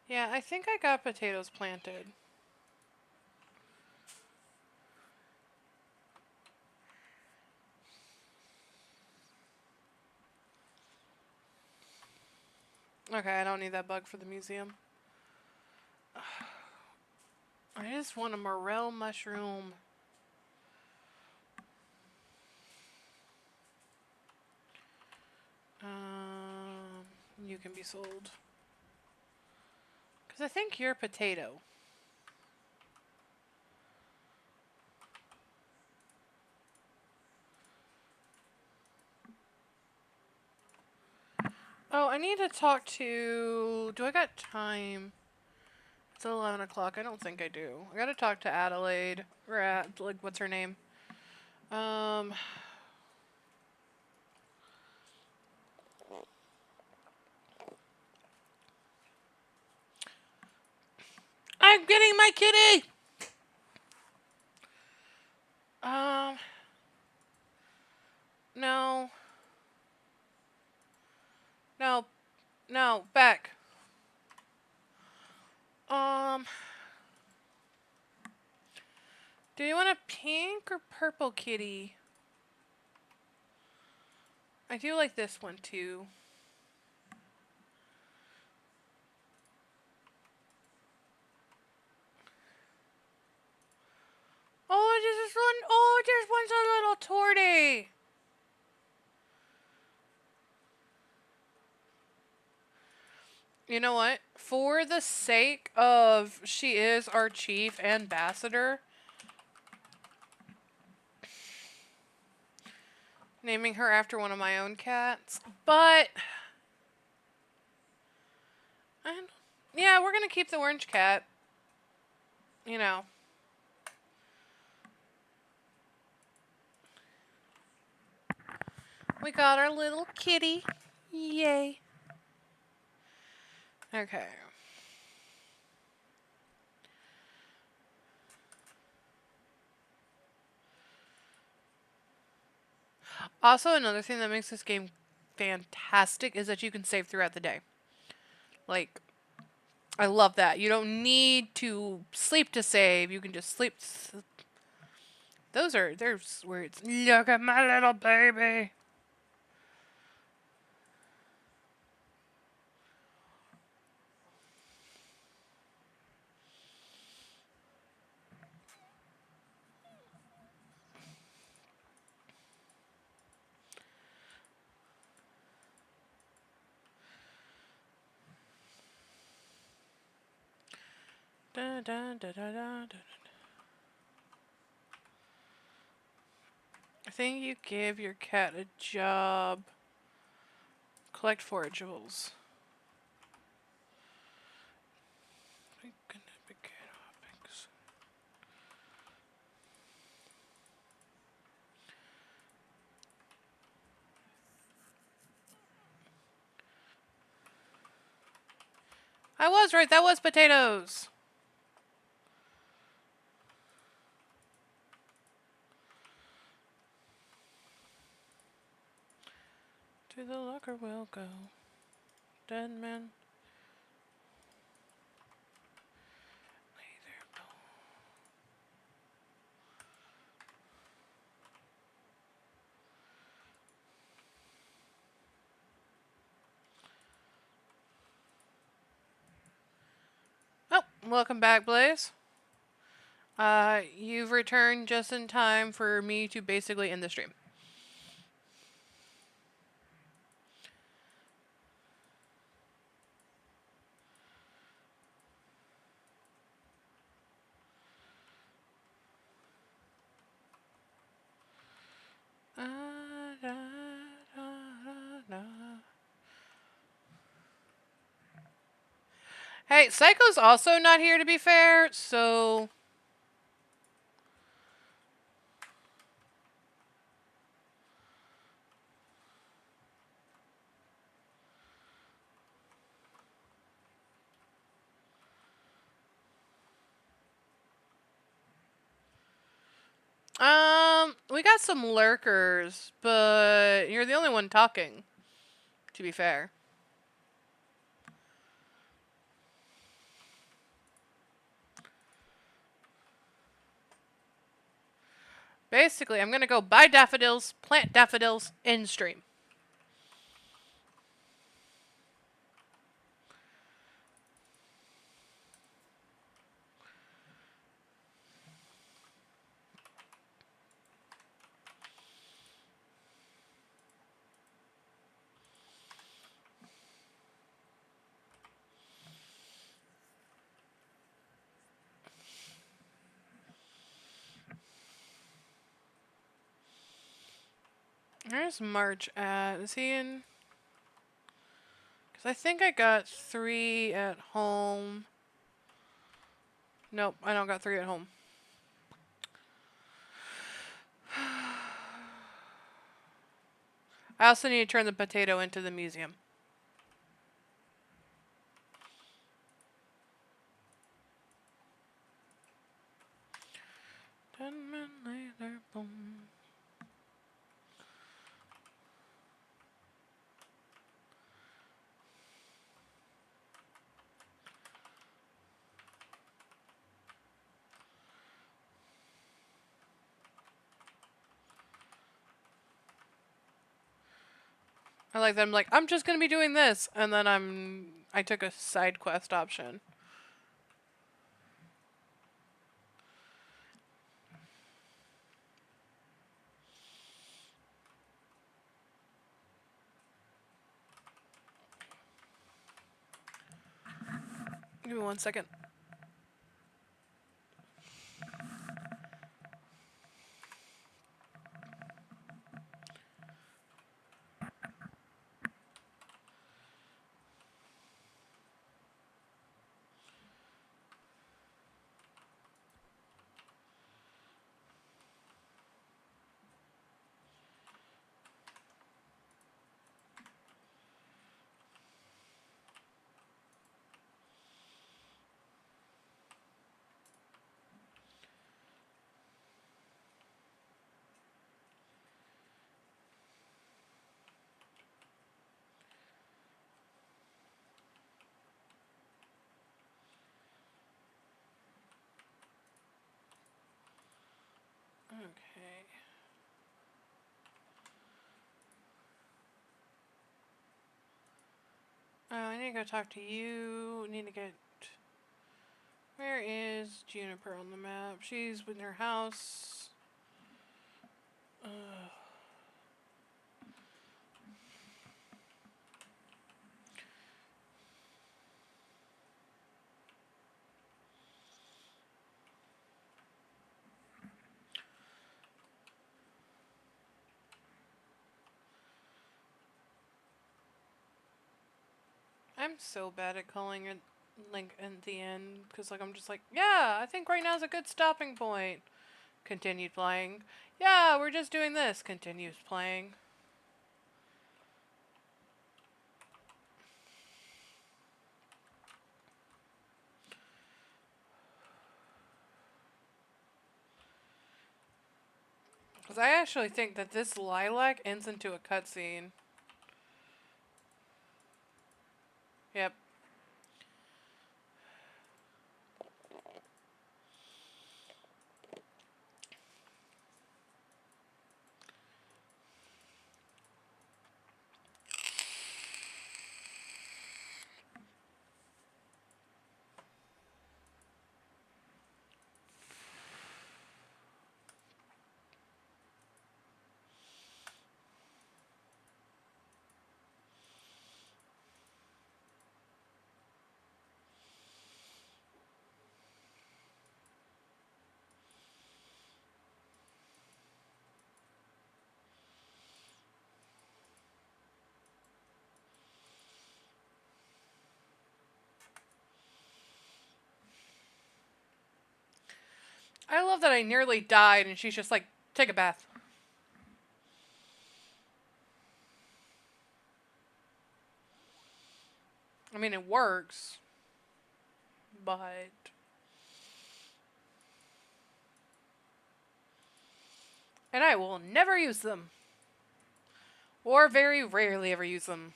Yeah, I think I got potatoes planted. Okay, I don't need that bug for the museum. I just want a morel mushroom. You can be sold. Because I think you're potato. Oh, I need to talk to... Do I got time? It's 11 o'clock. I don't think I do. I gotta talk to Adelaide. Or, like, what's her name? I'm getting my kitty! No. No. No. Back. Do you want a pink or purple kitty? I do like this one too. Oh, just one's a little tortie. You know what? For the sake of she is our chief ambassador, naming her after one of my own cats. But yeah, we're gonna keep the orange cat. You know. We got our little kitty. Yay. Okay. Also, another thing that makes this game fantastic is that you can save throughout the day. Like, I love that. You don't need to sleep to save. You can just sleep. There's words. Look at my little baby. Da, da, da, da, da, da. I think you give your cat a job. Collect forageables. I was right. That was potatoes. To the locker we'll go. Dead man. Welcome back, Blaze. You've returned just in time for me to basically end the stream. Hey, Psycho's also not here to be fair, so... We got some lurkers, but you're the only one talking, to be fair. Basically, I'm gonna go buy daffodils, plant daffodils, in stream. Where's March at? Is he in? Because I think I got 3 at home. Nope, I don't got 3 at home. I also need to turn the potato into the museum. Later, boom. I like that I'm like, I'm just gonna be doing this, and then I took a side quest option. Give me 1 second. Okay. Oh, I need to go talk to you. Need to get... Where is Juniper on the map? She's in her house. I'm so bad at calling it, like, at the end. Because, like, I'm just like, yeah, I think right now is a good stopping point. Continued playing. Yeah, we're just doing this. Continues playing. Because I actually think that this lilac ends into a cutscene. Yep. I love that I nearly died and she's just like, take a bath. I mean, it works, but... And I will never use them. Or very rarely ever use them.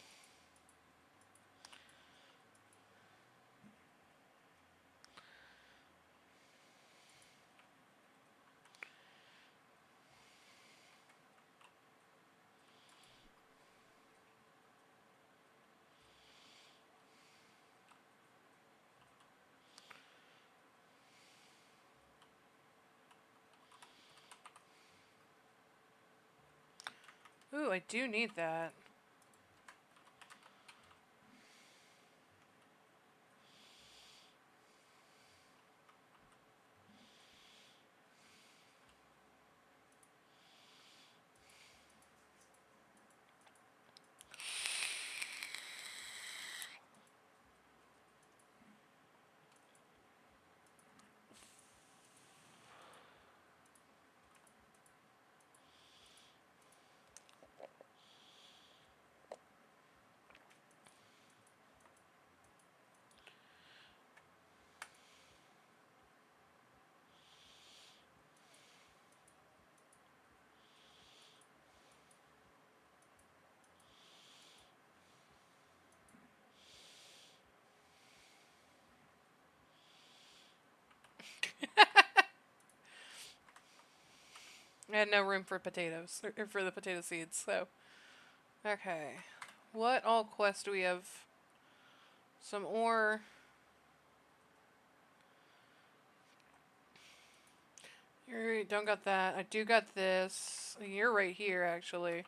Ooh, I do need that. I had no room for potatoes, or for the potato seeds, so. Okay. What all quests do we have? Some ore. You don't got that. I do got this. You're right here, actually.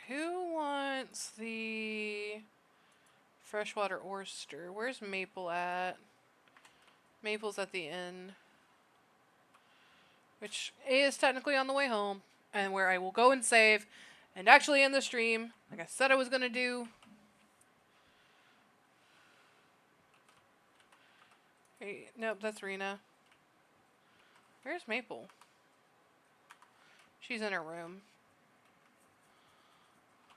Who wants the freshwater oyster? Where's Maple at? Maple's at the inn, which is technically on the way home, and where I will go and save, and actually end the stream, like I said I was gonna do. Hey, nope, that's Rena. Where's Maple? She's in her room.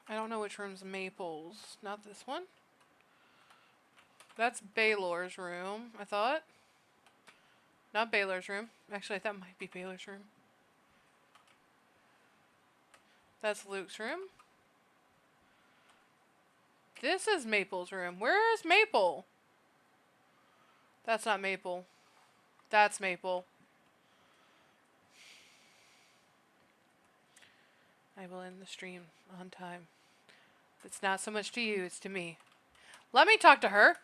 I don't know which room's Maple's. Not this one. That's Baylor's room, I thought. Not Baylor's room. Actually, that might be Baylor's room. That's Luke's room. This is Maple's room. Where is Maple? That's not Maple. That's Maple. I will end the stream on time. It's not so much to you, it's to me. Let me talk to her.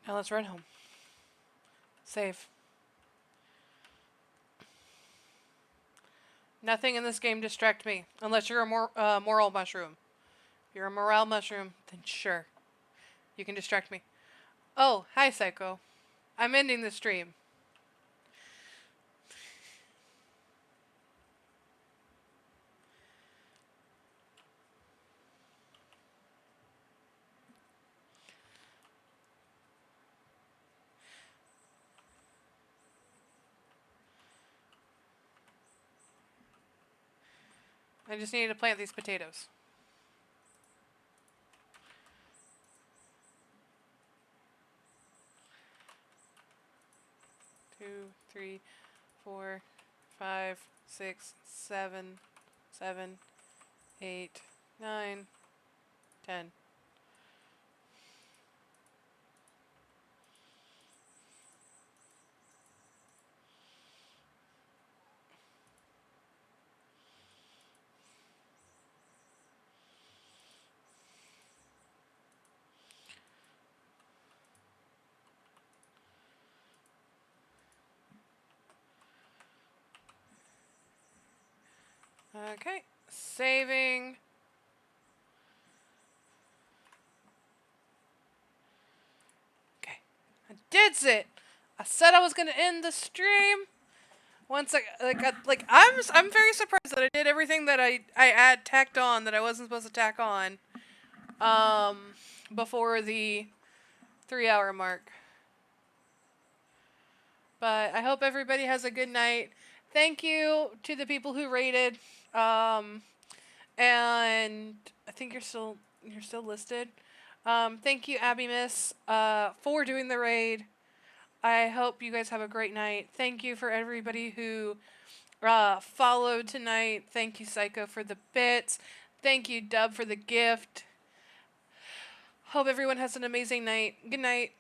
Now let's run home. Save. Nothing in this game distract me. Unless you're a moral mushroom. If you're a morale mushroom, then sure. You can distract me. Oh, hi, Psycho. I'm ending the stream. I just needed to plant these potatoes. Two, three, 4, 5, 6, 7, 7, 8, 9, 10. Okay. Saving. Okay. I did it. I said I was gonna end the stream. Once I'm very surprised that I did everything that I tacked on that I wasn't supposed to tack on. Before the 3 hour mark. But I hope everybody has a good night. Thank you to the people who rated. Um, and I think you're still listed. Thank you, Abby Miss, for doing the raid. I hope you guys have a great night. Thank you for everybody who followed tonight. Thank you, Psycho, for the bits. Thank you, Dub, for the gift. Hope everyone has an amazing night. Good night.